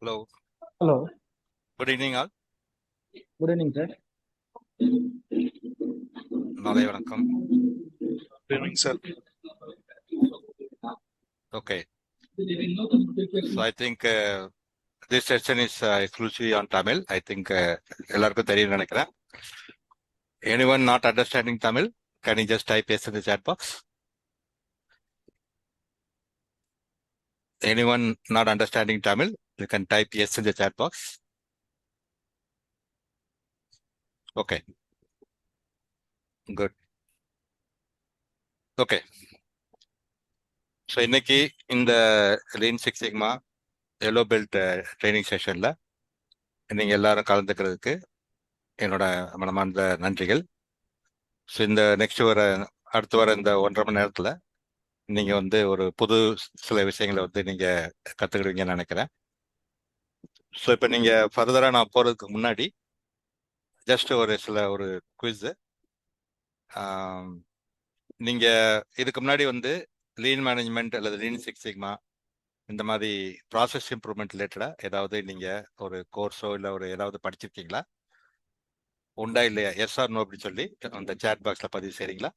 Hello. Hello. Good evening, all. Good evening, sir. Malay vanakkam. Good evening, sir. Okay. So I think this session is exclusively on Tamil. I think எல்லாருக்கும் தெரியும் நினைக்கிறேன். Anyone not understanding Tamil? Can you just type yes in the chat box? Anyone not understanding Tamil? You can type yes in the chat box. Okay. Good. Okay. So இன்னைக்கு இந்த lean six sigma yellow belt training செஷன்ல நீங்க எல்லாரும் கலந்துக்கிறதுக்கு என்னோட மனமார்ந்த நன்றிகள். So இந்த next அடுத்து வர இந்த 1.5 மணி நேரத்துல நீங்க ஒரு புது சில விஷயங்களை நீங்க கத்துக்கிடுவீங்கன்னு நினைக்கிறேன். ஸோ இப்போ நீங்க ஃபர்தரா நான் போறதுக்கு முன்னாடி ஜஸ்ட் ஒரு குவிஸ். நீங்க இதுக்கு முன்னாடி லீன் மேனேஜ்மெண்ட் அல்லது லீன் சிக்ஸ் சிக்மா இந்த மாதிரி ப்ராசஸ் இம்ப்ரூவ்மெண்ட் ரிலேட்டடா ஏதாவது நீங்க ஒரு கோர்ஸோ இல்லை ஏதாவது படிச்சிருக்கீங்களா? உண்டா இல்லையா? எஸ் ஆர் நோ அப்படி சொல்லி அந்த சேட் பாக்ஸ்ல பதிவு செய்றீங்களா?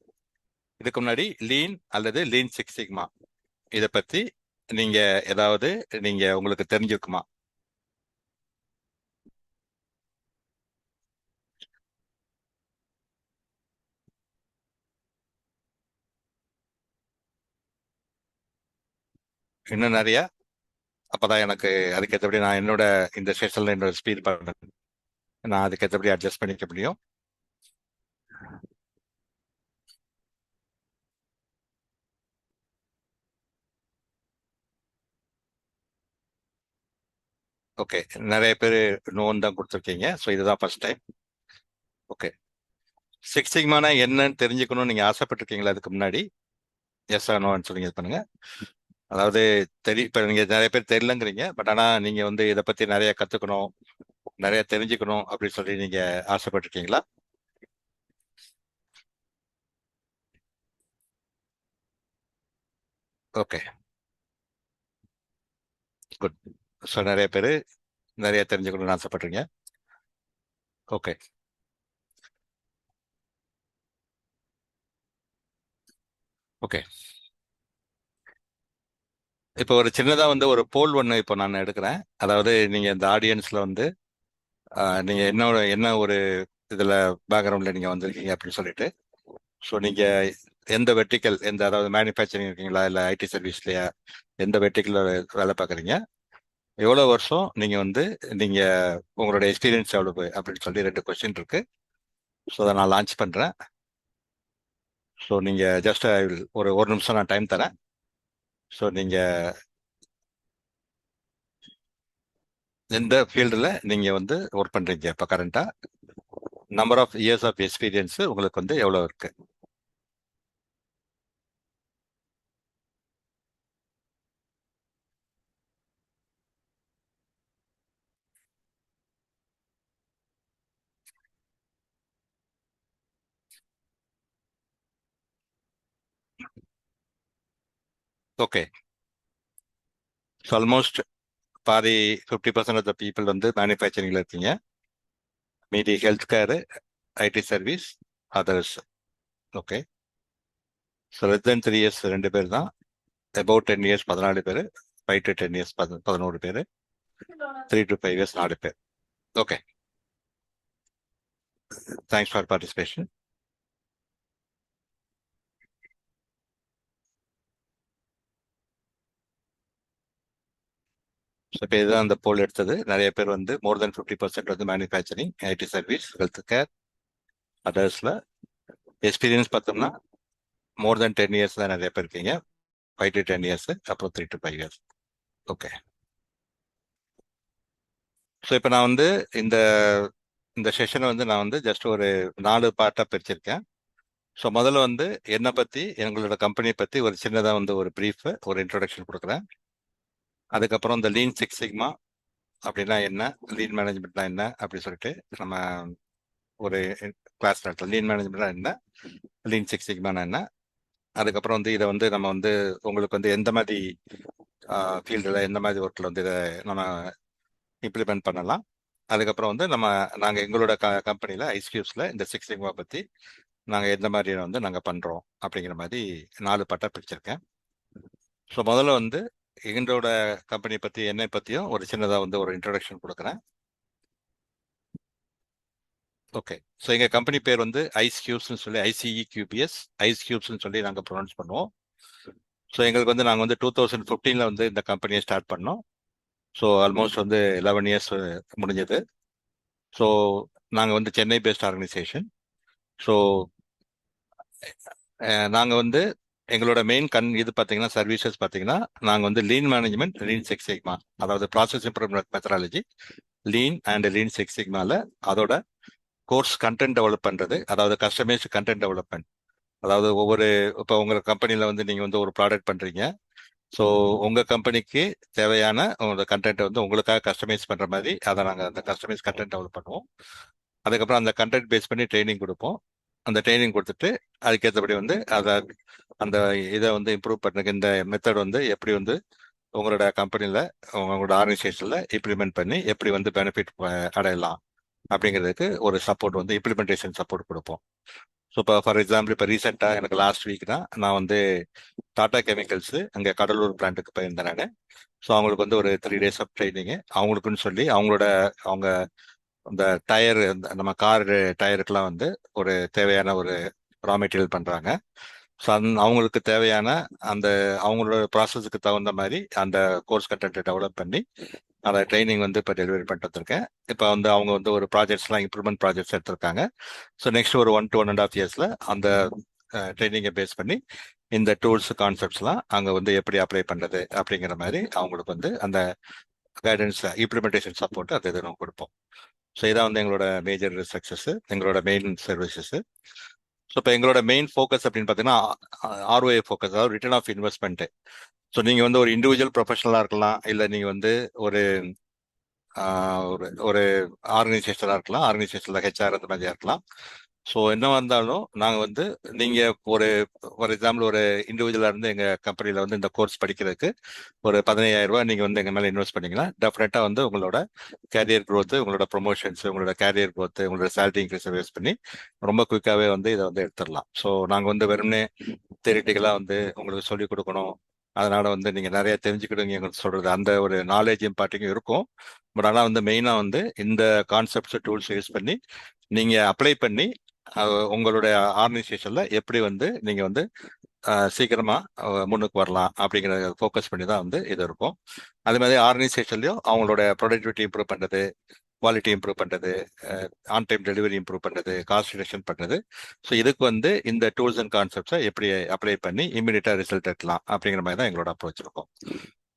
இதுக்கு முன்னாடி லீன் அல்லது லீன் சிக்ஸ் சிக்மா இதை பத்தி நீங்க ஏதாவது உங்களுக்கு தெரிஞ்சிருக்குமா? இன்னும் நிறைய. அப்பதான் எனக்கு அதுக்கேற்றபடி நான் என்னோட இந்த செஷன்ல என்னோட ஸ்பீட் பண்ண நான் அதுக்கேற்றபடி அட்ஜஸ்ட் பண்ணிக்க முடியும். ஓகே, நிறைய பேர் நோன் தான் கொடுத்துருக்கீங்க. ஸோ இதுதான் ஃபர்ஸ்ட் டைம். ஓகே, சிக்ஸ் சிக்மானா என்னன்னு தெரிஞ்சுக்கணும்னு நீங்க ஆசைப்பட்டிருக்கீங்களா அதுக்கு முன்னாடி? எஸ் ஆர் நோன்னு சொல்லி இது பண்ணுங்க. அதாவது இப்போ நீங்க நிறைய பேர் தெரியலங்கிறீங்க, பட் ஆனா நீங்க இதை பத்தி நிறைய கத்துக்கணும், நிறைய தெரிஞ்சுக்கணும் அப்படின்னு சொல்லி நீங்க ஆசைப்பட்டிருக்கீங்களா? Okay, good. ஸோ நிறைய பேர் நிறைய தெரிஞ்சுக்கணும்னு ஆசைப்படுறீங்க. Okay, okay. இப்போ ஒரு சின்னதா ஒரு போல் ஒன்று இப்போ நான் எடுக்கிறேன். அதாவது நீங்க இந்த ஆடியன்ஸ்ல நீங்க என்ன ஒரு இதுல பேக்ரவுண்ட்ல நீங்க வந்திருக்கீங்க அப்படின்னு சொல்லிட்டு. ஸோ நீங்க எந்த வெர்டிக்கல் அதாவது மேனுஃபேக்சரிங் இருக்கீங்களா இல்லை ஐடி சர்வீஸ்லயா, எந்த வெர்டிக்கல் வேலை பார்க்குறீங்க, எவ்வளோ வருஷம் நீங்க நீங்க உங்களோட எக்ஸ்பீரியன்ஸ் எவ்வளவு அப்படின்னு சொல்லி 2 கொஸ்டின் இருக்கு. ஸோ அதை நான் லான்ச் பண்றேன். ஸோ நீங்க ஜஸ்ட் ஒரு நிமிஷம் நான் டைம் தரேன். ஸோ நீங்க எந்த ஃபீல்டில் நீங்க ஒர்க் பண்றீங்க இப்போ கரண்டா, number of years of experience உங்களுக்கு எவ்வளோ இருக்கு? ஓகே, ஸோ ஆல்மோஸ்ட் பாதி 50% ஆஃப் த பீப்புள் மேனுஃபேக்சரிங்ல இருக்கீங்க. மீதி health care, ID service, others. Okay, so less than 3 years 2 பேர் தான். அபவுட் 10 இயர்ஸ் 14 பேர், 5 to 10 இயர்ஸ் 11 பேர், 3 to 5 இயர்ஸ் 4 பேர். Okay, thanks for participation. இப்போ இதுதான் அந்த போல் எடுத்தது. நிறைய பேர் more than 50% manufacturing, IT service, health care, அதர்ஸ்ல. எக்ஸ்பீரியன்ஸ் பார்த்தோம்னா மோர் தென் 10 இயர்ஸ் தான் நிறைய பேர் இருக்கீங்க. 5 to 10 இயர்ஸ், அப்புறம் 3 to 5 இயர்ஸ். ஓகே, ஸோ இப்போ நான் இந்த செஷனை நான் ஜஸ்ட் ஒரு 4 பார்ட்டாக பிரிச்சிருக்கேன். ஸோ முதல்ல என்னை பற்றி, எங்களோட கம்பெனியை பற்றி ஒரு சின்னதாக ஒரு ப்ரீஃப், ஒரு இன்ட்ரோடக்ஷன் கொடுக்குறேன். அதுக்கப்புறம் இந்த லீன் சிக்ஸ் சிக்மா அப்படின்னா என்ன, லீன் மேனேஜ்மெண்ட்னா என்ன அப்படி சொல்லிட்டு நம்ம ஒரு கிளாஸ் நடத்தலாம். லீன் மேனேஜ்மெண்ட்னா என்ன, லீன் சிக்ஸ் சிக்மானா என்ன. அதுக்கப்புறம் இதை நம்ம உங்களுக்கு எந்த மாதிரி ஃபீல்டில், எந்த மாதிரி ஒர்க்கில் இதை நம்ம இம்ப்ளிமெண்ட் பண்ணலாம். அதுக்கப்புறம் வந்து நாங்கள் எங்களோட கம்பெனியில் ஐஸ்கியூப்ஸில் இந்த சிக்ஸ் சிக்மா பற்றி நாங்கள் எந்த மாதிரி வந்து நாங்கள் பண்ணுறோம் அப்படிங்கிற மாதிரி 4 பட்டா பிரிச்சிருக்கேன். ஸோ முதல்ல வந்து எங்களோட கம்பெனி பற்றி என்னை பற்றியும் ஒரு சின்னதாக வந்து ஒரு இன்ட்ரடக்ஷன் கொடுக்குறேன். ஓகே, ஸோ எங்கள் கம்பெனி பேர் வந்து ஐஸ்கியூப்ஸ்னு சொல்லி ICEQBS ஐஸ்கியூப்ஸ்னு சொல்லி நாங்கள் ப்ரொனவுன்ஸ் பண்ணுவோம். ஸோ எங்களுக்கு வந்து நாங்கள் வந்து 2015 வந்து இந்த கம்பெனியை ஸ்டார்ட் பண்ணோம். ஸோ ஆல்மோஸ்ட் வந்து 11 இயர்ஸ் முடிஞ்சது. ஸோ நாங்கள் வந்து சென்னை பேஸ்ட் ஆர்கனைசேஷன். ஸோ நாங்கள் வந்து எங்களோட மெயின் இது பார்த்தீங்கன்னா சர்வீசஸ் பார்த்தீங்கன்னா நாங்கள் வந்து lean management, lean six sigma, அதாவது process improvement methodology, lean and lean six சிக்மாவில் அதோட கோர்ஸ் கண்டென்ட் டெவலப் பண்ணுறது, அதாவது கஸ்டமைஸ்டு கண்டென்ட் டெவலப்மெண்ட். அதாவது இப்போ உங்கள் கம்பெனியில் வந்து நீங்கள் வந்து ஒரு ப்ராடக்ட் பண்ணுறீங்க. ஸோ உங்கள் கம்பெனிக்கு தேவையான உங்களோட கண்டென்ட்டை வந்து உங்களுக்காக கஸ்டமைஸ் பண்ணுற மாதிரி அதை நாங்கள் அந்த கஸ்டமைஸ் கண்டென்ட் டெவலப் பண்ணுவோம். அதுக்கப்புறம் அந்த கண்டென்ட் பேஸ் பண்ணி ட்ரைனிங் கொடுப்போம். அந்த ட்ரைனிங் கொடுத்துட்டு அதுக்கேற்றபடி வந்து அந்த இதை வந்து இம்ப்ரூவ் பண்ணுறதுக்கு இந்த மெத்தட் வந்து எப்படி வந்து உங்களோட கம்பெனியில் உங்களோட ஆர்கனைசேஷனில் இம்ப்ளிமெண்ட் பண்ணி எப்படி வந்து பெனிஃபிட் அடையலாம் அப்படிங்கிறதுக்கு ஒரு சப்போர்ட் வந்து இம்ப்ளிமெண்டேஷன் சப்போர்ட் கொடுப்போம். ஸோ இப்போ ஃபார் எக்ஸாம்பிள் இப்போ ரீசெண்டாக எனக்கு லாஸ்ட் வீக் தான் நான் வந்து டாடா கெமிக்கல்ஸு அங்கே கடலூர் பிளான்ட்டுக்கு போயிருந்தேன் நான். ஸோ அவங்களுக்கு வந்து ஒரு 3 days ஆஃப் ட்ரைனிங்கு அவங்களுக்குன்னு சொல்லி அவங்க இந்த டயர், நம்ம கார் டயருக்கெல்லாம் வந்து ஒரு தேவையான ஒரு ரா மெட்டீரியல் பண்ணுறாங்க. ஸோ அவங்களுக்கு தேவையான அந்த அவங்களோட ப்ராசஸுக்கு தகுந்த மாதிரி அந்த கோர்ஸ் கண்டென்ட்டை டெவலப் பண்ணி அந்த ட்ரைனிங் வந்து இப்போ டெலிவரி பண்ணிட்டு வந்திருக்கேன். இப்போ வந்து அவங்க வந்து ஒரு ப்ராஜெக்ட்ஸ்லாம் இம்ப்ரூவ்மெண்ட் ப்ராஜெக்ட்ஸ் எடுத்திருக்காங்க. ஸோ நெக்ஸ்ட் ஒரு 1 to 1.5 yearsல அந்த ட்ரைனிங்கை பேஸ் பண்ணி இந்த டூல்ஸ் கான்செப்ட்ஸ்லாம் அங்கே வந்து எப்படி அப்ளை பண்ணுறது அப்படிங்கிற மாதிரி அவங்களுக்கு வந்து அந்த கைடன்ஸ் இம்ப்ளிமெண்டேஷன் சப்போர்ட் அது நம்ம கொடுப்போம். ஸோ இதான் வந்து எங்களோட மேஜர் சக்ஸஸ், எங்களோட மெயின் சர்வீசஸ். ஸோ இப்போ எங்களோட மெயின் ஃபோக்கஸ் அப்படின்னு பார்த்தீங்கன்னா ROI ஃபோக்கஸ், அதாவது ரிட்டர்ன் ஆஃப் இன்வெஸ்ட்மெண்ட்டு. ஸோ நீங்கள் வந்து ஒரு இண்டிவிஜுவல் ப்ரொஃபஷனலாக இருக்கலாம், இல்லை நீங்கள் வந்து ஒரு ஒரு ஆர்கனைசேஷனாக இருக்கலாம், ஆர்கனைசேஷனில் HR அந்த மாதிரியா இருக்கலாம். ஸோ என்ன வந்தாலும் நாங்கள் வந்து நீங்கள் ஃபார் எக்ஸாம்பிள் ஒரு இண்டிவிஜுவலாக இருந்து எங்கள் கம்பெனியில் வந்து இந்த கோர்ஸ் படிக்கிறதுக்கு ஒரு 15,000 ரூபாய் நீங்கள் வந்து எங்கள் மேலே இன்வெஸ்ட் பண்ணீங்கன்னா டெஃபினட்டாக வந்து உங்களோட கேரியர் க்ரோத்து, உங்களோட ப்ரொமோஷன்ஸ், உங்களோட கேரியர் க்ரோத்து, உங்களோட சேலரி இன்க்ரீஸை பேஸ் பண்ணி ரொம்ப குயிக்காகவே வந்து இதை வந்து எடுத்துடலாம். ஸோ நாங்கள் வந்து வெறுமனே தியரிட்டிக்கலாக வந்து உங்களுக்கு சொல்லிக் கொடுக்கணும், அதனால வந்து நீங்கள் நிறைய தெரிஞ்சுக்கிடுங்க எங்களுக்கு சொல்றது அந்த ஒரு நாலேஜ் இம்பார்ட்டிங்கும் இருக்கும். பட் ஆனால் வந்து மெயினாக வந்து இந்த கான்செப்ட்ஸ் டூல்ஸ் யூஸ் பண்ணி நீங்கள் அப்ளை பண்ணி உங்களுடைய ஆர்கனைசேஷன்ல எப்படி வந்து நீங்க வந்து சீக்கிரமா முன்னுக்கு வரலாம் அப்படிங்கிறத ஃபோக்கஸ் பண்ணி தான் வந்து இது இருக்கும். அதே மாதிரி ஆர்கனைசேஷன்லயும் அவங்களோட ப்ரொடக்டிவிட்டி இம்ப்ரூவ் பண்றது, குவாலிட்டி இம்ப்ரூவ் பண்றது, ஆன் டைம் டெலிவரி இம்ப்ரூவ் பண்றது, காஸ்ட் ரிடக்ஷன் பண்றது. ஸோ இதுக்கு வந்து இந்த டூல்ஸ் அண்ட் கான்செப்ட்ஸை எப்படி அப்ளை பண்ணி இம்மிடியட்டா ரிசல்ட் எடுக்கலாம் அப்படிங்கிற மாதிரி தான் எங்களோட அப்ரோச் இருக்கும்.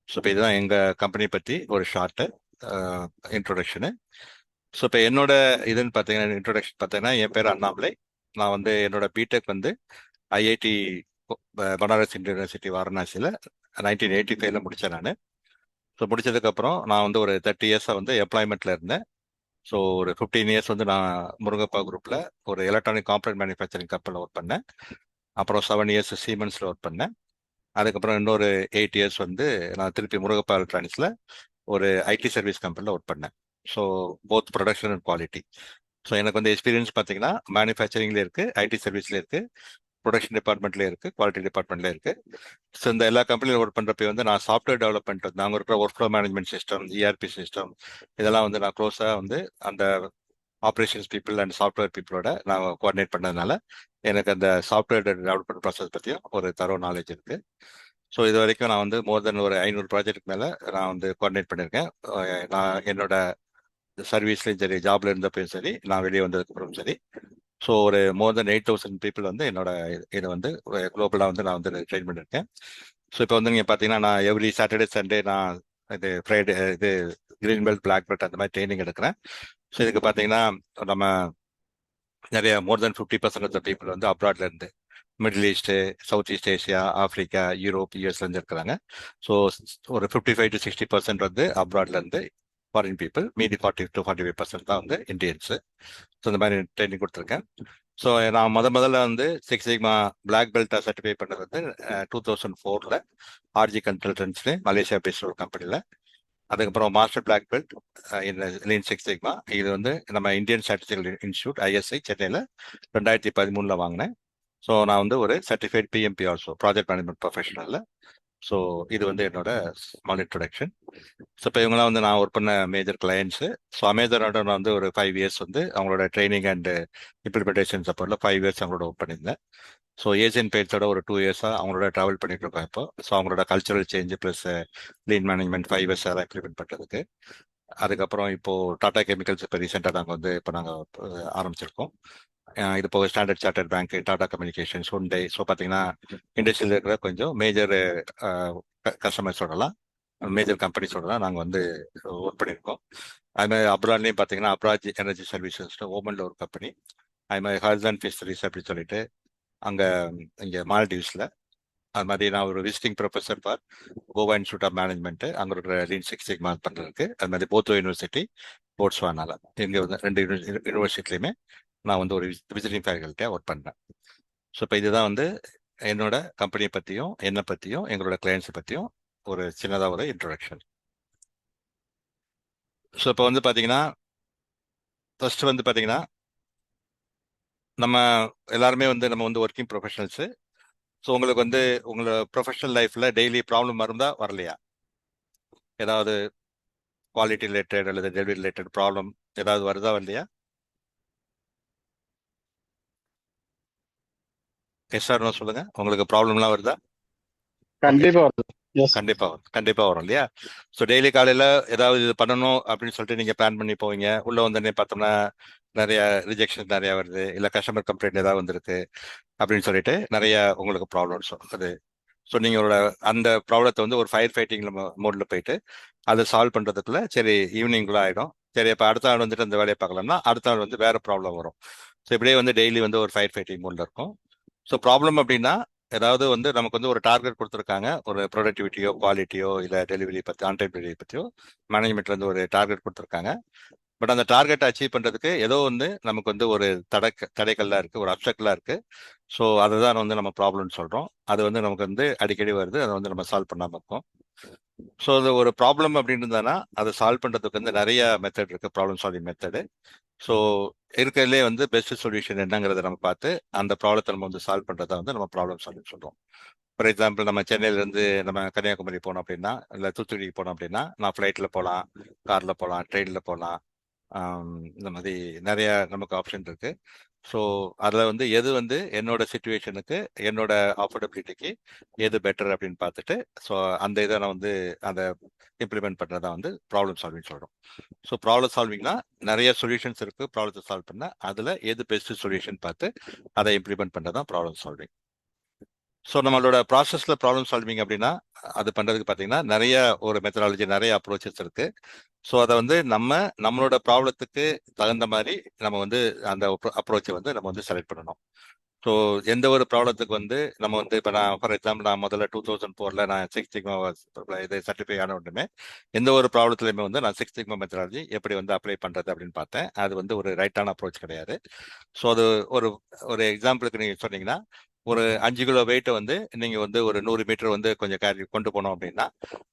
ஸோ இப்போ இதுதான் எங்க கம்பெனி பற்றி ஒரு ஷார்ட் இன்ட்ரோடக்ஷனு. ஸோ இப்போ என்னோட இதுன்னு பார்த்தீங்கன்னா இன்ட்ரோடக்ஷன் பார்த்தீங்கன்னா என் பேர் அண்ணாமலை. நான் வந்து என்னோட பிடெக் வந்து IIT பனாரஸ் யூனிவர்சிட்டி வாரணாசியில் 1985 முடித்தேன் நான். ஸோ முடிச்சதுக்கப்புறம் நான் வந்து ஒரு 30 years வந்து எம்ப்ளாய்மெண்ட்டில் இருந்தேன். ஸோ ஒரு 15 years வந்து நான் முருகப்பா குரூப்பில் ஒரு எலக்ட்ரானிக் காம்பனன்ட் மேனுஃபேக்சரிங் கம்பெனியில் ஒர்க் பண்ணேன். அப்புறம் 7 years சீமென்ஸில் ஒர்க் பண்ணேன். அதுக்கப்புறம் இன்னொரு 8 years வந்து நான் திருப்பி முருகப்பா எலக்ட்ரானிக்ஸில் ஒரு IT சர்வீஸ் கம்பெனியில் ஒர்க் பண்ணேன். So both production and quality. So எனக்கு வந்து எக்ஸ்பீரியன்ஸ் பார்த்தீங்கன்னா மேனுஃபேக்சரிங்ல இருக்கு, IT சர்வீஸ்ல இருக்கு, ப்ரொடக்ஷன் டிபார்ட்மெண்ட்ல இருக்கு, குவாலிட்டி டிபார்ட்மெண்ட்ல இருக்கு. ஸோ இந்த எல்லா கம்பெனியும் ஒர்க் பண்றப்ப வந்து நான் சாஃப்ட்வேர் டெவலப்மெண்ட், நாங்கள் இருக்கிற work flow management system, ERP system, இதெல்லாம் வந்து நான் க்ளோஸா வந்து அந்த ஆப்ரேஷன்ஸ் பீப்புள் அண்ட் சாஃப்ட்வேர் பீப்புளோட நான் கோஆர்டினேட் பண்ணதுனால எனக்கு அந்த சாஃப்ட்வேர் டெவலப்மெண்ட் ப்ராசஸ் பற்றியும் ஒரு தரோ நாலேஜ் இருக்கு. ஸோ இது வரைக்கும் நான் வந்து மோர் தென் ஒரு 500 ப்ராஜெக்ட் மேலே நான் வந்து கோஆர்டினேட் பண்ணியிருக்கேன். நான் என்னோட சர்வீஸ்லையும் சரி, ஜாப்ல இருந்தப்பையும் சரி, நான் வெளியே வந்ததுக்கப்புறம் சரி. ஸோ ஒரு மோர் தென் 8,000 பீப்புள் வந்து என்னோட இதை வந்து குளோபலாக வந்து நான் வந்து ட்ரெயின் பண்ணியிருக்கேன். ஸோ இப்போ வந்து நீங்கள் பார்த்தீங்கன்னா நான் எவ்ரி சாட்டர்டே சண்டே நான் Friday green belt, black belt அந்த மாதிரி ட்ரைனிங் எடுக்கிறேன். ஸோ இதுக்கு பார்த்தீங்கன்னா நம்ம நிறைய மோர் தென் 50% ஆஃப் பீப்புள் வந்து அப்ராட்ல இருந்து middle east, south east Asia, Africa, Europe, யூஎஸ்லேருந்து இருக்கிறாங்க. ஸோ ஒரு 55 to 60% வந்து அப்ராட்ல இருந்து ஃபாரின் பீப்புள், மீதி 40 to 45% தான் வந்து இந்தியன்ஸு. ஸோ இந்த மாதிரி ட்ரைனிங் கொடுத்துருக்கேன். ஸோ நான் முதல்ல வந்து சிக்ஸ் சிக்மா பிளாக் பெல்ட்டாக சர்டிஃபை பண்ணது வந்து 2004 RG கன்சல்டன்ஸ்னு மலேசியா பேஸ்ட் ஒரு கம்பெனியில். அதுக்கப்புறம் மாஸ்டர் பிளாக் பெல்ட் இந்த லீன் சிக்ஸ் சிக்மா. இது வந்து நம்ம இந்தியன் ஸ்டாட்டிஸ்டிக்கல் இன்ஸ்டியூட் ISI சென்னையில் 2013 வாங்கினேன். ஸோ நான் வந்து ஒரு certified PMP also, project management ப்ரொஃபஷனலில். ஸோ இது வந்து என்னோட ஸ்மால் இன்ட்ரொடக்ஷன். ஸோ இப்போ இவங்களாம் வந்து நான் ஒர்க் பண்ண மேஜர் கிளையன்ஸு. ஸோ அமேசானோட நான் வந்து ஒரு 5 இயர்ஸ் வந்து அவங்களோட ட்ரைனிங் அண்ட் இம்ப்ளிமெண்டேஷன் சப்போர்ட்டில் 5 இயர்ஸ் அவங்களோட ஒர்க் பண்ணியிருந்தேன். ஸோ ஏசியன் பெயிண்ட்ஸோட ஒரு 2 இயர்ஸாக அவங்களோட ட்ராவல் பண்ணிட்டு இருக்கோம் இப்போ. ஸோ அவங்களோட cultural change plus lean management 5 years அதை இம்ப்ளிமெண்ட் பண்ணுறதுக்கு. அதுக்கப்புறம் இப்போ டாடா கெமிக்கல்ஸ் இப்போ ரீசெண்டாக நாங்கள் வந்து இப்போ நாங்கள் ஆரம்பிச்சிருக்கோம். இது போக standard chartered bank, Tata communications, Hyundai. So பார்த்தீங்கன்னா இண்டஸ்ட்ரியில் இருக்கிற கொஞ்சம் மேஜர் கஸ்டமர்ஸோடலாம், மேஜர் கம்பெனிஸோடலாம் நாங்கள் வந்து ஒர்க் பண்ணியிருக்கோம். அதுமாதிரி அப்ராட்லேயும் பார்த்தீங்கன்னா அப்ராஜ் எனர்ஜி சர்வீசஸ் ஓமனில் ஒரு கம்பெனி, அது மாதிரி ஹார்சன் ஃபிஷரிஸ் அப்படின்னு சொல்லிட்டு அங்கே இங்கே மால்டீவ்ஸில். அது மாதிரி நான் ஒரு visiting professor for Goa Institute of Management, அங்கே இருக்கிற லீன் சிக்ஸ் சிக்மா பண்ணுறதுக்கு. அது மாதிரி போத்தோ யூனிவர்சிட்டி, போட்ஸ்வானால, இங்கே வந்து 2 யூனிவர்சிட்டிலையுமே நான் வந்து ஒரு விசிட்டிங் ஃபேக்கல்ட்டியாக ஒர்க் பண்ணேன். ஸோ இப்போ இதுதான் வந்து என்னோட கம்பெனியை பற்றியும் என்னை பற்றியும் எங்களோட கிளையன்ஸை பற்றியும் ஒரு சின்னதாக ஒரு இன்ட்ரொடக்ஷன். ஸோ இப்போ வந்து பார்த்தீங்கன்னா ஃபர்ஸ்ட் வந்து பார்த்தீங்கன்னா நம்ம எல்லாருமே வந்து நம்ம வந்து ஒர்க்கிங் ப்ரொஃபஷனல்ஸு. ஸோ உங்களுக்கு வந்து உங்களோட ப்ரொஃபஷனல் லைஃப்பில் டெய்லி ப்ராப்ளம் இருந்தா வரலையா? ஏதாவது குவாலிட்டி ரிலேட்டட் அல்லது டெலிவரி ரிலேட்டட் ப்ராப்ளம் ஏதாவது வருதா வரலையா? நோ சொல்லுங்க. உங்களுக்கு ப்ராப்ளம்லாம் வருதா? கண்டிப்பா வருது. Yes. கண்டிப்பா வரும் இல்லையா? ஸோ டெய்லி காலையில ஏதாவது இது பண்ணணும் அப்படின்னு சொல்லிட்டு நீங்க பிளான் பண்ணி போவீங்க. உள்ள வந்தோடனே பார்த்தோம்னா நிறைய ரிஜெக்ஷன் நிறைய வருது, இல்ல கஸ்டமர் கம்ப்ளைண்ட் ஏதாவது வந்திருக்கு அப்படின்னு சொல்லிட்டு நிறைய உங்களுக்கு ப்ராப்ளம்ஸ் அது. ஸோ நீங்களோட அந்த ப்ராப்ளத்தை வந்து ஒரு ஃபயர் ஃபைட்டிங் மோட்ல போயிட்டு அதை சால்வ் பண்றதுக்குள்ள சரி ஈவினிங்குள்ள ஆயிடும். சரி இப்போ அடுத்த நாள் வந்துட்டு அந்த வேலையை பார்க்கலாம்னா அடுத்த நாள் வந்து வேற ப்ராப்ளம் வரும். ஸோ இப்படியே வந்து டெய்லி வந்து ஒரு ஃபயர் ஃபைட்டிங் மோட்ல இருக்கும். ஸோ ப்ராப்ளம் அப்படின்னா ஏதாவது வந்து நமக்கு வந்து ஒரு டார்கெட் கொடுத்துருக்காங்க, ஒரு ப்ரொடக்டிவிட்டியோ குவாலிட்டியோ இல்லை டெலிவரி பற்றி ஆன் டைம் டெலிவரி பற்றியோ மேனேஜ்மெண்ட்ல இருந்து ஒரு டார்கெட் கொடுத்துருக்காங்க. பட் அந்த டார்கெட்டை அச்சீவ் பண்றதுக்கு ஏதோ வந்து நமக்கு வந்து ஒரு தடைகள்லாம் இருக்கு, ஒரு அப்செக்ட்லாம் இருக்கு. ஸோ அதை தான் வந்து நம்ம ப்ராப்ளம்னு சொல்றோம். அது வந்து நமக்கு வந்து அடிக்கடி வருது, அதை வந்து நம்ம சால்வ் பண்ணாம இருக்கோம். ஸோ அது ஒரு ப்ராப்ளம் அப்படின்னு இருந்தானா அதை சால்வ் பண்றதுக்கு வந்து நிறைய மெத்தட் இருக்கு, ப்ராப்ளம் சால்விங் மெத்தடு. ஸோ இருக்கிறதுலே வந்து பெஸ்ட் சொல்யூஷன் என்னங்கிறத நம்ம பார்த்து அந்த ப்ராப்ளத்தை நம்ம வந்து சால்வ் பண்றதா வந்து நம்ம ப்ராப்ளம் சால்விங் சொல்றோம். ஃபார் எக்ஸாம்பிள் நம்ம சென்னையிலேருந்து நம்ம கன்னியாகுமரி போனோம் அப்படின்னா, இல்லை தூத்துக்குடிக்கு போனோம் அப்படின்னா, நான் ஃப்ளைட்டில் போகலாம், காரில் போகலாம், ட்ரெயினில் போகலாம். இந்த மாதிரி நிறைய நமக்கு ஆப்ஷன் இருக்கு. ஸோ அதில் வந்து எது வந்து என்னோட சுச்சுவேஷனுக்கு என்னோட அஃபோர்டபிலிட்டிக்கு எது பெட்டர் அப்படின்னு பார்த்துட்டு ஸோ அந்த இதை நான் வந்து அதை இம்ப்ளிமெண்ட் பண்ணுறதா வந்து ப்ராப்ளம் சால்விங் சொல்கிறோம். ஸோ ப்ராப்ளம் சால்விங்னா நிறைய சொல்யூஷன்ஸ் இருக்கு, ப்ராப்ளத்தை சால்வ் பண்ண அதில் எது பெஸ்ட் சொல்யூஷன் பார்த்து அதை இம்ப்ளிமெண்ட் பண்ணுறது தான் ப்ராப்ளம் சால்விங். ஸோ நம்மளோட ப்ராசஸ்ல ப்ராப்ளம் சால்விங் அப்படின்னா அது பண்றதுக்கு பார்த்தீங்கன்னா நிறைய ஒரு மெத்தடாலஜி, நிறைய அப்ரோச்சஸ் இருக்கு. ஸோ அதை வந்து நம்மளோட ப்ராப்ளத்துக்கு தகுந்த மாதிரி நம்ம வந்து அந்த அப்ரோச்சை வந்து நம்ம வந்து செலக்ட் பண்ணணும். ஸோ எந்த ஒரு ப்ராப்ளத்துக்கு வந்து நம்ம வந்து இப்போ நான் ஃபார் எக்ஸாம்பிள் நான் முதல்ல 2004 நான் சிக்ஸ் சிக்மா இது சர்டிஃபை ஆன உடனே எந்த ஒரு ப்ராப்ளத்துலையுமே வந்து நான் சிக்ஸ் சிக்மா மெத்தடாலஜி எப்படி வந்து அப்ளை பண்ணுறது அப்படின்னு பார்த்தேன். அது வந்து ஒரு ரைட்டான அப்ரோச் கிடையாது. ஸோ அது ஒரு ஒரு எக்ஸாம்பிளுக்கு நீங்கள் சொன்னீங்கன்னா ஒரு 5 கிலோ வெயிட்டை வந்து நீங்கள் வந்து ஒரு 100 மீட்டர் வந்து கொஞ்சம் கேரி கொண்டு போனோம் அப்படின்னா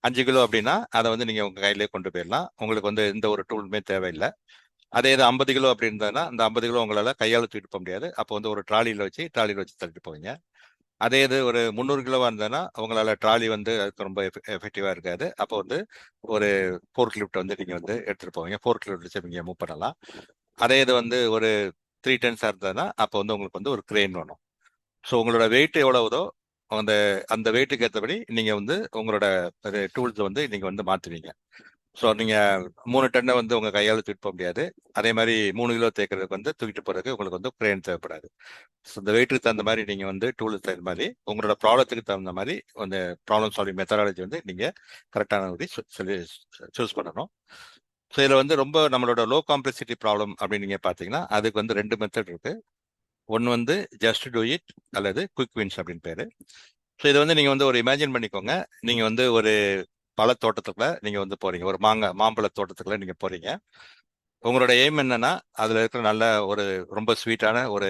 5 கிலோ அப்படின்னா அதை வந்து நீங்கள் உங்கள் கையிலே கொண்டு போயிடலாம், உங்களுக்கு வந்து எந்த ஒரு டூலுமே தேவையில்லை. அதே இது 50 கிலோ அப்படி இருந்ததுன்னா அந்த 50 கிலோ உங்களால் கையால் தூக்கிட்டு போக முடியாது, அப்போ வந்து ஒரு ட்ராலியில் வச்சு தள்ளிட்டு போவீங்க. அதே இது ஒரு 300 கிலோவா இருந்ததுன்னா உங்களால் ட்ராலி வந்து அதுக்கு ரொம்ப எஃபெக்டிவாக இருக்காது, அப்போ வந்து ஒரு ஃபோர்க் லிஃப்ட் வந்து நீங்கள் வந்து எடுத்துகிட்டு போவீங்க, ஃபோர்க் லிஃப்ட் வச்சு நீங்கள் மூவ் பண்ணலாம். அதே இது வந்து ஒரு 3 டன்ஸாக இருந்ததுன்னா அப்போ வந்து உங்களுக்கு வந்து ஒரு கிரெயின் வேணும். ஸோ உங்களோட வெயிட் எவ்வளவுதோ அந்த அந்த வெயிட்டுக்கு ஏற்றபடி நீங்கள் வந்து உங்களோட டூல்ஸ் வந்து நீங்கள் வந்து மாற்றுவீங்க. ஸோ நீங்கள் 3 டன்னை வந்து உங்கள் கையால் தூக்கிட்டு போக முடியாது, அதே மாதிரி 3 கிலோ தேக்கிறதுக்கு வந்து தூக்கிட்டு போகிறதுக்கு உங்களுக்கு வந்து கிரெயின் தேவைப்படாது. ஸோ இந்த வெயிட்டுக்கு தகுந்த மாதிரி நீங்கள் வந்து டூலுக்கு தகுந்த மாதிரி உங்களோட ப்ராப்ளத்துக்கு தகுந்த மாதிரி அந்த ப்ராப்ளம் சால்விங் மெத்தடாலஜி வந்து நீங்கள் கரெக்டான மாதிரி சொல்லி சூஸ் பண்ணணும். ஸோ இதில் வந்து ரொம்ப நம்மளோட லோ காம்ப்ளெக்சிட்டி ப்ராப்ளம் அப்படின்னு நீங்கள் பார்த்தீங்கன்னா அதுக்கு வந்து 2 மெத்தட் இருக்கு. ஒன்று வந்து ஜஸ்ட் டூ இட் அல்லது குயிக் வின்ஸ் அப்படின்னு பேரு. ஸோ இதை வந்து நீங்கள் வந்து ஒரு இமேஜின் பண்ணிக்கோங்க, நீங்கள் வந்து ஒரு பழ தோட்டத்துக்குள்ள நீங்கள் வந்து போறீங்க, ஒரு மாம்பழ தோட்டத்துக்குள்ள நீங்கள் போறீங்க. உங்களோட எய்ம் என்னன்னா அதில் இருக்கிற நல்ல ஒரு ரொம்ப ஸ்வீட்டான ஒரு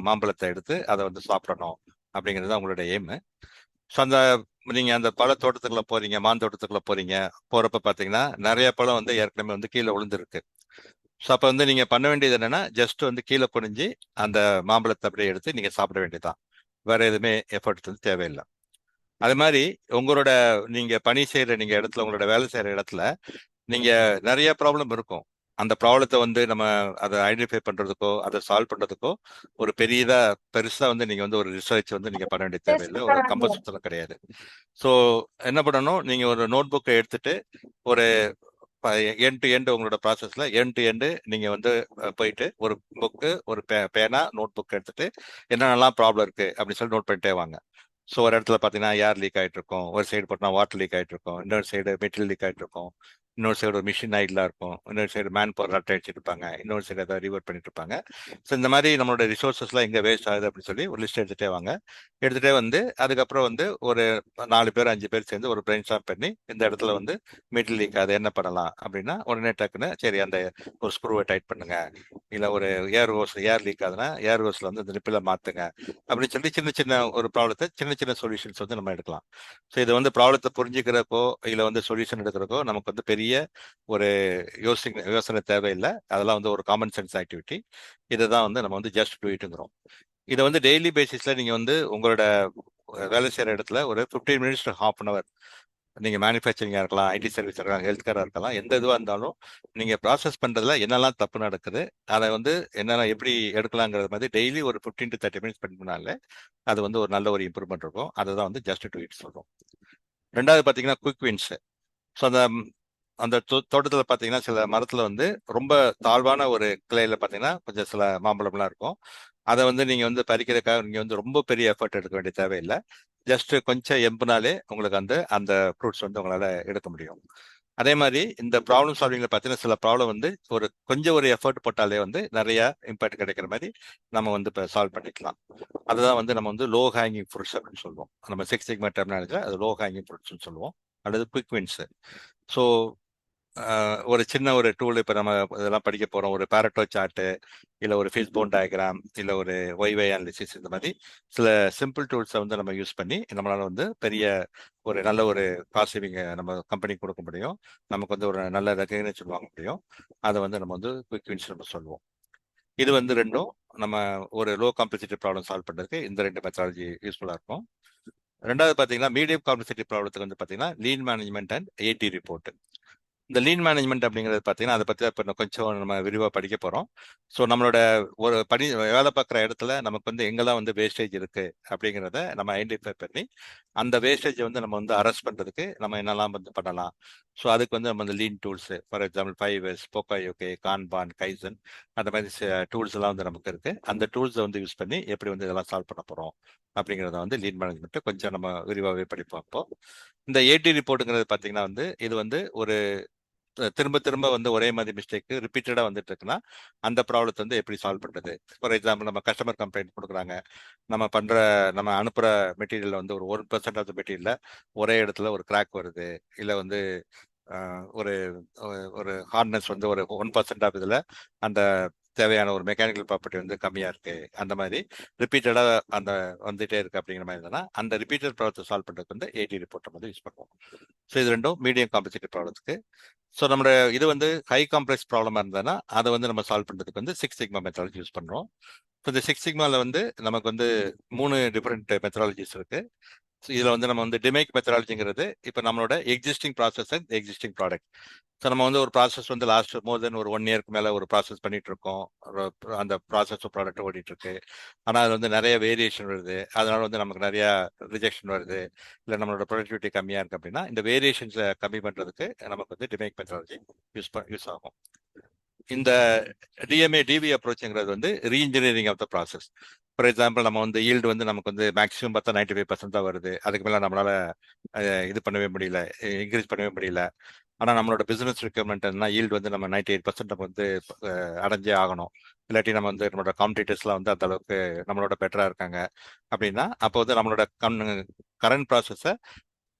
மாம்பழத்தை எடுத்து அதை வந்து சாப்பிடணும் அப்படிங்கிறது தான் உங்களோட எய்மு. ஸோ அந்த நீங்க அந்த பழ தோட்டத்துக்குள்ள போறீங்க, மாந்தோட்டத்துக்குள்ள போறீங்க. போறப்ப பாத்தீங்கன்னா நிறைய பழம் வந்து ஏற்கனவே வந்து கீழே விழுந்திருக்கு. ஸோ அப்ப வந்து நீங்க பண்ண வேண்டியது என்னன்னா, ஜஸ்ட் வந்து கீழே குனிஞ்சு அந்த மாம்பழத்தை அப்படியே எடுத்து நீங்க சாப்பிட வேண்டியதுதான். வேற எதுவுமே எஃபர்ட் வந்து தேவையில்லை. அது மாதிரி உங்களோட நீங்க பணி செய்யற நீங்க இடத்துல, உங்களோட வேலை செய்யற இடத்துல நீங்க நிறைய ப்ராப்ளம் இருக்கும். அந்த ப்ராப்ளத்தை வந்து நம்ம அதை ஐடென்டிஃபை பண்றதுக்கோ அதை சால்வ் பண்றதுக்கோ ஒரு பெருசா வந்து நீங்க வந்து ஒரு ரிசர்ச் வந்து நீங்க பண்ண வேண்டிய தேவையில்லை, ஒரு கம்பல்சரி கிடையாது. ஸோ என்ன பண்ணணும், நீங்க ஒரு நோட் புக்கை எடுத்துட்டு ஒரு எண்ட் டு எண்ட் உங்களோட ப்ராசஸ்ல எண்ட் டு எண்ட் நீங்க வந்து போயிட்டு ஒரு புக்கு, ஒரு பேனா, நோட் புக் எடுத்துட்டு என்னென்னலாம் ப்ராப்ளம் இருக்கு அப்படின்னு சொல்லி நோட் பண்ணிட்டே வாங்க. ஸோ ஒரு இடத்துல பார்த்தீங்கன்னா ஏர் லீக் ஆகிட்டு இருக்கும், ஒரு சைடு பார்த்தீங்கன்னா வாட்டர் லீக் ஆகிட்டு இருக்கும், இன்னொரு சைடு மெட்டீரியல் லீக் ஆகிட்டு இருக்கும், இன்னொரு சைடு ஒரு மிஷின் ஐட்லாம் இருக்கும், இன்னொரு சைடு மேன் பவர் ரட் அடிச்சிட்டு இருப்பாங்க, இன்னொரு சைடு ஏதாவது ரிவர்ட் பண்ணிட்டு இருப்பாங்க. ஸோ இந்த மாதிரி நம்மளோட ரிசோர்ஸஸ்லாம் எங்கே வேஸ்ட் ஆகுது அப்படின்னு சொல்லி ஒரு லிஸ்ட் எடுத்துகிட்டே வாங்க. எடுத்துகிட்டே வந்து அதுக்கப்புறம் வந்து ஒரு 4 பேர் 5 பேர் சேர்ந்து ஒரு பிரெயின் ஸ்டார்ட் பண்ணி இந்த இடத்துல வந்து மெட்டீரியல் லீக் ஆகுது என்ன பண்ணலாம் அப்படின்னா, உடனே டக்குன்னு சரி அந்த ஒரு ஸ்க்ரூவை டைட் பண்ணுங்க, இல்லை ஒரு ஏர் லீக் ஆகுதுன்னா ஏர் ஹோஸ்ல வந்து இந்த நிப்பில மாற்றுங்க அப்படின்னு சொல்லி சின்ன சின்ன ஒரு ப்ராப்ளத்தை சின்ன சின்ன சொல்யூஷன்ஸ் வந்து நம்ம எடுக்கலாம். ஸோ இது வந்து ப்ராப்ளத்தை புரிஞ்சுக்கிறக்கோ இல்லை வந்து சொல்யூஷன் எடுக்கிறக்கோ நமக்கு வந்து பெரிய ஒரு யோசனை தேவையில்லை. அதெல்லாம் வந்து ஒரு காமன் சென்ஸ் ஆக்டிவிட்டி. இதை தான் வந்து நம்ம வந்து ஜஸ்ட் டூ இட்டுங்கிறோம். இதை வந்து டெய்லி பேசிஸ்ல நீங்க வந்து உங்களோட வேலை செய்யற இடத்துல ஒரு 15 minutes to half an hour, நீங்க மேனுஃபேக்சரிங்கா இருக்கலாம், ஐடி சர்வீஸ் இருக்கலாம், ஹெல்த் கேரா இருக்கலாம், எந்த இதுவா இருந்தாலும் நீங்க ப்ராசஸ் பண்றதுல என்னெல்லாம் தப்பு நடக்குது, அதை வந்து என்னெல்லாம் எப்படி எடுக்கலாங்கிறது மாதிரி டெய்லி ஒரு 15 to 30 மினிட்ஸ் ஸ்பெண்ட் பண்ணாலே அது வந்து ஒரு நல்ல ஒரு இம்ப்ரூவ்மெண்ட் இருக்கும். அதை தான் வந்து ஜஸ்ட் டு இட் சொல்றோம். ரெண்டாவது பாத்தீங்கன்னா குயிக் வின்ஸ். ஸோ அந்த அந்த தோட்டத்துல பாத்தீங்கன்னா சில மரத்துல வந்து ரொம்ப தாழ்வான ஒரு கிளையில பாத்தீங்கன்னா கொஞ்சம் சில மாம்பழம்லாம் இருக்கும். அதை வந்து நீங்க வந்து பறிக்கிறதுக்காக நீங்க வந்து ரொம்ப பெரிய எஃபர்ட் எடுக்க வேண்டிய தேவையில்லை. ஜஸ்ட் கொஞ்சம் எம்புனாலே உங்களுக்கு அந்த அந்த ஃப்ரூட்ஸ் வந்து உங்களால எடுக்க முடியும். அதே மாதிரி இந்த ப்ராப்ளம் சால்விங்ல பார்த்தீங்கன்னா சில ப்ராப்ளம் வந்து கொஞ்சம் ஒரு எஃபர்ட் போட்டாலே வந்து நிறைய இம்பாக்ட் கிடைக்கிற மாதிரி நம்ம வந்து இப்போ சால்வ் பண்ணிக்கலாம். அதுதான் வந்து நம்ம வந்து லோ ஹேங்கிங் ஃப்ரூட்ஸ் அப்படின்னு சொல்லுவோம். நம்ம 6 சிக்மா டெர்மினாலஜியில் அது லோ ஹேங்கிங் ஃப்ரூட்ஸ்னு சொல்லுவோம், அல்லது குயிக் வின்ஸ். ஸோ ஒரு சின்ன ஒரு டூல் இப்போ நம்ம இதெல்லாம் படிக்க போகிறோம், ஒரு பேரட்டோ சார்ட்டு, இல்லை ஒரு ஃபிஷ்போன் டயக்ராம், இல்லை ஒரு ஒய்வை அனாலிசிஸ், இந்த மாதிரி சில சிம்பிள் டூல்ஸை வந்து நம்ம யூஸ் பண்ணி நம்மளால வந்து பெரிய ஒரு நல்ல ஒரு காஸ்ட் சேவிங் நம்ம கம்பெனிக்கு கொடுக்க முடியும். நமக்கு வந்து ஒரு நல்ல ரெகக்னேஷன் வாங்க முடியும். அதை வந்து நம்ம வந்து குயிக் வின்ஸ் நம்ம சொல்லுவோம். இது வந்து ரெண்டும் நம்ம ஒரு லோ காம்ப்ளெக்சிட்டி ப்ராப்ளம் சால்வ் பண்ணுறதுக்கு இந்த ரெண்டு மெத்தடாலஜி யூஸ்ஃபுல்லாக இருக்கும். ரெண்டாவது பார்த்தீங்கன்னா மீடியம் காம்ப்ளெக்சிட்டி ப்ராப்ளத்துக்கு வந்து பார்த்தீங்கன்னா lean management and AT report. இந்த லீன் மேனேஜ்மெண்ட் அப்படிங்கிறது பார்த்தீங்கன்னா அதை பற்றி இப்போ கொஞ்சம் நம்ம விரிவாக படிக்க போகிறோம். ஸோ நம்மளோட ஒரு வேலை பார்க்குற இடத்துல நமக்கு வந்து எங்கெல்லாம் வந்து வேஸ்டேஜ் இருக்கு அப்படிங்கிறத நம்ம ஐடென்டிஃபை பண்ணி அந்த வேஸ்டேஜை வந்து நம்ம வந்து அரெஸ்ட் பண்ணுறதுக்கு நம்ம என்னெல்லாம் வந்து பண்ணலாம். ஸோ அதுக்கு வந்து நம்ம இந்த lean tools, for example 5S, போக்காயோகே, கான்பான், கைசன், அந்த மாதிரி டூல்ஸ் எல்லாம் வந்து நமக்கு இருக்கு. அந்த டூல்ஸை வந்து யூஸ் பண்ணி எப்படி வந்து இதெல்லாம் சால்வ் பண்ண போகிறோம் அப்படிங்கிறத வந்து லீன் மேனேஜ்மெண்ட் கொஞ்சம் நம்ம விரிவாகவே படிப்போம். அப்போ இந்த ஏடி ரிப்போர்ட்டுங்கிறது பார்த்தீங்கன்னா வந்து இது வந்து ஒரு திரும்ப திரும்ப வந்து ஒரே மாதிரி மிஸ்டேக் ரிப்பீட்டடா வந்துட்டு இருக்குன்னா அந்த ப்ராப்ளத்தை வந்து எப்படி சால்வ் பண்றது. ஃபார் எக்ஸாம்பிள் நம்ம கஸ்டமர் கம்ப்ளைண்ட் கொடுக்குறாங்க, நம்ம அனுப்புற மெட்டீரியல் வந்து ஒரு 1% ஆஃப் மெட்டீரியல்ல ஒரே இடத்துல ஒரு கிராக் வருது, இல்லை வந்து ஒரு ஒரு ஹார்ட்னஸ் வந்து ஒரு 1% ஆஃப் இதுல அந்த தேவையான ஒரு மெக்கானிக்கல் ப்ராப்பர்ட்டி வந்து கம்மியா இருக்கு, அந்த மாதிரி ரிப்பீட்டடா அந்த வந்துட்டே இருக்கு அப்படிங்கிற மாதிரி இருந்ததுன்னா அந்த ரிப்பீட்டட் ப்ராப்ளத்தை சால்வ் பண்றதுக்கு வந்து ஏடி ரிப்போர்ட்டை வந்து யூஸ் பண்ணுவோம். ஸோ இது ரெண்டும் மீடியம் காம்ப்ளெக்சிட்டி ப்ராப்ளத்துக்கு. ஸோ நம்மளோட இது வந்து ஹை காம்ப்ளெக்ஸ் ப்ராப்ளமா இருந்ததுன்னா அதை வந்து நம்ம சால்வ் பண்றதுக்கு வந்து 6 சிக்மா மெத்தடாலஜி யூஸ் பண்றோம். ஸோ இந்த 6 சிக்மால வந்து நமக்கு வந்து 3 டிஃப்ரெண்ட் மெத்தடாலஜிஸ் இருக்கு. இதுல வந்து நம்ம வந்து டிமேக் மெத்தடாலஜிங்கிறது இப்போ நம்மளோட existing process and existing product. So நம்ம வந்து ஒரு ப்ராசஸ் வந்து லாஸ்ட் மோர் தென் ஒரு 1 இயர்க்கு மேலே ஒரு ப்ராசஸ் பண்ணிட்டு இருக்கோம், அந்த ப்ராசஸ் ப்ராடக்ட் ஓடிட்டு இருக்கு. ஆனால் அது வந்து நிறைய வேரியேஷன் வருது, அதனால வந்து நமக்கு நிறைய ரிஜெக்ஷன் வருது, இல்லை நம்மளோட ப்ரொடக்டிவிட்டி கம்மியாக இருக்கு அப்படின்னா இந்த வேரியேஷன்ஸை கம்மி பண்ணுறதுக்கு நமக்கு வந்து டிமேக் மெத்தடாலஜி யூஸ் ஆகும். இந்த டிவி அப்ரோச்ங்கிறது வந்து reengineering of the process. For example நம்ம வந்து ஈல்டு வந்து நமக்கு வந்து மேக்ஸிமம் பார்த்தா 95% தான் வருது, அதுக்கு மேலே நம்மளால இது பண்ணவே முடியல, இன்க்ரீஸ் பண்ணவே முடியல. ஆனால் நம்மளோட பிசினஸ் ரெக்யர்மெண்ட் என்ன, ஈல்டு வந்து நம்ம 98% நம்ம வந்து அடைஞ்சே ஆகணும், இல்லாட்டி நம்ம வந்து நம்மளோட காம்படிட்டர்ஸ்லாம் வந்து அந்த அளவுக்கு நம்மளோட பெட்டராக இருக்காங்க அப்படின்னா அப்போ வந்து நம்மளோட கரண்ட் ப்ராசஸை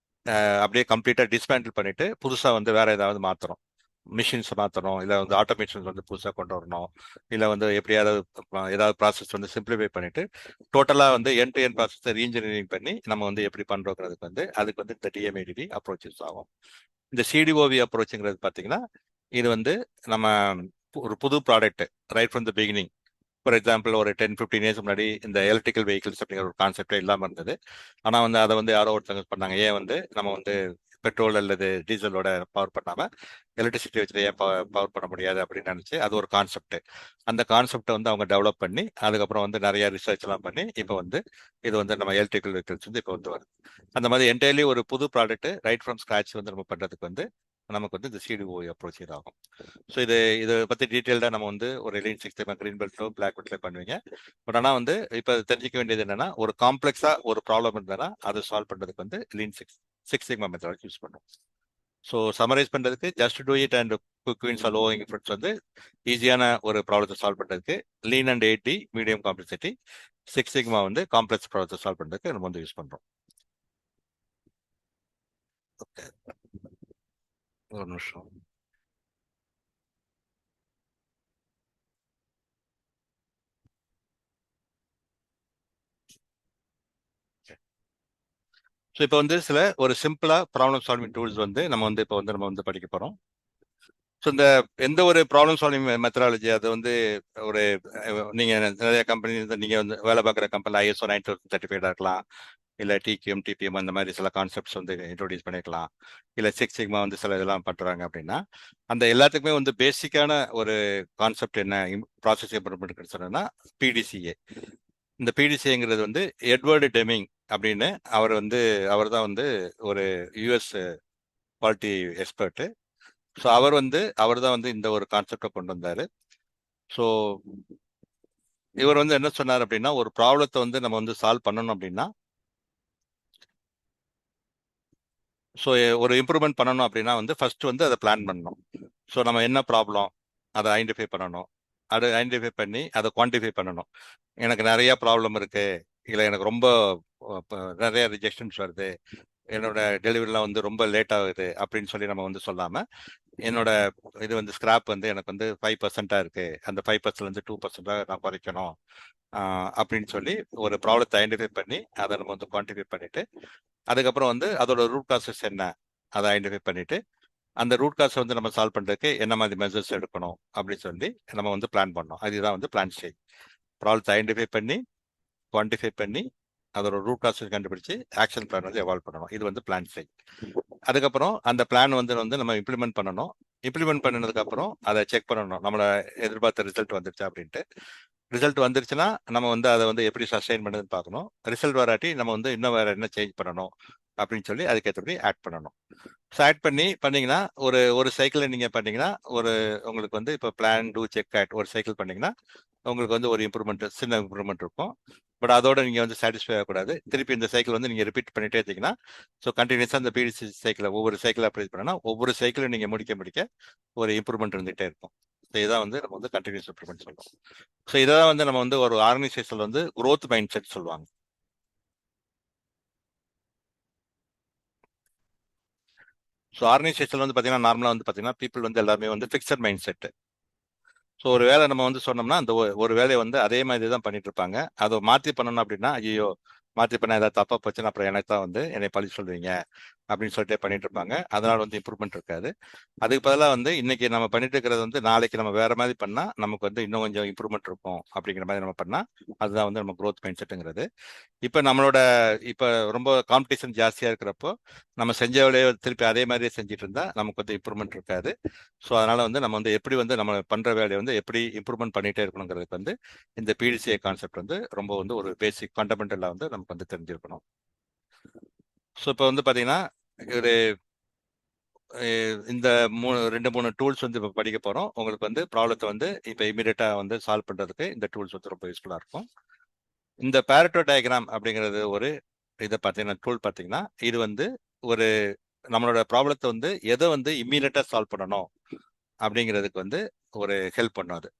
அப்படியே கம்ப்ளீட்டாக டிஸ்மேண்டில் பண்ணிட்டு புதுசாக வந்து வேற ஏதாவது மாற்றுறோம். மிஷின்ஸ் மாற்றணும், இல்லை வந்து ஆட்டோமேஷன்ஸ் வந்து புதுசாக கொண்டு வரணும், இல்லை வந்து எப்படியாவது ஏதாவது ப்ராசஸ் வந்து சிம்பிளிஃபை பண்ணிட்டு டோட்டலாக வந்து என் டு என் ப்ராசஸை ரீஇன்ஜினியரிங் பண்ணி நம்ம வந்து எப்படி பண்ணுறோங்கிறதுக்கு வந்து அதுக்கு வந்து இந்த டிஎம்ஏடிடி அப்ரோச்சஸ் ஆகும். இந்த சிடிஓவி அப்ரோச்சுங்கிறது பார்த்தீங்கன்னா இது வந்து நம்ம ஒரு புது product right from the beginning. For example ஒரு 10-15 இயர்ஸ் முன்னாடி இந்த எலக்ட்ரிக்கல் வெஹிக்கிள்ஸ் அப்படிங்கிற ஒரு கான்செப்டே இல்லாமல் இருந்தது. ஆனால் வந்து அதை வந்து யாரோ ஒருத்தவங்க பண்ணாங்க, ஏன் வந்து நம்ம வந்து பெட்ரோல் அல்லது டீசலோட பவர் பண்ணாமல் எலக்ட்ரிசிட்டி வச்சு ஏன் பவர் பண்ண முடியாது அப்படின்னு நினச்சி அது ஒரு கான்செப்ட். அந்த கான்செப்டை வந்து அவங்க டெவலப் பண்ணி அதுக்கப்புறம் வந்து நிறைய ரிசர்ச்லாம் பண்ணி இப்போ வந்து இது வந்து நம்ம எலக்ட்ரிக்கல் வெஹிக்கிள்ஸ் வந்து இப்போ வந்து வருது. அந்த மாதிரி என்டையர்லி ஒரு புது ப்ராடக்ட் ரைட் ஃப்ரம் ஸ்க்ராட்ச் வந்து நம்ம பண்ணுறதுக்கு வந்து நமக்கு வந்து இந்த சிடிஓ அப்ரோச் ஆகும். ஸோ இதை பற்றி டீட்டெயில்டாக நம்ம வந்து ஒரு லீன் சிக்ஸ் கிரீன் பெல்ட்டோ பிளாக் பெல்ட்ல பண்ணுவீங்க. பட் ஆனால் வந்து இப்போ தெரிஞ்சிக்க வேண்டியது என்னன்னா ஒரு காம்ப்ளெக்ஸாக ஒரு ப்ராப்ளம் இருந்ததுன்னா அதை சால்வ் பண்ணுறதுக்கு வந்து lean six sigma method use பண்ணுவோம். ஸோ சமரைஸ் பண்ணுறதுக்கு just do it and quick wins or lowing efforts வந்து ஈஸியான ஒரு ப்ராப்ளத்தை சால்வ் பண்ணுறதுக்கு lean and 8D medium complexity, six sigma வந்து காம்ப்ளெக்ஸ் ப்ராப்ளத்தை சால்வ் பண்ணுறதுக்கு நம்ம வந்து யூஸ் பண்ணுறோம். ஓகே, ஒரு நிமிஷம். ஸோ இப்போ வந்து ஒரு சிம்பிளாக ப்ராப்ளம் சால்விங் டூல்ஸ் வந்து நம்ம வந்து படிக்க போகிறோம். ஸோ இந்த எந்த ஒரு ப்ராப்ளம் சால்விங் மெத்தடாலஜி அது வந்து ஒரு நீங்கள் நிறைய கம்பெனி நீங்கள் வந்து வேலை பார்க்குற கம்பெனியில் ISO 9000 சர்டிஃபைடாக இருக்கலாம், இல்லை TQM TPM அந்த மாதிரி சில கான்செப்ட்ஸ் வந்து இன்ட்ரோடியூஸ் பண்ணிக்கலாம், இல்லை சிக்ஸ் சிக்மா வந்து சில இதெல்லாம் பண்ணுறாங்க அப்படின்னா அந்த எல்லாத்துக்குமே வந்து பேசிக்கான ஒரு கான்செப்ட் என்ன ப்ராசஸ் இம்ப்ரூவ்மெண்ட் சொன்னா PDCA. இந்த PDCAங்கிறது வந்து எட்வர்டு டெமிங் அப்படின்னு அவர் தான் வந்து ஒரு US குவாலிட்டி எக்ஸ்பர்ட்டு. ஸோ அவர் தான் வந்து இந்த ஒரு கான்செப்டை கொண்டு வந்தார். ஸோ இவர் வந்து என்ன சொன்னார் அப்படின்னா ஒரு ப்ராப்ளத்தை வந்து நம்ம வந்து சால்வ் பண்ணணும் அப்படின்னா ஸோ ஒரு இம்ப்ரூவ்மெண்ட் பண்ணணும் அப்படின்னா வந்து ஃபர்ஸ்ட் வந்து அதை பிளான் பண்ணணும். ஸோ நம்ம என்ன ப்ராப்ளம் அதை ஐடென்டிஃபை பண்ணணும், அதை ஐடென்டிஃபை பண்ணி அதை குவான்டிஃபை பண்ணணும். எனக்கு நிறைய ப்ராப்ளம் இருக்கு, இல்லை எனக்கு ரொம்ப நிறைய ரிஜெக்ஷன்ஸ் வருது, என்னோட டெலிவரிலாம் வந்து ரொம்ப லேட் ஆகுது அப்படின்னு சொல்லி நம்ம வந்து சொல்லாமல் என்னோட இது வந்து ஸ்கிராப் வந்து எனக்கு வந்து 5% இருக்கு, அந்த 5%லேருந்து 2% நான் குறைக்கணும் அப்படின்னு சொல்லி ஒரு ப்ராப்ளத்தை ஐடென்டிஃபை பண்ணி அதை நம்ம வந்து குவான்டிஃபை பண்ணிட்டு அதுக்கப்புறம் வந்து அதோட ரூட் காசஸ் என்ன அதை ஐடென்டிஃபை பண்ணிட்டு அந்த ரூட் காசை வந்து நம்ம சால்வ் பண்ணுறதுக்கு என்ன மாதிரி மெசர்ஸ் எடுக்கணும் அப்படின்னு சொல்லி நம்ம வந்து பிளான் பண்ணோம். அதுதான் வந்து பிளான் ஸ்டேஜ். ப்ராப்ளத்தை ஐடென்டிஃபை பண்ணி குவான்டிஃபை பண்ணி அதோட ரூட் காசஸ் கண்டுபிடிச்சு ஆக்ஷன் பிளான் வந்து எவால்வ் பண்ணணும். இது வந்து பிளான் ஸ்டேஜ். அதுக்கப்புறம் அந்த பிளான் வந்து நம்ம இம்ப்ளிமெண்ட் பண்ணணும். இம்ப்ளிமெண்ட் பண்ணதுக்கு அப்புறம் அதை செக் பண்ணணும், நம்மளோட எதிர்பார்த்த ரிசல்ட் வந்துருச்சா அப்படின்ட்டு. ரிசல்ட் வந்துருச்சுன்னா நம்ம வந்து அதை வந்து எப்படி சஸ்டைன் பண்ணுதுன்னு பார்க்கணும். ரிசல்ட் வராட்டி நம்ம வந்து இன்னும் வேற என்ன சேஞ்ச் பண்ணணும் அப்படின்னு சொல்லி அதுக்கேற்றபடி ஆட் பண்ணணும். ஸோ ஆட் பண்ணீங்கன்னா ஒரு சைக்கிள் நீங்கள் பண்ணீங்கன்னா உங்களுக்கு வந்து இப்போ பிளான் டூ செக் ஆட் ஒரு சைக்கிள் பண்ணீங்கன்னா உங்களுக்கு வந்து ஒரு இம்ப்ரூவ்மெண்ட், சின்ன இம்ப்ரூவ்மெண்ட் இருக்கும். பட் அதோட நீங்கள் வந்து சாட்டிஸ்ஃபை ஆகக்கூடாது. திருப்பி இந்த சைக்கிள் வந்து நீங்கள் ரிப்பீட் பண்ணிட்டே இருந்தீங்கன்னா ஸோ கண்டினியூஸாக அந்த PDC சைக்கிளை ஒவ்வொரு சைக்கிள் அப்ளை பண்ணனா ஒவ்வொரு சைக்கிளும் நீங்கள் முடிக்க ஒரு இம்ப்ரூவ்மெண்ட் இருந்துகிட்டே இருக்கும். ஸோ இதான் வந்து நம்ம வந்து கண்டினியூஸ் இம்ப்ரூவ்மெண்ட் சொல்லுவோம். ஸோ இதான் வந்து நம்ம வந்து ஒரு ஆர்கனைசேஷன் வந்து growth மைண்ட் செட் சொல்லுவாங்க. ஸோ ஆர்கனைசேஷன் வந்து பார்த்தீங்கன்னா நார்மலாக வந்து பார்த்தீங்கன்னா பீப்புள் வந்து எல்லாருமே வந்து ஃபிக்ஸட் மைண்ட் செட்டு. ஸோ ஒரு வேலை நம்ம வந்து சொன்னோம்னா அந்த ஒரு வேலையை வந்து அதே மாதிரி தான் பண்ணிட்டு இருப்பாங்க. அதை மாற்றி பண்ணணும் அப்படின்னா ஐயோ மாற்றி பண்ண ஏதாவது தப்பா போச்சுன்னா அப்புறம் எனக்கு தான் வந்து என்னை பழி சொல்லுவீங்க அப்படின்னு சொல்லிட்டு பண்ணிட்டு இருப்பாங்க. அதனால வந்து இம்ப்ரூவ்மெண்ட் இருக்காது. அதுக்கு பதிலாக வந்து இன்னைக்கு நம்ம பண்ணிட்டு இருக்கிறது வந்து நாளைக்கு நம்ம வேற மாதிரி பண்ணா நமக்கு வந்து இன்னும் கொஞ்சம் இம்ப்ரூவ்மெண்ட் இருக்கும் அப்படிங்கிற மாதிரி நம்ம பண்ணா அதுதான் வந்து நம்ம growth மைண்ட் செட்டுங்கிறது. இப்போ ரொம்ப காம்படிஷன் ஜாஸ்தியா இருக்கிறப்போ நம்ம செஞ்ச வேலையை திருப்பி அதே மாதிரியே செஞ்சுட்டு இருந்தா நமக்கு வந்து இம்ப்ரூவ்மெண்ட் இருக்காது. ஸோ அதனால வந்து நம்ம வந்து எப்படி வந்து நம்ம பண்ற வேலையை வந்து எப்படி இம்ப்ரூவ்மெண்ட் பண்ணிட்டே இருக்கணுங்கிறதுக்கு வந்து இந்த PDCA கான்செப்ட் வந்து ரொம்ப வந்து ஒரு பேசிக் ஃபண்டமெண்டலா வந்து நமக்கு வந்து தெரிஞ்சிருக்கணும். ஸோ இப்போ வந்து பாத்தீங்கன்னா ஒரு இந்த 2-3 டூல்ஸ் வந்து இப்போ படிக்க போறோம். உங்களுக்கு வந்து ப்ராப்ளத்தை வந்து இப்போ இமீடியட்டா வந்து சால்வ் பண்றதுக்கு இந்த டூல்ஸ் வந்து ரொம்ப யூஸ்ஃபுல்லா இருக்கும். இந்த பேரட்டோ டயக்ராம் அப்படிங்கிறது ஒரு இதை பார்த்தீங்கன்னா டூல் பார்த்தீங்கன்னா இது வந்து ஒரு நம்மளோட ப்ராப்ளத்தை வந்து எதை வந்து இம்மீடியட்டா சால்வ் பண்ணணும் அப்படிங்கிறதுக்கு வந்து ஒரு ஹெல்ப் பண்ணும் அது.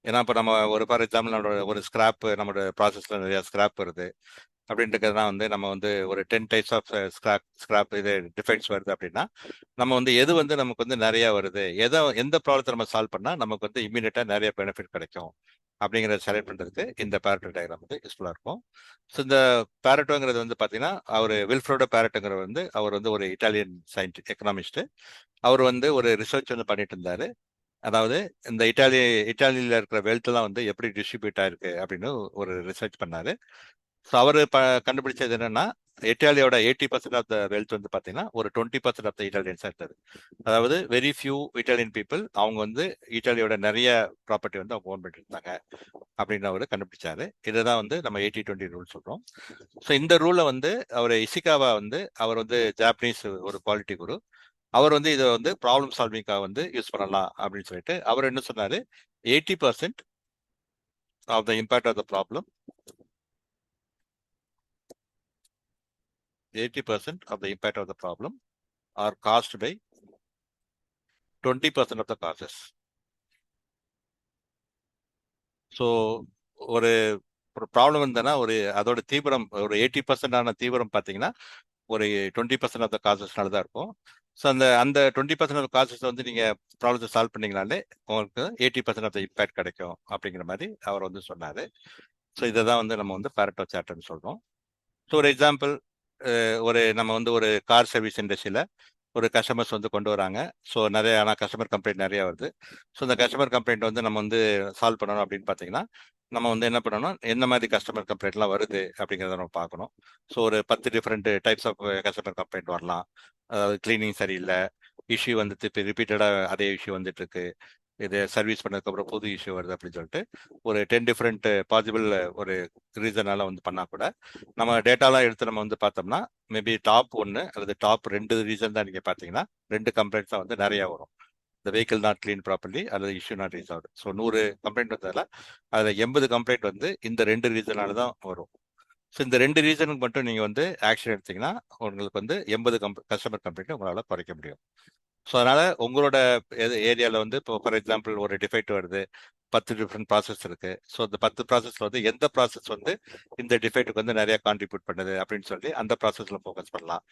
ஏன்னா இப்போ நம்ம ஃபார் எக்ஸாம்பிள் நம்மளோட ஒரு ஸ்கிராப், நம்மளோட ப்ராசஸ்ல நிறைய ஸ்கிராப் வருது. அப்படின்றது தான் வந்து நம்ம வந்து ஒரு 10 டைப்ஸ் ஆஃப் ஸ்கிராப் இது டிஃபெக்ட்ஸ் வருது அப்படின்னா நம்ம வந்து எது வந்து நமக்கு வந்து நிறைய வருது, எந்த ப்ராப்ளத்தை நம்ம சால்வ் பண்ணா நமக்கு வந்து இம்மீடியட்டா நிறைய பெனிஃபிட் கிடைக்கும் அப்படிங்கிறத செலக்ட் பண்றதுக்கு இந்த பேரட்டோ டயக்ராம் வந்து யூஸ்ஃபுல்லா இருக்கும். ஸோ இந்த பேரட்டோங்கிறது வந்து பாத்தீங்கன்னா அவர் வில்ஃப்ரெடோ பேரட்டோங்கிறவர் வந்து அவர் வந்து ஒரு இட்டாலியன் சயின்டிஸ்ட் எக்கனாமிஸ்ட். அவர் வந்து ஒரு ரிசர்ச் வந்து பண்ணிட்டு இருந்தாரு. அதாவது இந்த இட்டாலியில இருக்கிற வெல்த் எல்லாம் வந்து எப்படி டிஸ்ட்ரிபியூட் ஆயிருக்கு அப்படின்னு ஒரு ரிசர்ச் பண்ணாரு. ஸோ அவர் கண்டுபிடிச்சது என்னன்னா இட்டாலியோட 80% ஆஃப் த வெல்த் வந்து பாத்தீங்கன்னா ஒரு 20% ஆஃப் த இட்டாலியன்ஸ் இருந்தது. அதாவது வெரி ஃபியூ இட்டாலியன் பீப்புள் அவங்க வந்து இட்டாலியோட நிறைய ப்ராப்பர்ட்டி வந்து அவங்க ஓன் பண்ணிட்டு இருந்தாங்க அப்படின்னு அவர் கண்டுபிடிச்சாரு. இதுதான் வந்து நம்ம 80-20 ரூல் சொல்றோம். ஸோ இந்த ரூலை வந்து அவர் இசிகாவா வந்து அவர் வந்து ஜாப்பனீஸ் ஒரு குவாலிட்டி குரு. அவர் வந்து இதை வந்து ப்ராப்ளம் சால்விங்காக வந்து யூஸ் பண்ணலாம் அப்படின்னு சொல்லிட்டு அவர் என்ன சொன்னாரு, 80% of the impact of the problem 80% of the impact of the problem are caused by 20% of the causes. So ஒரு ப்ராப்ளம் இருந்ததுன்னா ஒரு அதோட தீவிரம் ஒரு 80% தீவிரம் பார்த்தீங்கன்னா ஒரு 20% ஆஃப் த காசஸ்னால தான் இருக்கும். ஸோ அந்த அந்த 20% ஆஃப் காசஸ் வந்து நீங்கள் ப்ராப்ளத்தை சால்வ் பண்ணீங்கனாலே உங்களுக்கு 80% ஆஃப் த இம்பேக்ட் கிடைக்கும் அப்படிங்கிற மாதிரி அவர் வந்து சொன்னார். ஸோ இதை தான் வந்து நம்ம வந்து பேரட்டோ சார்ட்னு சொல்கிறோம். ஸோ ஒரு எக்ஸாம்பிள், நம்ம வந்து ஒரு கார் சர்வீஸ் இண்டஸ்ட்ரியில் ஒரு கஸ்டமர்ஸ் வந்து கொண்டு வராங்க. ஸோ நிறைய ஆனால் கஸ்டமர் கம்ப்ளைண்ட் நிறைய வருது. ஸோ இந்த கஸ்டமர் கம்ப்ளைண்ட் வந்து நம்ம வந்து சால்வ் பண்ணணும் அப்படின்னு பார்த்தீங்கன்னா நம்ம வந்து என்ன பண்ணணும், எந்த மாதிரி கஸ்டமர் கம்ப்ளைண்ட்லாம் வருது அப்படிங்கிறத நம்ம பார்க்கணும். ஸோ ஒரு 10 different types of customer complaint வரலாம். அதாவது கிளீனிங் சரியில்லை, இஷ்யூ வந்து திருப்பி ரிப்பீட்டடாக அதே இஷ்யூ வந்துட்டு இருக்கு, இது சர்வீஸ் பண்ணதுக்கப்புறம் புது இஷ்யூ வருது அப்படின்னு சொல்லிட்டு ஒரு 10 டிஃப்ரெண்ட் பாசிபிள் ஒரு ரீசனால வந்து பண்ணா கூட நம்ம டேட்டாலாம் எடுத்து நம்ம வந்து பார்த்தோம்னா மேபி டாப் 1 அல்லது டாப் 2 ரீசன் தான் நீங்க பார்த்தீங்கன்னா 2 கம்ப்ளைண்ட்ஸ் தான் வந்து நிறைய வரும். இந்த வெஹிக்கிள் நாட் கிளீன் ப்ராப்பர்லி அல்லது issue not resolve. So 100 complaint வந்ததில் அதில் 80 கம்ப்ளைண்ட் வந்து இந்த 2 ரீசனால தான் வரும். ஸோ இந்த 2 ரீசனுக்கு மட்டும் நீங்கள் வந்து ஆக்ஷன் எடுத்தீங்கன்னா உங்களுக்கு வந்து 80 கஸ்டமர் கம்ப்ளைண்ட் உங்களால் குறைக்க முடியும். ஸோ அதனால உங்களோட ஏரியாவில் வந்து இப்போ ஃபார் எக்ஸாம்பிள் ஒரு டிஃபெக்ட் வருது, 10 டிஃப்ரெண்ட் ப்ராசஸ் இருக்கு. ஸோ இந்த 10 ப்ராசஸ்ல வந்து எந்த ப்ராசஸ் வந்து இந்த டிஃபெக்ட்டுக்கு வந்து நிறைய கான்ட்ரிபியூட் பண்ணுது அப்படின்னு சொல்லி அந்த ப்ராசஸ்ல ஃபோக்கஸ் பண்ணலாம்.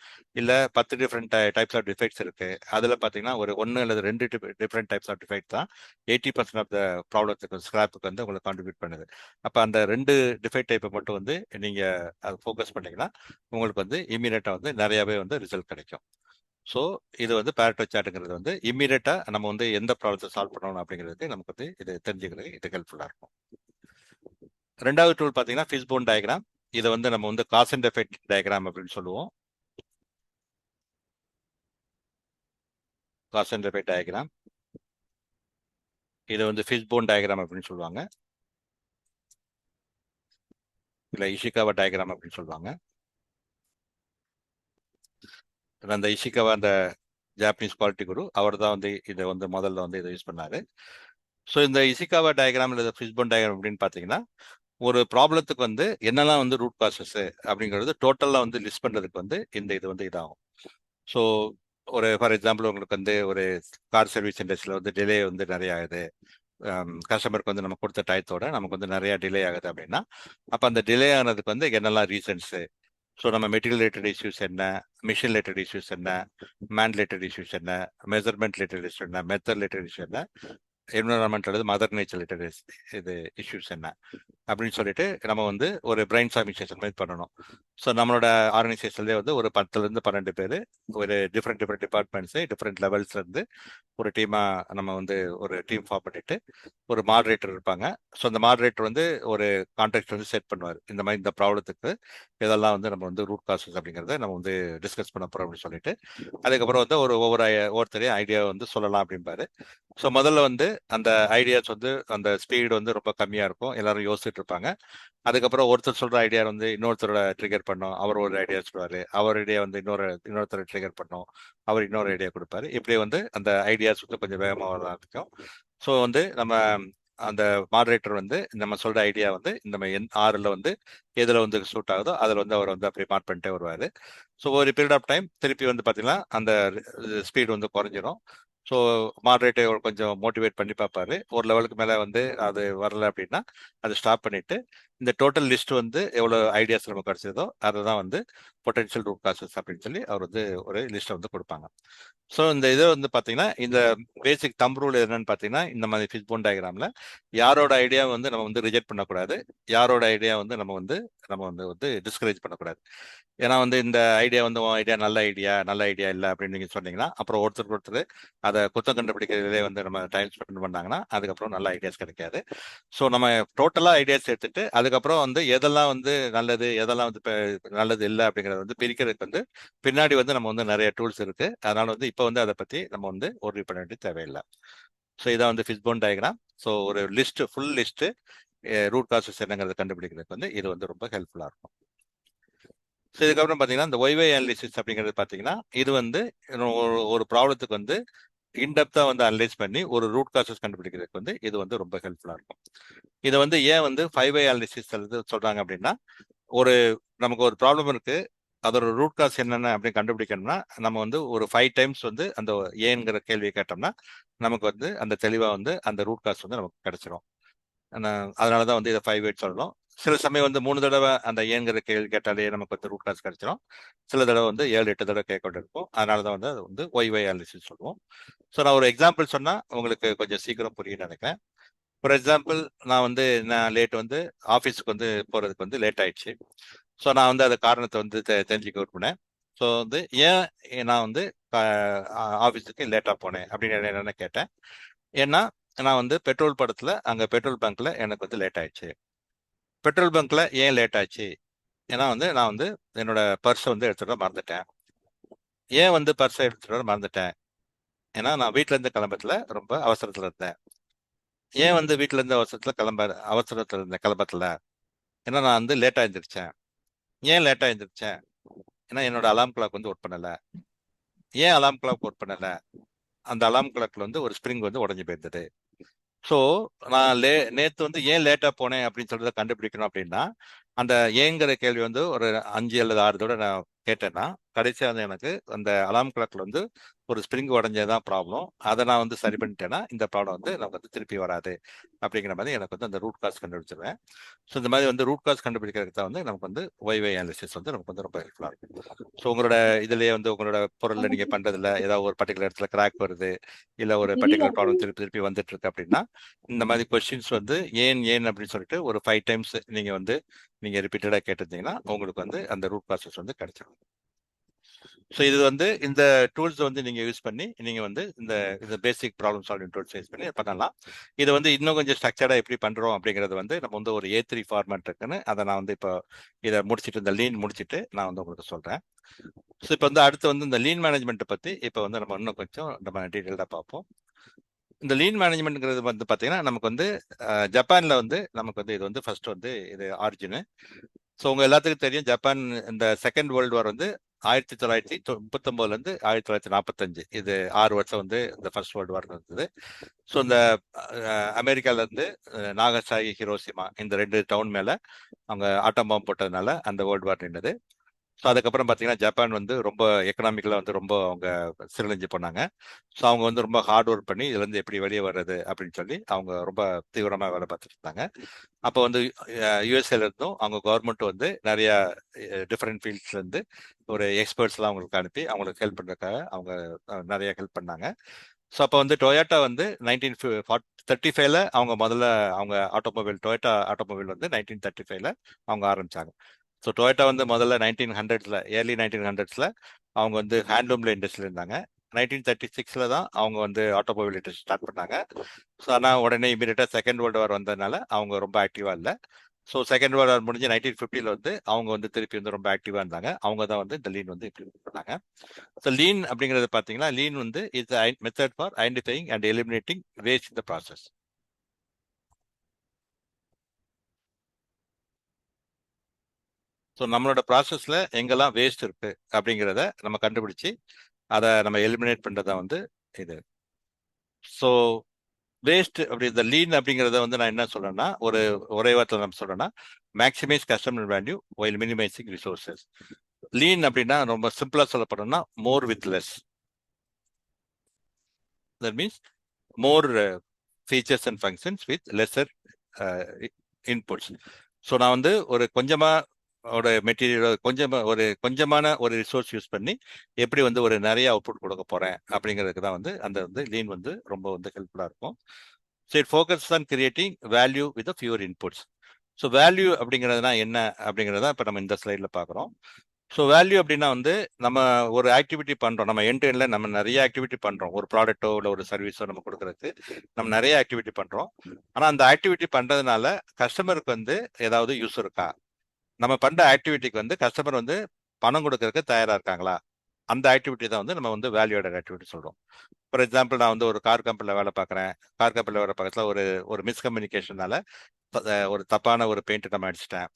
இல்லை 10 டிஃப்ரெண்ட் டைப்ஸ் ஆஃப் டிஃபெக்ட்ஸ் இருக்கு, அதில் பார்த்தீங்கன்னா ஒரு 1 அல்லது 2 டிஃப்ரெண்ட் டைப்ஸ் ஆஃப் டிஃபெக்ட் தான் 80% ஆஃப் த ப்ராப்ளத்துக்கு ஸ்கிராப்புக்கு வந்து உங்களுக்கு கான்ட்ரிபியூட் பண்ணுது. அப்போ அந்த 2 டிஃபெக்ட் டைப்பை மட்டும் வந்து நீங்கள் அதை ஃபோக்கஸ் பண்ணீங்கன்னா உங்களுக்கு வந்து இமீடியட்டாக வந்து நிறையாவே வந்து ரிசல்ட் கிடைக்கும். ஸோ இது வந்து பேரட்டோ சார்ட்டுங்கிறது வந்து இம்மீடியட்டா நம்ம வந்து எந்த ப்ராப்ளத்தை சால்வ் பண்ணணும் அப்படிங்கிறதுக்கு நமக்கு வந்து இது தெரிஞ்சுக்கிறது இது ஹெல்ப்ஃபுல்லாக இருக்கும். ரெண்டாவது டூல் பார்த்தீங்கன்னா ஃபிஷ்போன் டயக்ராம். இதை வந்து நம்ம வந்து காஸ் அண்ட் எஃபெக்ட் டயக்ராம் அப்படின்னு சொல்லுவோம். காஸ் அண்ட் எஃபெக்ட் டயக்ராம் இது வந்து ஃபிஷ்போன் டயக்ராம் அப்படின்னு சொல்லுவாங்க, இல்லை இஷிகாவா டயக்ராம் அப்படின்னு சொல்லுவாங்க. அந்த இஷிகாவா அந்த ஜாப்பனீஸ் குவாலிட்டி குரு அவர் தான் வந்து இதை வந்து முதல்ல வந்து இதை யூஸ் பண்ணாரு. ஸோ இந்த இசிகாவா டயக்ராம் இல்லை ஃபிஷ்போன் டயக்ராம் அப்படின்னு பார்த்தீங்கன்னா ஒரு ப்ராப்ளத்துக்கு வந்து என்னெல்லாம் வந்து ரூட் காசஸ் அப்படிங்கிறது டோட்டலாக வந்து லிஸ்ட் பண்ணுறதுக்கு வந்து இந்த இது வந்து இதாகும். ஸோ ஒரு ஃபார் எக்ஸாம்பிள் உங்களுக்கு வந்து ஒரு கார் சர்வீஸ் இண்டஸ்ட்ரியில் வந்து டிலே வந்து நிறைய ஆகுது, கஸ்டமருக்கு வந்து நம்ம கொடுத்த டயத்தோட நமக்கு வந்து நிறைய டிலே ஆகுது அப்படின்னா அப்போ அந்த டிலே ஆனதுக்கு வந்து என்னெல்லாம் ரீசன்ஸு. ஸோ நம்ம மெட்டீரியல் ரிலேட்டட் இஷ்யூஸ் என்ன, மிஷின் ரிலேட்டட் இஷ்யூஸ் என்ன, மேன் ரிலேட்டட் இஷ்யூஸ் என்ன, மெஷர்மெண்ட் ரிலேட்டட் இஷ்யூ என்ன, மெத்தட் ரிலேட்டட் இஷ்யூ என்ன, என்விரான்மெண்ட் அல்லது மதர் நேச்சர் ரிலேட்டட் இது இஷ்யூஸ் என்ன அப்படின்னு சொல்லிட்டு நம்ம வந்து ஒரு பிரைன் ஸ்டார்மிங் செஷன் மாதிரி பண்ணணும். ஸோ நம்மளோட ஆர்கனைசேஷன்லேயே வந்து ஒரு 10லேருந்து 12 பேர் ஒரு டிஃப்ரெண்ட் டிபார்ட்மெண்ட்ஸு டிஃப்ரெண்ட் லெவல்ஸ்லேருந்து ஒரு டீமாக நம்ம வந்து ஒரு டீம் ஃபார்ம் பண்ணிட்டு ஒரு மாடரேட்டர் இருப்பாங்க. ஸோ அந்த மாடரேட்டர் வந்து ஒரு கான்ட்ராக்ட் வந்து செட் பண்ணுவார், இந்த மாதிரி இந்த ப்ராப்ளத்துக்கு இதெல்லாம் வந்து நம்ம வந்து ரூட் காசஸ் அப்படிங்கிறத நம்ம வந்து டிஸ்கஸ் பண்ண போகிறோம் அப்படின்னு சொல்லிட்டு அதுக்கப்புறம் வந்து ஒவ்வொருத்தரையும் ஐடியா வந்து சொல்லலாம் அப்படிம்பாரு. ஸோ முதல்ல வந்து அந்த ஐடியாஸ் வந்து அந்த ஸ்பீடு வந்து ரொம்ப கம்மியாக இருக்கும், எல்லாரும் யோசிச்சுட்டு இருப்பாங்க. அதுக்கப்புறம் ஒருத்தர் சொல்கிற ஐடியா வந்து இன்னொருத்தரோட ட்ரிகர் பண்ணும், அவர் ஒரு ஐடியா சொல்லுவார், அவர் ஐடியா வந்து இன்னொருத்தர் ட்ரிகர் பண்ணும், அவர் இன்னொரு ஐடியா கொடுப்பாரு. இப்படி வந்து அந்த ஐடியாஸ் வந்து கொஞ்சம் வேகமாக வர ஆரம்பிக்கும். ஸோ வந்து நம்ம அந்த மாடரேட்டர் வந்து நம்ம சொல்கிற ஐடியா வந்து இந்த ஆறில் வந்து எதில் வந்து சூட் ஆகுதோ அதில் வந்து அவர் வந்து அப்படி மார்க் பண்ணிட்டே வருவார். ஸோ ஒரு பீரியட் ஆஃப் டைம் திருப்பி வந்து பார்த்தீங்கன்னா அந்த ஸ்பீடு வந்து குறைஞ்சிரும். ஸோ மாடரேட்டை கொஞ்சம் மோட்டிவேட் பண்ணி பார்ப்பாரு. ஒரு லெவலுக்கு மேலே வந்து அது வரல அப்படின்னா அதை ஸ்டாப் பண்ணிட்டு இந்த டோட்டல் லிஸ்ட் வந்து எவ்வளோ ஐடியாஸ் நமக்கு கிடைச்சதோ அதை தான் வந்து பொட்டன்ஷியல் ரூட் காசஸ் அப்படின்னு சொல்லி அவர் வந்து ஒரு லிஸ்ட்டை வந்து கொடுப்பாங்க. ஸோ இந்த இதை வந்து பார்த்தீங்கன்னா இந்த பேசிக் தம் ரூல் என்னன்னு பார்த்தீங்கன்னா இந்த மாதிரி ஃபிஷ்போன் டயக்ராமில் யாரோட ஐடியா வந்து நம்ம வந்து ரிஜெக்ட் பண்ணக்கூடாது, யாரோட ஐடியா வந்து நம்ம வந்து டிஸ்கரேஜ் பண்ணக்கூடாது. ஏன்னா வந்து இந்த ஐடியா வந்து ஐடியா நல்ல ஐடியா இல்லை அப்படின்னு நீங்கள் சொன்னீங்கன்னா அப்புறம் ஒருத்தர் அதை குத்தம் கண்டுபிடிக்கிறதுலே வந்து நம்ம டைம் ஸ்பெண்ட் பண்ணாங்கன்னா அதுக்கப்புறம் நல்ல ஐடியாஸ் கிடைக்காது. ஸோ நம்ம டோட்டலாக ஐடியாஸ் எடுத்துட்டு அதுக்கப்புறம் வந்து எதெல்லாம் வந்து நல்லது எதெல்லாம் வந்து நல்லது இல்லை அப்படிங்கிறத வந்து பிரிக்கிறதுக்கு வந்து பின்னாடி வந்து நம்ம வந்து நிறைய டூல்ஸ் இருக்கு. அதனால வந்து இப்போ வந்து அதை பற்றி நம்ம வந்து ஒர்ரி பண்ண வேண்டிய தேவையில்லை. ஸோ இதான் வந்து ஃபிஷ்போன் டயக்ராம். ஸோ ஒரு list full list root causes என்னங்கிறத கண்டுபிடிக்கிறதுக்கு வந்து இது வந்து ரொம்ப ஹெல்ப்ஃபுல்லாக இருக்கும். ஸோ இதுக்கப்புறம் பார்த்தீங்கன்னா இந்த ஒய்வை அனலிசிஸ் அப்படிங்கிறது பார்த்தீங்கன்னா இது வந்து ஒரு ப்ராப்ளத்துக்கு வந்து இன்டெப்த்தாக வந்து அனலைஸ் பண்ணி ஒரு ரூட் காசஸ் கண்டுபிடிக்கிறதுக்கு வந்து இது வந்து ரொம்ப ஹெல்ப்ஃபுல்லாக இருக்கும். இதை வந்து ஏன் வந்து 5 அனாலிசிஸ் சொல்றாங்க அப்படின்னா நமக்கு ஒரு ப்ராப்ளம் இருக்கு, அதோட ரூட் காஸ் என்னென்ன அப்படின்னு கண்டுபிடிக்கணும்னா நம்ம வந்து ஒரு 5 டைம்ஸ் வந்து அந்த ஏங்கிற கேள்வியை கேட்டோம்னா நமக்கு வந்து அந்த தெளிவாக வந்து அந்த ரூட் காஸ் வந்து நமக்கு கிடைச்சிரும். அதனால தான் வந்து இதை 5 சொல்லணும். சில சமயம் வந்து 3 தடவை அந்த ஏங்கிற கேள்வி கேட்டாலே நமக்கு வந்து ரூட் காஸ் கிடைச்சிரும். சில தடவை வந்து 7-8 தடவை கேட்க வேண்டியிருக்கும். அதனால தான் வந்து அது வந்து ஒய்ஒய் அனாலிசிஸ் சொல்லுவோம். ஸோ நான் ஒரு எக்ஸாம்பிள் சொன்னால் உங்களுக்கு கொஞ்சம் சீக்கிரம் புரியும்னு நினைக்கிறேன். ஃபார் எக்ஸாம்பிள் நான் லேட் வந்து ஆஃபீஸுக்கு வந்து போகிறதுக்கு வந்து லேட் ஆயிடுச்சு. ஸோ நான் வந்து அந்த காரணத்தை வந்து தெரிஞ்சுக்க விரும்பினேன். ஸோ வந்து ஏன் நான் வந்து ஆஃபீஸுக்கு லேட்டாக போனேன் அப்படின்னு என்னென்ன கேட்டேன். ஏன்னா நான் வந்து பெட்ரோல் படத்தில் அங்கே பெட்ரோல் பங்க்ல எனக்கு வந்து லேட் ஆயிடுச்சு. பெட்ரோல் பங்க்ல ஏன் லேட் ஆச்சு? ஏன்னா வந்து நான் வந்து என்னோட பர்ஸை வந்து எடுத்துகிட்டு வர மறந்துட்டேன். ஏன் வந்து பர்ஸை எடுத்துகிட்டு வர மறந்துட்டேன்? ஏன்னா நான் வீட்டிலேருந்து கிளம்பத்துல ரொம்ப அவசரத்தில் இருந்தேன். ஏன் வந்து வீட்டிலேருந்து அவசரத்தில் இருந்தேன் கிளம்பத்துல? ஏன்னா நான் வந்து லேட்டாக எழுந்திரிச்சேன். ஏன் லேட்டாக எழுந்திரிச்சேன்? ஏன்னா என்னோட அலாம் கிளாக் வந்து ஒர்க் பண்ணலை. ஏன் அலாம் கிளாக் ஒர்க் பண்ணலை? அந்த அலாம் கிளாக்ல வந்து ஒரு ஸ்ப்ரிங் வந்து உடஞ்சி போயிருந்தது. ஸோ நான் நேற்று வந்து ஏன் லேட்டாக போனேன் அப்படின்னு சொல்றத கண்டுபிடிக்கணும் அப்படின்னா அந்த ஏங்கிற கேள்வி வந்து ஒரு 5 அல்லது 6 தடவை நான் கேட்டேன்னா கடைசியாக வந்து எனக்கு அந்த அலாம் கிளாக்ல வந்து ஒரு ஸ்ப்ரிங் உடஞ்சதான் ப்ராப்ளம். அதை நான் வந்து சரி பண்ணிட்டேன்னா இந்த ப்ராப்ளம் வந்து நமக்கு வந்து திருப்பி வராது அப்படிங்கிற மாதிரி எனக்கு வந்து அந்த ரூட் காஸ் கண்டுபிடிச்சிருவேன். ஸோ இந்த மாதிரி வந்து ரூட் காஸ் கண்டுபிடிக்கிறதுக்கு தான் வந்து நமக்கு வந்து ஒய்வை அனாலிசிஸ் வந்து நமக்கு வந்து ரொம்ப ஹெல்ப்ஃபுல்லாக இருக்கும். ஸோ உங்களோட இதுலேயே வந்து உங்களோட பொருளில் நீங்கள் பண்ணுறதுல ஏதாவது ஒரு பர்டிகுலர் இடத்துல கிராக் வருது, இல்லை ஒரு பர்டிகுலர் ப்ராப்ளம் திருப்பி வந்துட்டு இருக்கு அப்படின்னா இந்த மாதிரி கொஸ்டின்ஸ் வந்து ஏன் அப்படின்னு சொல்லிட்டு ஒரு 5 டைம்ஸ் நீங்க ரிப்பீட்டடா கேட்டிருந்தீங்கன்னா உங்களுக்கு வந்து அந்த ரூட் காசஸ் வந்து கிடைச்சிடும். ஸோ இது வந்து இந்த டூல்ஸ் வந்து நீங்க யூஸ் பண்ணி நீங்க வந்து இந்த பேசிக் ப்ராப்ளம் சால்விங் டூல்ஸ் யூஸ் பண்ணி பண்ணலாம். இதை வந்து இன்னும் கொஞ்சம் ஸ்ட்ரக்சர்டா எப்படி பண்றோம் அப்படிங்கிறது வந்து நம்ம வந்து ஒரு A3 ஃபார்மேட் இருக்குன்னு அதை நான் வந்து இப்போ இதை முடிச்சுட்டு இந்த லீன் முடிச்சுட்டு நான் வந்து உங்களுக்கு சொல்றேன். ஸோ இப்போ வந்து அடுத்து வந்து இந்த லீன் மேனேஜ்மெண்ட்டை பத்தி இப்போ வந்து நம்ம இன்னும் கொஞ்சம் நம்ம டீட்டெயில்டாக பார்ப்போம். இந்த லீன் மேனேஜ்மெண்ட்ங்கிறது வந்து பார்த்தீங்கன்னா நமக்கு வந்து ஜப்பான்ல வந்து நமக்கு வந்து இது வந்து ஃபர்ஸ்ட் வந்து இது ஆரிஜினு. ஸோ உங்க எல்லாத்துக்கும் தெரியும் ஜப்பான் இந்த செகண்ட் வேர்ல்டு வார் வந்து 1939 1945 இது 6 வருஷம் வந்து இந்த ஃபர்ஸ்ட் வேர்ல்டு வார் இருந்தது. ஸோ இந்த அமெரிக்கால இருந்து நாகசாகி ஹிரோஷிமா இந்த 2 டவுன் மேல அவங்க ஆட்டம் பாம்பு போட்டதுனால அந்த வேர்ல்டு வார் நின்றது. ஸோ அதுக்கப்புறம் பார்த்தீங்கன்னா ஜப்பான் வந்து ரொம்ப எக்கனாமிக்கலாக வந்து ரொம்ப அவங்க சீரழிஞ்சு போனாங்க. ஸோ அவங்க வந்து ரொம்ப ஹார்ட் ஒர்க் பண்ணி இதுலேருந்து எப்படி வெளியே வர்றது அப்படின்னு சொல்லி அவங்க ரொம்ப தீவிரமாக வேலை பார்த்துட்டு இருந்தாங்க. அப்போ வந்து யூஎஸ்ஏல இருந்தும் அவங்க கவர்மெண்ட் வந்து நிறைய டிஃப்ரெண்ட் ஃபீல்ட்ஸ்லேருந்து ஒரு எக்ஸ்பர்ட்ஸ்லாம் அவங்களுக்கு அனுப்பி அவங்களுக்கு ஹெல்ப் பண்ணுறதுக்காக அவங்க நிறைய ஹெல்ப் பண்ணாங்க. ஸோ அப்போ வந்து டொயோட்டா வந்து 1935 அவங்க முதல்ல அவங்க டொயோட்டா ஆட்டோமொபைல் வந்து 1935 அவங்க ஆரம்பிச்சாங்க. ஸோ டொயோட்டா வந்து முதல்ல 1900s ஏர்லி 1900s அவங்க வந்து ஹேண்ட்லூம்ல இண்டஸ்ட்ரியில் இருந்தாங்க. 1936 தான் அவங்க வந்து ஆட்டோமொபைல் இண்டஸ்ட்ரி ஸ்டார்ட் பண்ணாங்க. ஸோ ஆனால் உடனே இமீடியட்டாக செகண்ட் வேர்ல்டு வார் வந்ததுனால அவங்க ரொம்ப ஆக்டிவாக இல்லை. ஸோ செகண்ட் வேர்ல்டு வார் முடிஞ்சு 1950 வந்து அவங்க வந்து திருப்பி வந்து ரொம்ப ஆக்டிவாக இருந்தாங்க. அவங்க தான் வந்து இந்த லீன் வந்து இம்ப்ளிமெண்ட் பண்ணாங்க. ஸோ லீன் அப்படிங்கிறது பார்த்தீங்கன்னா லீன் வந்து is method for identifying and eliminating waste in the process. So நம்மளோட ப்ராசஸில் எங்கெல்லாம் வேஸ்ட் இருக்கு அப்படிங்கிறத நம்ம கண்டுபிடிச்சி அதை நம்ம எலிமினேட் பண்ணுறதா வந்து இது. ஸோ வேஸ்ட் அப்படி இந்த லீன் அப்படிங்கிறத வந்து நான் என்ன சொல்றேன்னா ஒரே வார்த்தை நம்ம சொல்றேன்னா maximize customer value while minimizing resources. Lean அப்படின்னா ரொம்ப சிம்பிளா சொல்லப்படணும்னா more with less. That means more features and functions with lesser inputs. So நான் வந்து ஒரு மெட்டீரியல் கொஞ்சமான ஒரு ரிசோர்ஸ் யூஸ் பண்ணி எப்படி வந்து ஒரு நிறைய அவுட்புட் கொடுக்க போறேன் அப்படிங்கிறதுக்கு தான் வந்து அந்த வந்து லீன் வந்து ரொம்ப வந்து ஹெல்ப்ஃபுல்லாக இருக்கும். So it focus on creating value with fewer inputs. So value அப்படிங்கிறதுனா என்ன அப்படிங்கிறத இப்போ நம்ம இந்த ஸ்லைடில் பார்க்குறோம். ஸோ வேல்யூ அப்படின்னா வந்து நம்ம ஒரு ஆக்டிவிட்டி பண்ணுறோம், நம்ம எண்ட் எண்டில் நம்ம நிறைய ஆக்டிவிட்டி பண்ணுறோம், ஒரு ப்ராடக்ட்டோ இல்லை ஒரு சர்வீஸோ நம்ம கொடுக்குறதுக்கு நம்ம நிறைய ஆக்டிவிட்டி பண்ணுறோம். ஆனால் அந்த ஆக்டிவிட்டி பண்ணுறதுனால கஸ்டமருக்கு வந்து ஏதாவது யூஸ் இருக்கா, நம்ம பண்ணுற ஆக்டிவிட்டிக்கு வந்து கஸ்டமர் வந்து பணம் கொடுக்கறதுக்கு தயாராக இருக்காங்களா, அந்த ஆக்டிவிட்டி தான் வந்து நம்ம வந்து வேல்யூ ஆடட் ஆக்டிவிட்டி சொல்கிறோம். ஃபார் எக்ஸாம்பிள், நான் வந்து ஒரு கார் கம்பெனியில் வேலை பார்க்குறேன். கார் கம்பெனியில் வேலை பக்கத்தில் ஒரு மிஸ்கம்யூனிகேஷனால ஒரு தப்பான ஒரு பெயிண்ட் நம்ம அடிச்சிட்டேன்.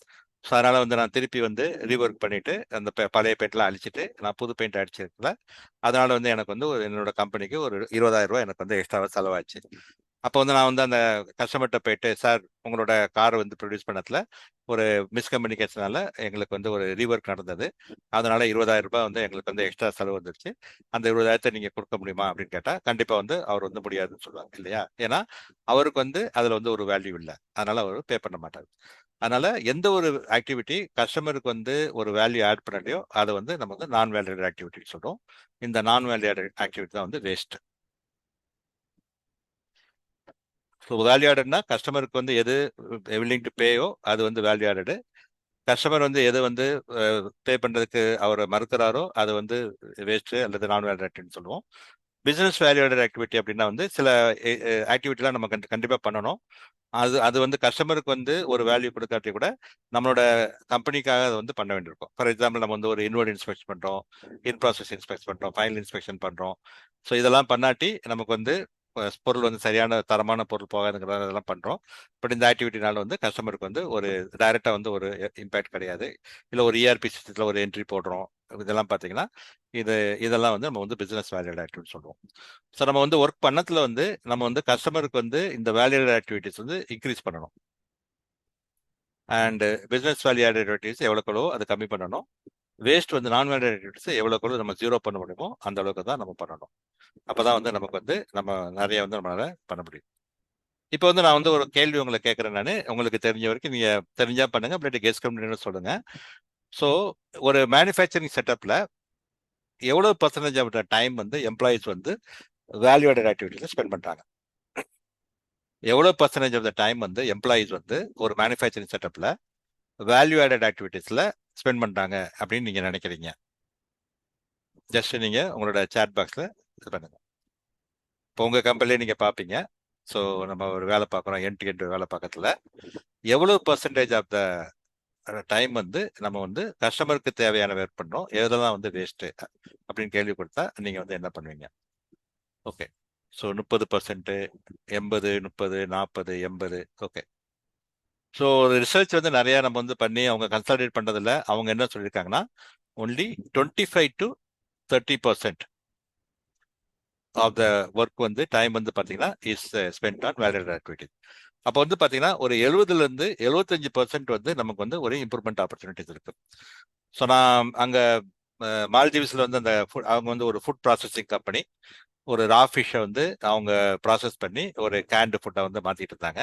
ஸோ அதனால வந்து நான் திருப்பி வந்து ரீஒர்க் பண்ணிட்டு அந்த பழைய பெயிண்ட்லாம் அழிச்சிட்டு நான் புது பெயிண்ட் அடிச்சிருக்கல. அதனால வந்து எனக்கு வந்து என்னோட கம்பெனிக்கு ஒரு 20,000 ரூபாய் எனக்கு வந்து எக்ஸ்ட்ராவாக செலவாச்சு. அப்போ வந்து நான் வந்து அந்த கஸ்டமர்கிட்ட போயிட்டு, சார் உங்களோட கார் வந்து ப்ரொடியூஸ் பண்ணதுல ஒரு மிஸ்கம்யூனிகேஷனால எங்களுக்கு வந்து ஒரு ரீஒர்க் நடந்தது, அதனால 20,000 ரூபாய் வந்து எங்களுக்கு வந்து எக்ஸ்ட்ரா செலவு வந்துருச்சு, அந்த 20,000 நீங்க கொடுக்க முடியுமா அப்படின்னு கேட்டா கண்டிப்பா வந்து அவர் வந்து முடியாதுன்னு சொல்லுவாங்க இல்லையா? ஏன்னா அவருக்கு வந்து அதுல வந்து ஒரு வேல்யூ இல்லை, அதனால அவர் பே பண்ண மாட்டார். அதனால எந்த ஒரு ஆக்டிவிட்டி கஸ்டமருக்கு வந்து ஒரு வேல்யூ ஆட் பண்ணலையோ அதை வந்து நம்ம வந்து நான் வேல்யூட் ஆக்டிவிட்டி சொல்றோம். இந்த நான் வேல்யூட் ஆக்டிவிட்டி தான் வந்து வேஸ்ட். ஸோ வேல்யூ ஆடட்னா கஸ்டமருக்கு வந்து எது வில்லிங் டு பேயோ அது வந்து வேல்யூ ஆடடு. கஸ்டமர் வந்து எது வந்து பே பண்ணுறதுக்கு அவர் மறுக்கிறாரோ அது வந்து வேஸ்ட்டு அல்லது நான் வேல்யூ ஆக்டிவிட்டின்னு சொல்லுவோம். பிஸ்னஸ் வேல்யூ ஆடட் ஆக்டிவிட்டி அப்படின்னா வந்து சில ஆக்டிவிட்டிலாம் நம்ம கண்டிப்பாக பண்ணணும். அது வந்து கஸ்டமருக்கு வந்து ஒரு வேல்யூ கொடுக்காட்டி கூட நம்மளோட கம்பெனிக்காக அதை வந்து பண்ண வேண்டியிருக்கும். ஃபார் எக்ஸாம்பிள், நம்ம வந்து ஒரு இன்வெர்ட் இன்ஸ்பெக்ஷன் பண்ணுறோம், இன் ப்ராசஸ் இன்ஸ்பெக்ட் பண்ணுறோம், ஃபைனல் இன்ஸ்பெக்ஷன் பண்ணுறோம். ஸோ இதெல்லாம் பண்ணாட்டி நமக்கு வந்து பொருள் வந்து சரியான தரமான பொருள் போகாதுங்கிறதெல்லாம் பண்ணுறோம். பட் இந்த ஆக்டிவிட்டினால வந்து கஸ்டமருக்கு வந்து ஒரு டைரெக்டாக வந்து ஒரு இம்பேக்ட் கிடையாது. இல்லை ஒரு இஆர்பி சிஸ்டத்தில் ஒரு என்ட்ரி போடுறோம், இதெல்லாம் பார்த்தீங்கன்னா இதெல்லாம் வந்து நம்ம வந்து பிஸ்னஸ் வேல்யூட் ஆக்டிவிட்டி சொல்லுவோம். ஸோ நம்ம வந்து ஒர்க் பண்ணத்துல வந்து நம்ம வந்து கஸ்டமருக்கு வந்து இந்த வேல்யூட் ஆக்டிவிட்டிஸ் வந்து இன்க்ரீஸ் பண்ணணும். And business value added activities எவ்வளோக்களோ அது கம்மி பண்ணணும். வேஸ்ட் வந்து நான் வேல்யூட் ஆக்டிவிட்டிஸ் எவ்வளோக்களோ நம்ம 0 பண்ண முடியுமோ அந்த அளவுக்கு தான் நம்ம பண்ணணும். அப்போதான் வந்து நமக்கு வந்து நம்ம நிறைய வந்து நம்மளால பண்ண முடியும். இப்போ வந்து நான் வந்து ஒரு கேள்வி உங்களை கேட்குறேன். நான் உங்களுக்கு தெரிஞ்ச வரைக்கும் நீங்க தெரிஞ்சா பண்ணுங்க, அப்படி கெஸ் கம்யூனிட்டி சொல்லுங்க. ஸோ ஒரு மேனுஃபேக்சரிங் செட்டப்ல எவ்வளவு பர்சன்டேஜ் ஆஃப் த டைம் வந்து எம்ப்ளாயிஸ் வந்து வேல்யூ ஆடட் ஆக்டிவிட்டியில் ஸ்பெண்ட் பண்றாங்க? எவ்வளவு பர்சன்டேஜ் ஆஃப் த டைம் வந்து எம்ப்ளாயிஸ் வந்து ஒரு மேனுஃபேக்சரிங் செட்டப்ல வேல்யூ ஆடட் ஆக்டிவிட்டிஸ்ல ஸ்பெண்ட் பண்றாங்க அப்படின்னு நீங்க நினைக்கிறீங்க? ஜஸ்ட் நீங்க உங்களோட சேட் பாக்ஸ்ல இது பண்ணுங்க. இப்போ உங்க கம்பெனிலே நீங்க பார்ப்பீங்க. ஸோ நம்ம ஒரு வேலை பார்க்குறோம், எண்ட் டு எண்ட் வேலை பார்க்கறதுல எவ்வளவு பர்சன்டேஜ் ஆஃப் த டைம் வந்து நம்ம வந்து கஸ்டமருக்கு தேவையான ஒர்க் பண்றோம், எதெல்லாம் வந்து வேஸ்ட் அப்படின்னு கேள்வி கொடுத்தா நீங்க வந்து என்ன பண்ணுவீங்க? Okay, so 30%, 80, 30, 40, 80. Okay, so research வந்து நிறைய நம்ம வந்து பண்ணி அவங்க கன்சல்டேட் பண்றதுல அவங்க என்ன சொல்லியிருக்காங்கன்னா, only 25 to 30% of the work வந்து டைம் வந்து பார்த்தீங்கன்னா is spend on valued activity. அப்போ வந்து பார்த்தீங்கன்னா ஒரு 70% 75% வந்து நமக்கு வந்து ஒரு இம்ப்ரூவ்மெண்ட் ஆப்பர்ச்சுனிட்டிஸ் இருக்கு. ஸோ நான் அங்கே மால்தீவ்ஸில் வந்து அவங்க வந்து ஒரு ஃபுட் ப்ராசஸிங் கம்பெனி, ஒரு ரா ஃபிஷ்ஷை வந்து அவங்க ப்ராசஸ் பண்ணி ஒரு கேண்டு ஃபுட்டை வந்து மாற்றிட்டு இருந்தாங்க.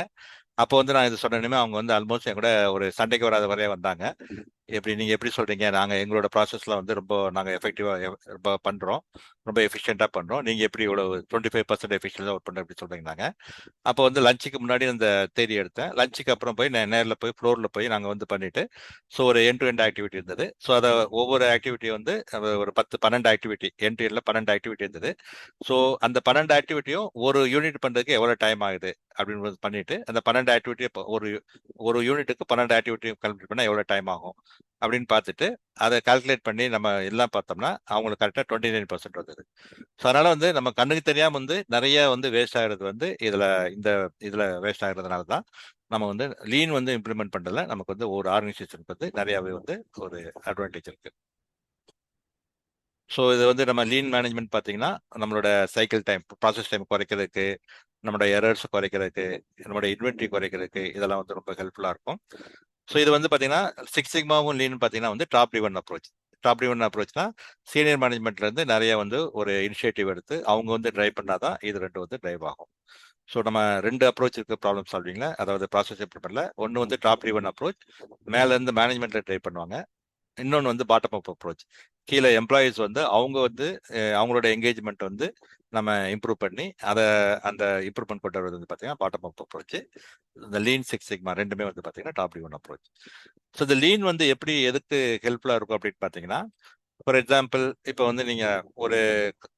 அப்போ வந்து நான் இது சொன்னேனுமே அவங்க வந்து ஆல்மோஸ்ட் என் கூட ஒரு சண்டைக்கு வராத வரையே வந்தாங்க. நீங்கள் எப்படி சொல்கிறீங்க, நாங்கள் எங்களோட ப்ராசஸில் வந்து ரொம்ப நாங்கள் எஃபெக்டிவாக ரொம்ப பண்ணுறோம், ரொம்ப எஃபிஷியண்ட்டாக பண்ணுறோம், நீங்கள் எப்படி இவ்வளோ 25% எஃபிஷியன்ஸாக ஒர்க் பண்ணுற எப்படி சொல்கிறீங்கன்னாங்க. அப்போ வந்து லஞ்சுக்கு முன்னாடி அந்த தேதி எடுத்தேன். லஞ்சுக்கு அப்புறம் போய் நான் நேரில் போய் ஃப்ளோரில் போய் நாங்கள் வந்து பண்ணிட்டு, ஸோ ஒரு எண்ட் டு எண்ட் ஆக்டிவிட்டி இருந்தது. ஸோ அதை ஒவ்வொரு ஆக்டிவிட்டி வந்து ஒரு 10-12 ஆக்டிவிட்டி, எண்ட் டு எண்டில் 12 ஆக்டிவிட்டி இருந்தது. ஸோ அந்த 12 ஆக்டிவிட்டியும் ஒரு யூனிட் பண்ணுறதுக்கு எவ்வளோ டைம் ஆகுது அப்படின்னு பண்ணிட்டு, அந்த 12 ஆக்டிவிட்டியை ஒரு யூனிட்டுக்கு 12 ஆக்டிவிட்டி கால்குலேட் பண்ணால் எவ்வளோ டைம் ஆகும் அப்படின்னு பார்த்துட்டு அதை கால்குலேட் பண்ணி நம்ம எல்லாம் பார்த்தோம்னா அவங்களுக்கு கரெக்டாக 29% வந்தது. ஸோ அதனால வந்து நம்ம கண்ணுக்கு தெரியாமல் வந்து நிறைய வந்து வேஸ்ட் ஆகிறது வந்து இதில் வேஸ்ட் ஆகிறதுனால தான் நம்ம வந்து லீன் வந்து இம்ப்ளிமெண்ட் பண்ணுறதுல நமக்கு வந்து ஒரு ஆர்கனைசேஷனுக்கு வந்து நிறையாவே வந்து ஒரு அட்வான்டேஜ் இருக்கு. ஸோ இது வந்து நம்ம லீன் மேனேஜ்மெண்ட் பார்த்தீங்கன்னா நம்மளோட சைக்கிள் டைம், ப்ராசஸ் டைம் குறைக்கிறதுக்கு, நம்மளோட எரர்ஸ் குறைக்கிறதுக்கு, நம்மளோட இன்வென்ட்ரி குறைக்கிறதுக்கு இதெல்லாம் வந்து ரொம்ப ஹெல்ப்ஃபுல்லாக இருக்கும். ஸோ இது வந்து பார்த்தீங்கன்னா சிக்ஸ் சிக்மாவும் லீன் பார்த்தீங்கன்னா வந்து top driven approach. Top down அப்ரோச்னா சீனியர் மேனேஜ்மெண்ட்ல இருந்து நிறைய வந்து ஒரு இனிஷியேட்டிவ் எடுத்து அவங்க வந்து டிரைவ் பண்ணாதான் இது ரெண்டு வந்து டிரைவ் ஆகும். ஸோ நம்ம ரெண்டு அப்ரோச் இருக்கு ப்ராப்ளம் சால்விங்ல, அதாவது ப்ராசஸ் இம்ப்ரூவ்மெண்ட்ல. ஒன்று வந்து டாப் ட்ரிவன் அப்ரோச், மேல இருந்து மேனேஜ்மெண்ட்ல ட்ரைவ் பண்ணுவாங்க. இன்னொன்று வந்து பாட்டம் அப் அப்ரோச், கீழே எம்ப்ளாயீஸ் வந்து அவங்க வந்து அவங்களோட என்கேஜ்மெண்ட் வந்து நம்ம இம்ப்ரூவ் பண்ணி அதை அந்த இம்ப்ரூவ்மெண்ட் கொண்டு வரது வந்து பார்த்தீங்கன்னா பாட்டம் அப் அப்ரோச். இந்த லீன் சிக்ஸ் சிக்மா ரெண்டுமே வந்து பார்த்தீங்கன்னா டாப் ட்ரிவன் அப்ரோச். ஸோ இந்த லீன் வந்து எப்படி எதுக்கு ஹெல்ப்ஃபுல்லாக இருக்கும் அப்படின்னு பார்த்தீங்கன்னா, ஃபார் எக்ஸாம்பிள் இப்போ வந்து நீங்கள் ஒரு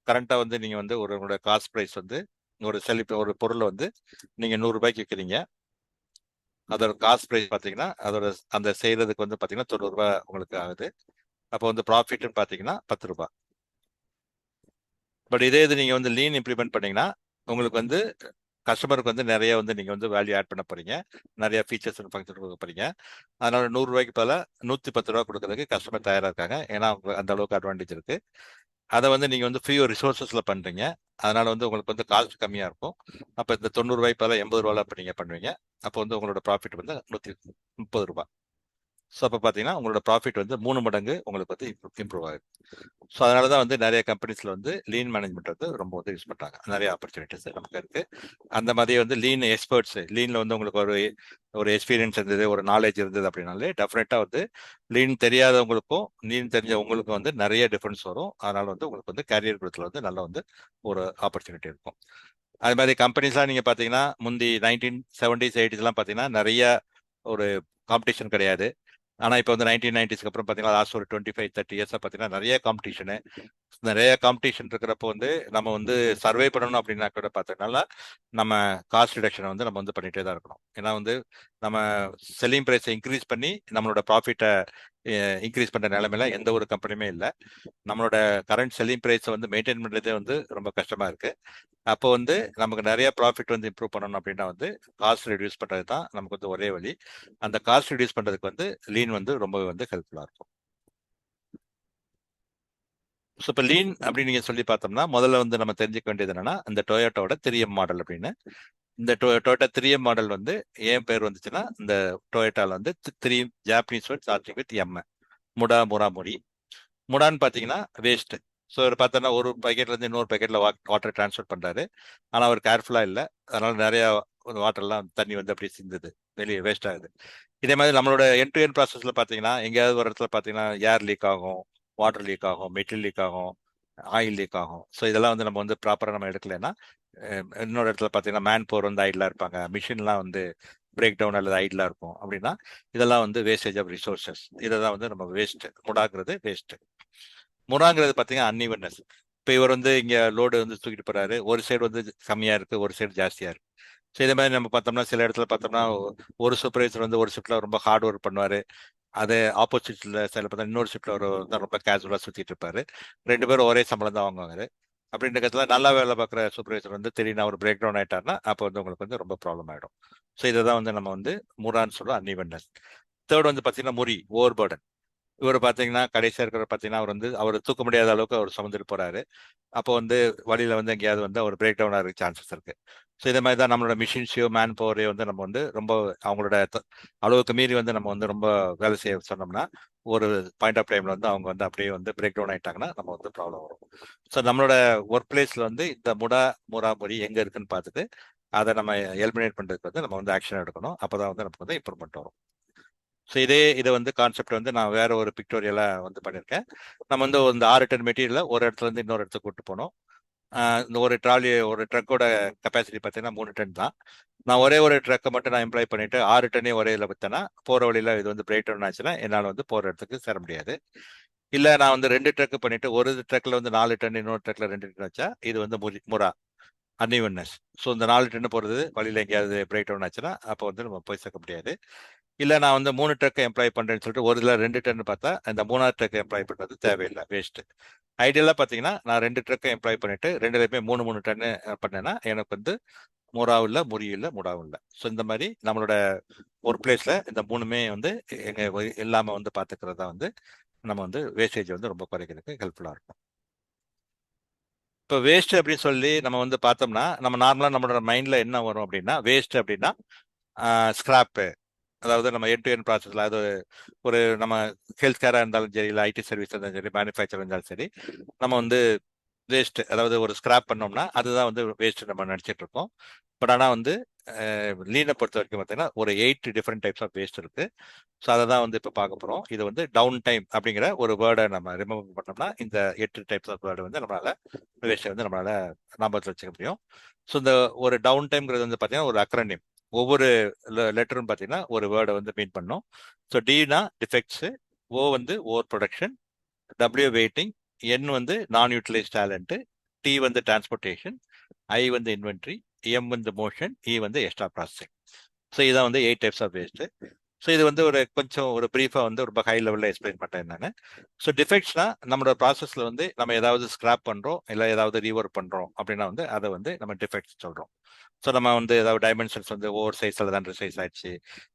கரண்ட்டாக வந்து நீங்கள் வந்து உங்களோட காஸ்ட் ப்ரைஸ் வந்து ஒரு பொருளை வந்து நீங்கள் 100 ரூபாய்க்கு விற்கிறீங்க. அதோட காஸ்ட் ப்ரைஸ் பார்த்தீங்கன்னா அதோட அந்த செய்யறதுக்கு வந்து பார்த்தீங்கன்னா 90 ரூபாய் உங்களுக்கு ஆகுது. அப்போ வந்து ப்ராஃபிட்னு பார்த்தீங்கன்னா 10 ரூபாய். பட் இதே இது நீங்கள் வந்து லீன் இம்ப்ளிமெண்ட் பண்ணீங்கன்னா உங்களுக்கு வந்து கஸ்டமருக்கு வந்து நிறைய வந்து நீங்கள் வந்து வேல்யூ ஆட் பண்ண போறீங்க, நிறைய ஃபீச்சர்ஸ் அண்ட் ஃபங்க்ஷன் கொடுக்க போறீங்க. அதனால 100 ரூபாய்க்கு பதிலா 110 ரூபா கொடுக்கறதுக்கு கஸ்டமர் தயாராக இருக்காங்க. ஏன்னா அவங்க அந்த அளவுக்கு அட்வான்டேஜ் இருக்கு. அதை வந்து நீங்க வந்து ஃப்ரீ ரிசோர்சஸ்ல பண்றீங்க. அதனால வந்து உங்களுக்கு வந்து காஸ்ட் கம்மியா இருக்கும். அப்ப இந்த 90 ரூபாய்க்கு பதிலா 80 ரூபாய் அப்ப நீங்க பண்ணுவீங்க. அப்போ வந்து உங்களோட ப்ராஃபிட் வந்து 130 ரூபாய். ஸோ அப்போ பார்த்தீங்கன்னா உங்களோட ப்ராஃபிட் வந்து 3 மடங்கு உங்களுக்கு வந்து இம்ப்ரூவ் ஆகுது. ஸோ அதனால தான் வந்து நிறைய கம்பெனிஸ்ல வந்து லீன் மேனேஜ்மெண்ட் வந்து ரொம்ப வந்து யூஸ் பண்றாங்க. நிறைய ஆப்பர்ச்சுனிட்டிஸ் நமக்கு இருக்கு. அந்த மாதிரி வந்து லீன் எக்ஸ்பர்ட்ஸ், லீன்ல வந்து உங்களுக்கு ஒரு ஒரு எக்ஸ்பீரியன்ஸ் இருந்தது, ஒரு நாலேஜ் இருந்தது அப்படின்னாலே டெஃபினட்டா வந்து லீன் தெரியாதவங்களுக்கும் லீன் தெரிஞ்சவங்களுக்கும் வந்து நிறைய டிஃபரன்ஸ் வரும். அதனால வந்து உங்களுக்கு வந்து கேரியர் குரோத்ல வந்து நல்ல வந்து ஒரு ஆப்பர்ச்சுனிட்டி இருக்கும். அது மாதிரி கம்பெனிஸ்லாம் நீங்க பாத்தீங்கன்னா முந்தி 1970s 80s பாத்தீங்கன்னா நிறைய ஒரு காம்படிஷன் கிடையாது. ஆனா இப்போ வந்து 1990ஸ்க்கு அப்புறம் பாத்தீங்கன்னா லாஸ்ட் ஒரு 25-30 இயர்ஸா பாத்தீங்கன்னா நிறைய காம்படிஷன் இருக்கிறப்போ வந்து நம்ம வந்து சர்வே பண்ணணும் அப்படின்னா கூட பார்த்ததுனால நம்ம காஸ்ட் ரிடக்ஷனை வந்து நம்ம வந்து பண்ணிட்டே தான் இருக்கணும். ஏன்னா வந்து நம்ம செல்லிங் ப்ரைஸை இன்க்ரீஸ் பண்ணி நம்மளோட ப்ராஃபிட்டை இன்க்ரீஸ் பண்ற நிலைமையில எந்த ஒரு கம்பெனியுமே இல்லை. நம்மளோட கரண்ட் செல்லிங் ப்ரைஸை வந்து மெயின்டைன் பண்றதே வந்து ரொம்ப கஷ்டமா இருக்கு. அப்போ வந்து நமக்கு நிறைய ப்ராஃபிட் வந்து இம்ப்ரூவ் பண்ணணும் அப்படின்னா வந்து காஸ்ட் ரெடியூஸ் பண்றது தான் நமக்கு வந்து ஒரே வழி. அந்த காஸ்ட் ரெடியூஸ் பண்றதுக்கு வந்து லீன் வந்து ரொம்ப வந்து ஹெல்ப்ஃபுல்லா இருக்கும். ஸோ இப்போ லீன் அப்படின்னு நீங்க சொல்லி பார்த்தோம்னா முதல்ல வந்து நம்ம தெரிஞ்சுக்க வேண்டியது என்னன்னா இந்த டொயோட்டாவோட 3M மாடல் அப்படின்னு. இந்த டொயோட்டா 3M மாடல் வந்து ஏன் பேர் வந்துச்சுன்னா இந்த டொயோட்டால வந்து 3 Japanese word starting with M. முடா முரா முடி. முடான்னு பார்த்தீங்கன்னா வேஸ்ட். ஸோ இவர் பார்த்தோன்னா ஒரு பேக்கெட்ல இருந்து இன்னொரு பேக்கெட்ல வாட்டர் டிரான்ஸ்ஃபர் பண்றாரு. ஆனால் அவர் கேர்ஃபுல்லா இல்லை. அதனால நிறைய வாட்டர்லாம் தண்ணி வந்து அப்படியே சிந்துது, வெளியே வேஸ்ட் ஆகுது. இதே மாதிரி நம்மளோட என் டு என் ப்ராசஸ்ல பார்த்தீங்கன்னா எங்கேயாவது ஒரு இடத்துல பார்த்தீங்கன்னா ஏர் லீக் ஆகும், வாட்டர் லீக் ஆகும், மெட்டீரியல் லீக் ஆகும், ஆயில் லீக் ஆகும். ஸோ இதெல்லாம் வந்து நம்ம வந்து ப்ராப்பராக நம்ம எடுக்கலைன்னா இன்னொரு இடத்துல பார்த்தீங்கன்னா மேன் பவர் வந்து ஐட்லாக இருப்பாங்க, மிஷின்லாம் வந்து பிரேக் டவுன் அல்லது ஐட்லாக இருக்கும். அப்படின்னா இதெல்லாம் வந்து வேஸ்டேஜ் ஆஃப் ரிசோர்சஸ். இதை தான் வந்து நம்ம வேஸ்ட். முடாங்கிறது வேஸ்ட். முடாங்கிறது பார்த்தீங்கன்னா அன்இவன்னஸ். இப்போ இவர் வந்து இங்கே லோடு வந்து தூக்கிட்டு போறாரு, ஒரு சைடு வந்து கம்மியா இருக்கு, ஒரு சைடு ஜாஸ்தியா இருக்கு. ஸோ இதே மாதிரி நம்ம பார்த்தோம்னா சில இடத்துல பார்த்தோம்னா ஒரு சூப்பர்வைசர் வந்து ஒரு ஷிஃப்ட்ல ரொம்ப ஹார்ட் ஒர்க் பண்ணுவாரு, அது ஆப்போசிட்ல சில பார்த்தா இன்னொரு ஷிஃப்ட்ல ஒரு ரொம்ப கேஷுவலா சுத்திட்டு இருப்பாரு. ரெண்டு பேரும் ஒரே சம்பளம் தான் வாங்குவாங்க. அப்படின்ற கட்டத்துல நல்லா வேலை பார்க்குற சூப்பர்வைசர் வந்து திடீர்னு ஒரு பிரேக் டவுன் ஆயிட்டாருன்னா அப்போ வந்து உங்களுக்கு வந்து ரொம்ப ப்ராப்ளம் ஆயிடும். ஸோ இதை தான் வந்து நம்ம வந்து முரான்னு சொல்றோம், அன்இவன்னஸ். தேர்ட் வந்து பார்த்தீங்கன்னா முரி, ஓவர் பர்டன். இவர் பார்த்தீங்கன்னா கடைசியா இருக்கிற பார்த்தீங்கன்னா அவர் தூக்க முடியாத அளவுக்கு அவர் சுமந்துட்டு போறாரு. அப்போ வந்து வழியில வந்து எங்கேயாவது வந்து ஒரு பிரேக் டவுன் ஆகிற சான்சஸ் இருக்கு. ஸோ இதே மாதிரி தான் நம்மளோட மிஷின்ஸையோ மேன் பவரையோ வந்து நம்ம வந்து ரொம்ப அவங்களோட அளவுக்கு மீறி வந்து நம்ம வந்து ரொம்ப வேலை செய்ய சொன்னோம்னா ஒரு பாயிண்ட் ஆஃப் டைம்ல வந்து அவங்க வந்து அப்படியே வந்து பிரேக் டவுன் ஆயிட்டாங்கன்னா நம்ம வந்து ப்ராப்ளம் வரும். ஸோ நம்மளோட ஒர்க் பிளேஸ்ல வந்து இந்த முறா முறி எங்க இருக்குன்னு பார்த்துட்டு அதை நம்ம எலிமினேட் பண்றதுக்கு வந்து நம்ம வந்து ஆக்ஷன் எடுக்கணும். அப்பதான் வந்து நமக்கு வந்து இம்ப்ரூவ்மெண்ட் வரும். ஸோ இதை வந்து கான்செப்ட் வந்து நான் வேற ஒரு பிக்டோரியலா வந்து பண்ணியிருக்கேன். நம்ம வந்து இந்த 6 டன் மெட்டீரியலை ஒரு இடத்துல இருந்து இன்னொரு இடத்துக்கு கூட்டு போனோம். இந்த ஒரு ட்ரக்கோட கெப்பாசிட்டி பார்த்தீங்கன்னா 3 டன் தான். நான் ஒரே ஒரு ட்ரக்கை மட்டும் நான் எம்ப்ளாய் பண்ணிட்டு 6 டன்னையும் ஒரே இதில் விற்றேன்னா போற வழியில இது வந்து பிரேக் டவுன் ஆச்சுன்னா என்னால் வந்து போற இடத்துக்கு சேர முடியாது. இல்ல நான் வந்து 2 ட்ரக் பண்ணிட்டு ஒரு ட்ரக்ல வந்து 4 டன் இன்னொரு ட்ரக்ல 2 டன் வச்சா இது வந்து முறா, அன்இவன்னஸ். ஸோ இந்த 4 டன் போறது வழியில எங்கேயாவது பிரேக் டவுன் ஆச்சுன்னா அப்போ வந்து நம்ம போய் சேர்க்க முடியாது. இல்ல நான் வந்து 3 ட்ரக் எம்ப்ளாய் பண்றேன்னு சொல்லிட்டு ஒரு இதுல 2 டன் பார்த்தா அந்த 3ஆவது ட்ரக் எம்ப்ளாய் பண்றது தேவையில்லை, வேஸ்ட். ஐடியலா பாத்தீங்கன்னா நான் 2 ட்ரக்கை எம்ப்ளாய் பண்ணிட்டு 2லையுமே 3 டன் பண்ணேன்னா எனக்கு வந்து முறாவும் இல்லை, முறியும் இல்லை, முடாவும் இல்லை. ஸோ இந்த மாதிரி நம்மளோட ஒர்க் பிளேஸ்ல இந்த 3மே வந்து எங்க இல்லாம வந்து பாத்துக்கிறதா வந்து நம்ம வந்து வேஸ்டேஜ் வந்து ரொம்ப குறைக்கிறதுக்கு ஹெல்ப்ஃபுல்லா இருக்கும். இப்போ வேஸ்ட் அப்படின்னு சொல்லி நம்ம வந்து பார்த்தோம்னா நம்ம நார்மலா நம்மளோட மைண்ட்ல என்ன வரும் அப்படின்னா வேஸ்ட் அப்படின்னா ஸ்கிராப்பு, அதாவது நம்ம எண்ட் டு எண்ட் ப்ராசஸில் அது ஒரு நம்ம ஹெல்த் கேராக இருந்தாலும் சரி, இல்லை ஐடி சர்வீஸ் இருந்தாலும் சரி, மேனுஃபேக்சர் இருந்தாலும் சரி, நம்ம வந்து வேஸ்ட், அதாவது ஒரு ஸ்கிராப் பண்ணோம்னா அதுதான் வந்து வேஸ்ட் நம்ம நினச்சிட்டு இருக்கோம். பட் ஆனால் வந்து லீனை பொறுத்த வரைக்கும் பார்த்தீங்கன்னா ஒரு 8 டிஃப்ரெண்ட் டைப்ஸ் ஆஃப் வேஸ்ட் இருக்கு. ஸோ அதை தான் வந்து இப்போ பார்க்க போகிறோம். இது வந்து டவுன் டைம் அப்படிங்கிற ஒரு வேர்டை நம்ம ரிமூவ் பண்ணோம்னா இந்த 8 டைப்ஸ் ஆஃப் வேர்டு வந்து நம்மளால வேஸ்ட்டை வந்து நம்மளால ஞாபகத்தில் வச்சுக்க முடியும். ஸோ இந்த ஒரு டவுன் டைம்ங்கிறது வந்து பார்த்தீங்கன்னா ஒரு அக்ரனிம். ஒவ்வொரு லெட்டரும் பார்த்தீங்கன்னா ஒரு வேர்டை வந்து மீன் பண்ணும். ஸோ டினா டிஃபெக்ட்ஸ், ஓ வந்து ஓவர் ப்ரொடக்ஷன், டபிள்யூ வெயிட்டிங், என் வந்து நான் யூட்டிலைஸ் டேலண்ட், டி வந்து டிரான்ஸ்போர்ட்டேஷன், ஐ வந்து இன்வென்ட்ரி, எம் வந்து மோஷன், இ வந்து எக்ஸ்ட்ரா ப்ராசஸிங். ஸோ இதான் வந்து 8 டைப்ஸ் ஆஃப் வேஸ்ட். ஸோ இது வந்து ஒரு கொஞ்சம் ஒரு ப்ரீஃபாக வந்து ரொம்ப ஹை லெவலில் எக்ஸ்பிளைன் பண்ணுறேன் நான். ஸோ டிஃபெக்ட்ஸ்னா நம்மளோட ப்ராசஸில் வந்து நம்ம ஏதாவது ஸ்கிராப் பண்ணுறோம், இல்லை ஏதாவது ரீஒர்க் பண்ணுறோம் அப்படின்னா வந்து அதை வந்து நம்ம டிஃபெக்ட்ஸ் சொல்கிறோம். ஸோ நம்ம வந்து ஏதாவது டைமென்ஷன்ஸ் வந்து ஓவர் சைஸ் அல்லது அண்டர் சைஸ் ஆயிடுச்சு,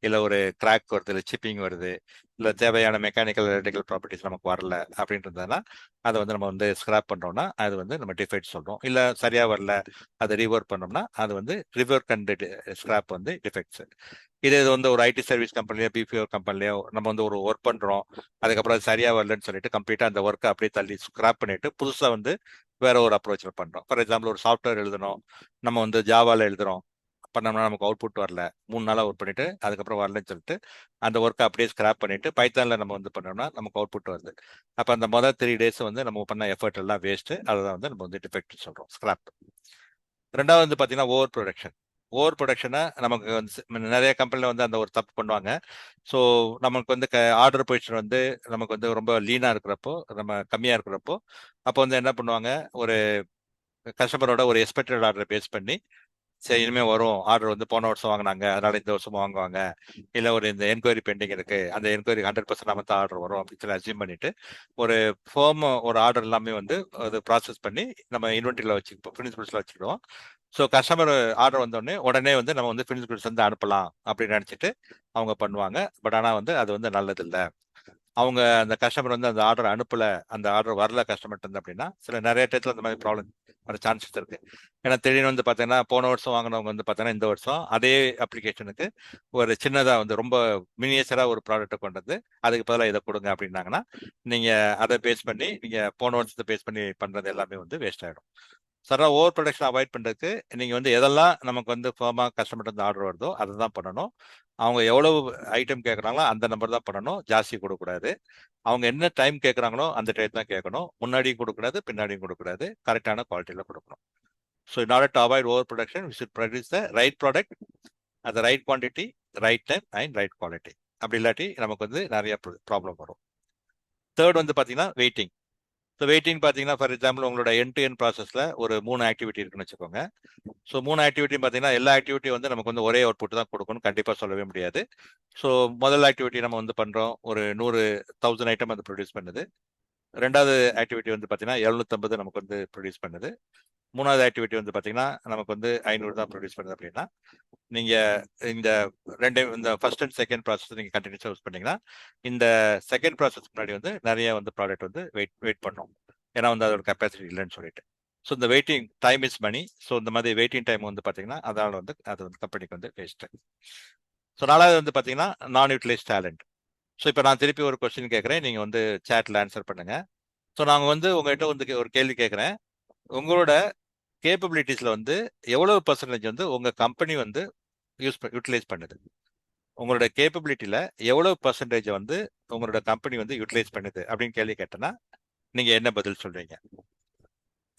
இல்லை ஒரு கிராக் வருது, இல்லை சிப்பிங் வருது, இல்லை தேவையான மெக்கானிக்கல் எலக்ட்ரிக்கல் ப்ராப்பர்ட்டிஸ் நமக்கு வரல அப்படின்றதுனா அதை வந்து நம்ம வந்து ஸ்கிராப் பண்ணுறோம்னா அது வந்து நம்ம டிஃபெக்ட் சொல்கிறோம். இல்லை சரியாக வரல, அதை ரீஒர்க் பண்ணோம்னா அது வந்து ரிவர்க் அண்ட் ஸ்கிராப் வந்து டிஃபெக்ட்ஸ். இது வந்து ஒரு ஐடி சர்வீஸ் கம்பெனிலையோ பிபிஓ கம்பெனிலையோ நம்ம வந்து ஒரு ஒர்க் பண்ணுறோம், அதுக்கப்புறம் அது சரியாக வரலன்னு சொல்லிட்டு கம்ப்ளீட்டாக அந்த ஒர்க்கை அப்படியே தள்ளி ஸ்கிராப் பண்ணிட்டு புதுசாக வந்து வேற ஒரு அப்ரோச்சில் பண்ணுறோம். ஃபார் எக்ஸாம்பிள் ஒரு சாஃப்ட்வேர் எழுதணும், நம்ம வந்து ஜாவாவில் எழுதுறோம், பண்ணோம்னா நமக்கு அவுட்புட் வரல, 3 நாளாக ஒர்க் பண்ணிட்டு அதுக்கப்புறம் வரலன்னு சொல்லிட்டு அந்த ஒர்க்கை அப்படியே ஸ்கிராப் பண்ணிட்டு பைத்தானில் நம்ம வந்து பண்ணோம்னா நமக்கு அவுட்புட் வருது. அப்போ அந்த முதல் 3 days வந்து நம்ம பண்ண எஃபர்ட் எல்லாம் வேஸ்ட்டு. அதை தான் வந்து நம்ம வந்து டிஃபெக்ட் சொல்கிறோம், ஸ்கிராப். ரெண்டாவது வந்து பார்த்தீங்கன்னா ஓவர் ப்ரொடக்ஷன். ஓவர் ப்ரொடக்ஷனை நமக்கு வந்து நிறைய கம்பெனியில் வந்து அந்த ஒரு தப்பு பண்ணுவாங்க. ஸோ நமக்கு வந்து ஆர்டர் பொசிஷன் வந்து நமக்கு வந்து ரொம்ப லீனாக இருக்கிறப்போ, நம்ம கம்மியாக இருக்கிறப்போ, அப்போ வந்து என்ன பண்ணுவாங்க, ஒரு கஸ்டமரோட ஒரு எக்ஸ்பெக்டட் ஆர்டரை பேஸ் பண்ணி சரி இனிமேல் வரும் ஆர்டர் வந்து போன வருஷம் வாங்கினாங்க அதனால இந்த வருஷம் வாங்குவாங்க, இல்லை ஒரு இந்த என்கொயரி பெண்டிங் இருக்கு அந்த என்கொயரி 100% நம்ம தான் ஆர்டர் வரும் அப்படின்னு சொல்லி அசியூம் பண்ணிட்டு ஒரு ஃபோம் ஒரு ஆர்டர் எல்லாமே வந்து அது ப்ராசஸ் பண்ணி நம்ம இன்வென்ட்ரியில் வச்சுப்போம், பிரின்சிபல்ஸில் வச்சுக்கிடுவோம். ஸோ கஸ்டமர் ஆர்டர் வந்தோடனே உடனே வந்து நம்ம வந்து பிரின்சிபல்ஸ் வந்து அனுப்பலாம் அப்படின்னு நினச்சிட்டு அவங்க பண்ணுவாங்க. பட் ஆனால் வந்து அது வந்து நல்லதில்லை. அவங்க அந்த கஸ்டமர் வந்து அந்த ஆர்டர் அனுப்பல, அந்த ஆர்டர் வரல கஸ்டமர் இருந்து அப்படின்னா சில நிறைய டயத்தில் அந்த மாதிரி ப்ராப்ளம் வர சான்சஸ் இருக்கு. ஏன்னா திடீர்னு வந்து பார்த்தீங்கன்னா போன வருஷம் வாங்கினவங்க வந்து பார்த்தீங்கன்னா இந்த வருஷம் அதே அப்ளிகேஷனுக்கு ஒரு சின்னதாக வந்து ரொம்ப மினியேச்சராக ஒரு ப்ராடக்ட்டை கொண்டு வந்து அதுக்கு பதிலாக இதை கொடுங்க அப்படின்னாங்கன்னா நீங்கள் அதை பேஸ் பண்ணி நீங்கள் போன வருஷத்தை பேஸ் பண்ணி பண்ணுறது எல்லாமே வந்து வேஸ்ட் ஆகிடும். சடனாக ஓவர் ப்ரொடக்ஷன் அவாய்ட் பண்ணுறதுக்கு நீங்கள் வந்து எதெல்லாம் நமக்கு வந்து ஃபர்மாக கஸ்டமர் வந்து ஆர்டர் வருதோ அதை தான் பண்ணணும். அவங்க எவ்வளவு ஐட்டம் கேட்குறாங்களோ அந்த நம்பர் தான் பண்ணணும், ஜாஸ்தி கொடுக்கூடாது. அவங்க என்ன டைம் கேட்குறாங்களோ அந்த டைம் தான் கேட்கணும், முன்னாடியும் கொடுக்கூடாது பின்னாடியும் கொடுக்கூடாது, கரெக்டான குவாலிட்டியில் கொடுக்கணும். So in order to avoid over production we should produce the right product at the right quantity, right time and right quality. அப்படி இல்லாட்டி நமக்கு வந்து நிறைய ப்ராப்ளம் வரும். தேர்ட் வந்து பார்த்தீங்கன்னா வெயிட்டிங். ஸோ வெயிட்டிங் பார்த்தீங்கன்னா ஃபார் எக்ஸாம்பிள் உங்களோட என் டு என் ப்ராசஸில் ஒரு 3 ஆக்டிவிட்டி இருக்குன்னு வச்சுக்கோங்க. ஸோ 3 ஆக்டிவிட்டி பார்த்தீங்கன்னா எல்லா ஆக்டிவிட்டியும் வந்து நமக்கு வந்து ஒரே அவுட்புட் தான் கொடுக்கணும் கண்டிப்பாக சொல்லவே முடியாது. ஸோ முதல் ஆக்டிவிட்டி நம்ம வந்து பண்ணுறோம், ஒரு 100,000 ஐட்டம் அது ப்ரொடியூஸ் பண்ணுது. ரெண்டாவது ஆக்டிவிட்டி வந்து பார்த்தீங்கன்னா 750 நமக்கு வந்து ப்ரொடியூஸ் பண்ணுது. மூணாவது ஆக்டிவிட்டி வந்து பார்த்தீங்கன்னா நமக்கு வந்து 500 தான் ப்ரொடியூஸ் பண்ணுது. அப்படின்னா நீங்கள் இந்த இந்த ஃபர்ஸ்ட் அண்ட் செகண்ட் ப்ராசஸ் நீங்கள் கண்டினியூஸாக யூஸ் பண்ணீங்கன்னா இந்த செகண்ட் ப்ராசஸ் முன்னாடி வந்து நிறைய வந்து ப்ராடக்ட் வந்து வெயிட் பண்ணும், ஏன்னா வந்து அதோட கெப்பாசிட்டி இல்லைன்னு சொல்லிட்டு. ஸோ இந்த waiting time is money. So இந்த மாதிரி வெயிட்டிங் டைம் வந்து பார்த்தீங்கன்னா அதனால வந்து அது வந்து கம்பெனிக்கு வந்து வேஸ்ட்டு. ஸோ நாலாவது வந்து பார்த்தீங்கன்னா நான் யூட்டிலைஸ் டேலண்ட். ஸோ இப்போ நான் திருப்பி ஒரு கொஸ்டின் கேட்குறேன், நீங்கள் வந்து சேட்டில் ஆன்சர் பண்ணுங்க. ஸோ நாங்கள் வந்து உங்கள்கிட்ட வந்து ஒரு கேள்வி கேட்குறேன், உங்களோட கேப்பபிலிட்டிஸில் வந்து எவ்வளவு பர்சன்டேஜ் வந்து உங்கள் கம்பெனி வந்து யூட்டிலைஸ் பண்ணுது? உங்களோட கேப்பபிலிட்டியில் எவ்வளவு பர்சன்டேஜ் வந்து உங்களோட கம்பெனி வந்து யூட்டிலைஸ் பண்ணுது அப்படின்னு கேள்வி கேட்டேன்னா நீங்கள் என்ன பதில் சொல்றீங்க?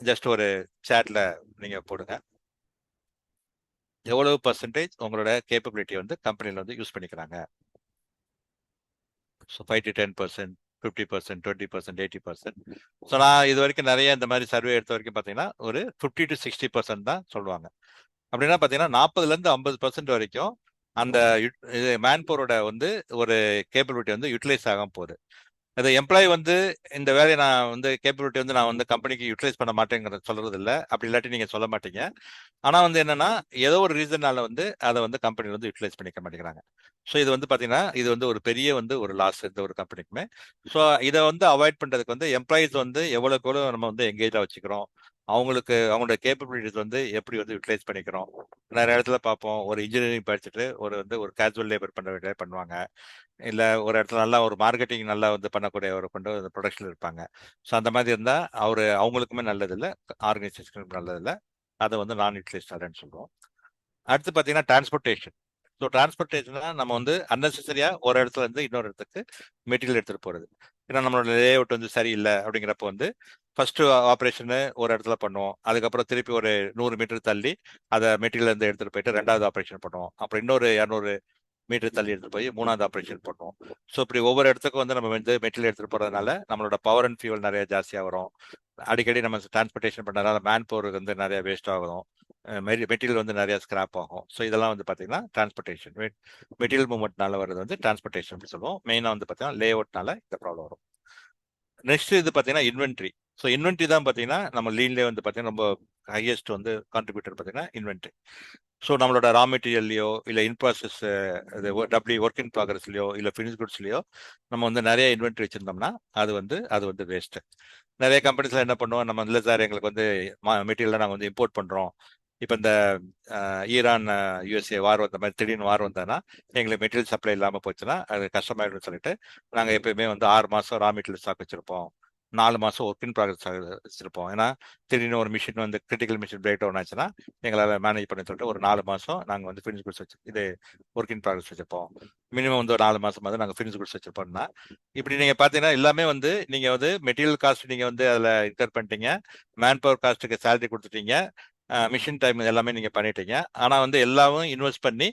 ஜஸ்ட் ஒரு சேட்டில் நீங்கள் போடுங்க, எவ்வளவு பர்சன்டேஜ் உங்களோட கேப்பபிலிட்டி வந்து கம்பெனியில் வந்து யூஸ் பண்ணிக்கிறாங்க. So 5 to 10%, 50%, 20%, 80%. ஸோ நான் இது வரைக்கும் நிறைய இந்த மாதிரி சர்வே எடுத்த வரைக்கும் பார்த்தீங்கன்னா ஒரு 50 to 60% தான் சொல்லுவாங்க. அப்படின்னா பார்த்தீங்கன்னா 40% 50% வரைக்கும் அந்த மேன் பவரோட வந்து ஒரு கேப்பபிலிட்டி வந்து யூட்டிலைஸ் ஆகாம போகுது. அது எம்ப்ளாயி வந்து இந்த வேலையை நான் வந்து கேப்பபிலிட்டி வந்து நான் வந்து கம்பெனிக்கு யூட்டிலைஸ் பண்ண மாட்டேங்கிறத சொல்றது இல்லை, அப்படி இல்லாட்டி நீங்கள் சொல்ல மாட்டீங்க. ஆனால் வந்து என்னன்னா ஏதோ ஒரு ரீசனால வந்து அதை வந்து கம்பெனி வந்து யூட்டிலைஸ் பண்ணிக்க மாட்டேங்கிறாங்க. ஸோ இது வந்து பார்த்தீங்கன்னா இது வந்து ஒரு பெரிய வந்து ஒரு லாஸ் இந்த ஒரு கம்பெனிக்குமே. ஸோ இதை வந்து அவாய்ட் பண்ணுறதுக்கு வந்து எம்ப்ளாயிஸ் வந்து எவ்வளோக்கு எவ்வளோ நம்ம வந்து எங்கேஜாக வச்சுக்கிறோம், அவங்களுக்கு அவங்களோட கேப்பபிலிட்டிஸ் வந்து எப்படி வந்து யூட்டிலைஸ் பண்ணிக்கிறோம். நிறைய இடத்துல பார்ப்போம், ஒரு இன்ஜினியரிங் படிச்சுட்டு ஒரு கேஜுவல் லேபர் பண்ண வேண்டிய பண்ணுவாங்க. இல்ல ஒரு இடத்துல நல்லா ஒரு மார்க்கெட்டிங் நல்லா வந்து பண்ணக்கூடிய ஒரு கொண்டு ப்ரொடக்ஷன் இருப்பாங்க. ஸோ அந்த மாதிரி இருந்தா அவங்களுக்குமே நல்லது இல்ல, ஆர்கனைசேஷனுக்கு நல்லது இல்ல. அதை வந்து நான் யூட்டிலைஸ் டேலண்ட் சொல்றோம். அடுத்து பார்த்தீங்கன்னா டிரான்ஸ்போர்ட்டேஷன். ஸோ டிரான்ஸ்போர்ட்டேஷன்னா நம்ம வந்து அன்னெசரியா ஒரு இடத்துல இருந்து இன்னொரு இடத்துக்கு மெட்டீரியல் எடுத்துட்டு போறது. ஏன்னா நம்மளோட லே அவுட் வந்து சரியில்லை அப்படிங்கிறப்ப வந்து ஃபர்ஸ்ட் ஆப்ரேஷனு ஒரு இடத்துல பண்ணுவோம். அதுக்கப்புறம் திருப்பி ஒரு 100 மீட்டர் தள்ளி அதை மெட்டீரியல் இருந்து எடுத்துட்டு போயிட்டு ரெண்டாவது ஆப்ரேஷன் பண்ணுவோம். அப்புறம் இன்னொரு 200 மீட்டர் தள்ளி எடுத்துட்டு போய் மூணாவது ஆப்ரேஷன் பண்ணுவோம். ஸோ இப்படி ஒவ்வொரு இடத்துக்கும் வந்து நம்ம வந்து மெட்டீரியல் எடுத்துட்டு போறதுனால நம்மளோட பவர் அண்ட் ஃபியூல் நிறைய ஜாஸ்தியா வரும். அடிக்கடி நம்ம டிரான்ஸ்போர்ட்டேஷன் பண்ணனால மேன் பவர் வந்து நிறைய வேஸ்ட் ஆகும். மெட்டீரியல் வந்து நிறைய ஸ்கிராப் ஆகும். ஸோ இதெல்லாம் வந்து பார்த்தீங்கன்னா டிரான்ஸ்போர்ட்டேஷன் மெட்டீரியல் மூவ்மெண்ட்னால வருது வந்து டிரான்ஸ்போர்ட்டேஷன் அப்படின்னு சொல்லுவோம். மெயினாக வந்து பார்த்தீங்கன்னா லே அவுட்னால இந்த ப்ராப்ளம் வரும். நெக்ஸ்ட் இது பார்த்தீங்கன்னா இன்வென்ட்ரி. ஸோ இன்வென்ட்ரி தான் பார்த்தீங்கன்னா நம்ம லீன்லேயே வந்து பார்த்தீங்கன்னா ரொம்ப ஹையஸ்ட் வந்து கான்ட்ரிபியூட்டர் பார்த்தீங்கன்னா இன்வென்ட்ரி. ஸோ நம்மளோட ரா மெட்டீரியல்லையோ இல்லை இன்ப்ராசஸ் டபிள்யூ ஒர்க் இன் ப்ராக்ரஸ்லையோ இல்லை ஃபினிஷ் குட்ஸ்லையோ நம்ம வந்து நிறைய இன்வென்ட்ரி வச்சிருந்தோம்னா அது வந்து வேஸ்ட்டு. நிறைய கம்பெனிஸ்ல என்ன பண்ணுவோம், நம்ம இல்லை சார் எங்களுக்கு வந்து மெட்டீரியல் நாங்கள் வந்து இம்போர்ட் பண்ணுறோம். இப்போ இந்த ஈரான் யூஎஸ்ஏ வார் வந்த மாதிரி திடீர்னு வார் வந்ததுன்னா எங்களுக்கு மெட்டீரியல் சப்ளை இல்லாமல் போச்சுன்னா அது கஷ்டமாயிடும்னு சொல்லிட்டு நாங்கள் எப்பயுமே வந்து 6 மாதம் ரா மெட்டீரியல் ஸ்டாக் வச்சிருப்போம், 4 மாதம் ஒர்க் இன் ப்ராக்ரஸ் வச்சிருப்போம். ஏன்னா திடீர்னு ஒரு மிஷின் வந்து கிரிட்டிக்கல் மிஷின் பிரேக் டவுன் ஆச்சுன்னா எங்களால் மேனேஜ் பண்ணி சொல்லிட்டு ஒரு 4 மாதம் நாங்கள் வந்து ஃபினிஷ் குட்ஸ் இது ஒர்க் இன் ப்ராக்ரஸ் வச்சிருப்போம். மினிமம் வந்து ஒரு 4 மாதம் வந்து நாங்கள் ஃபினிஷ் குட்ஸ் வச்சிருப்போம்னா இப்படி நீங்கள் பார்த்தீங்கன்னா எல்லாமே வந்து நீங்கள் வந்து மெட்டீரியல் காஸ்ட் நீங்கள் வந்து அதில் இன்கர் பண்ணிட்டீங்க, மேன் பவர் காஸ்ட்டுக்கு சேலரி கொடுத்துட்டீங்க, மிஷின் டைம் எல்லாமே நீங்க பண்ணிட்டீங்க. ஆனா வந்து எல்லாமும் இன்வெஸ்ட் பண்ணி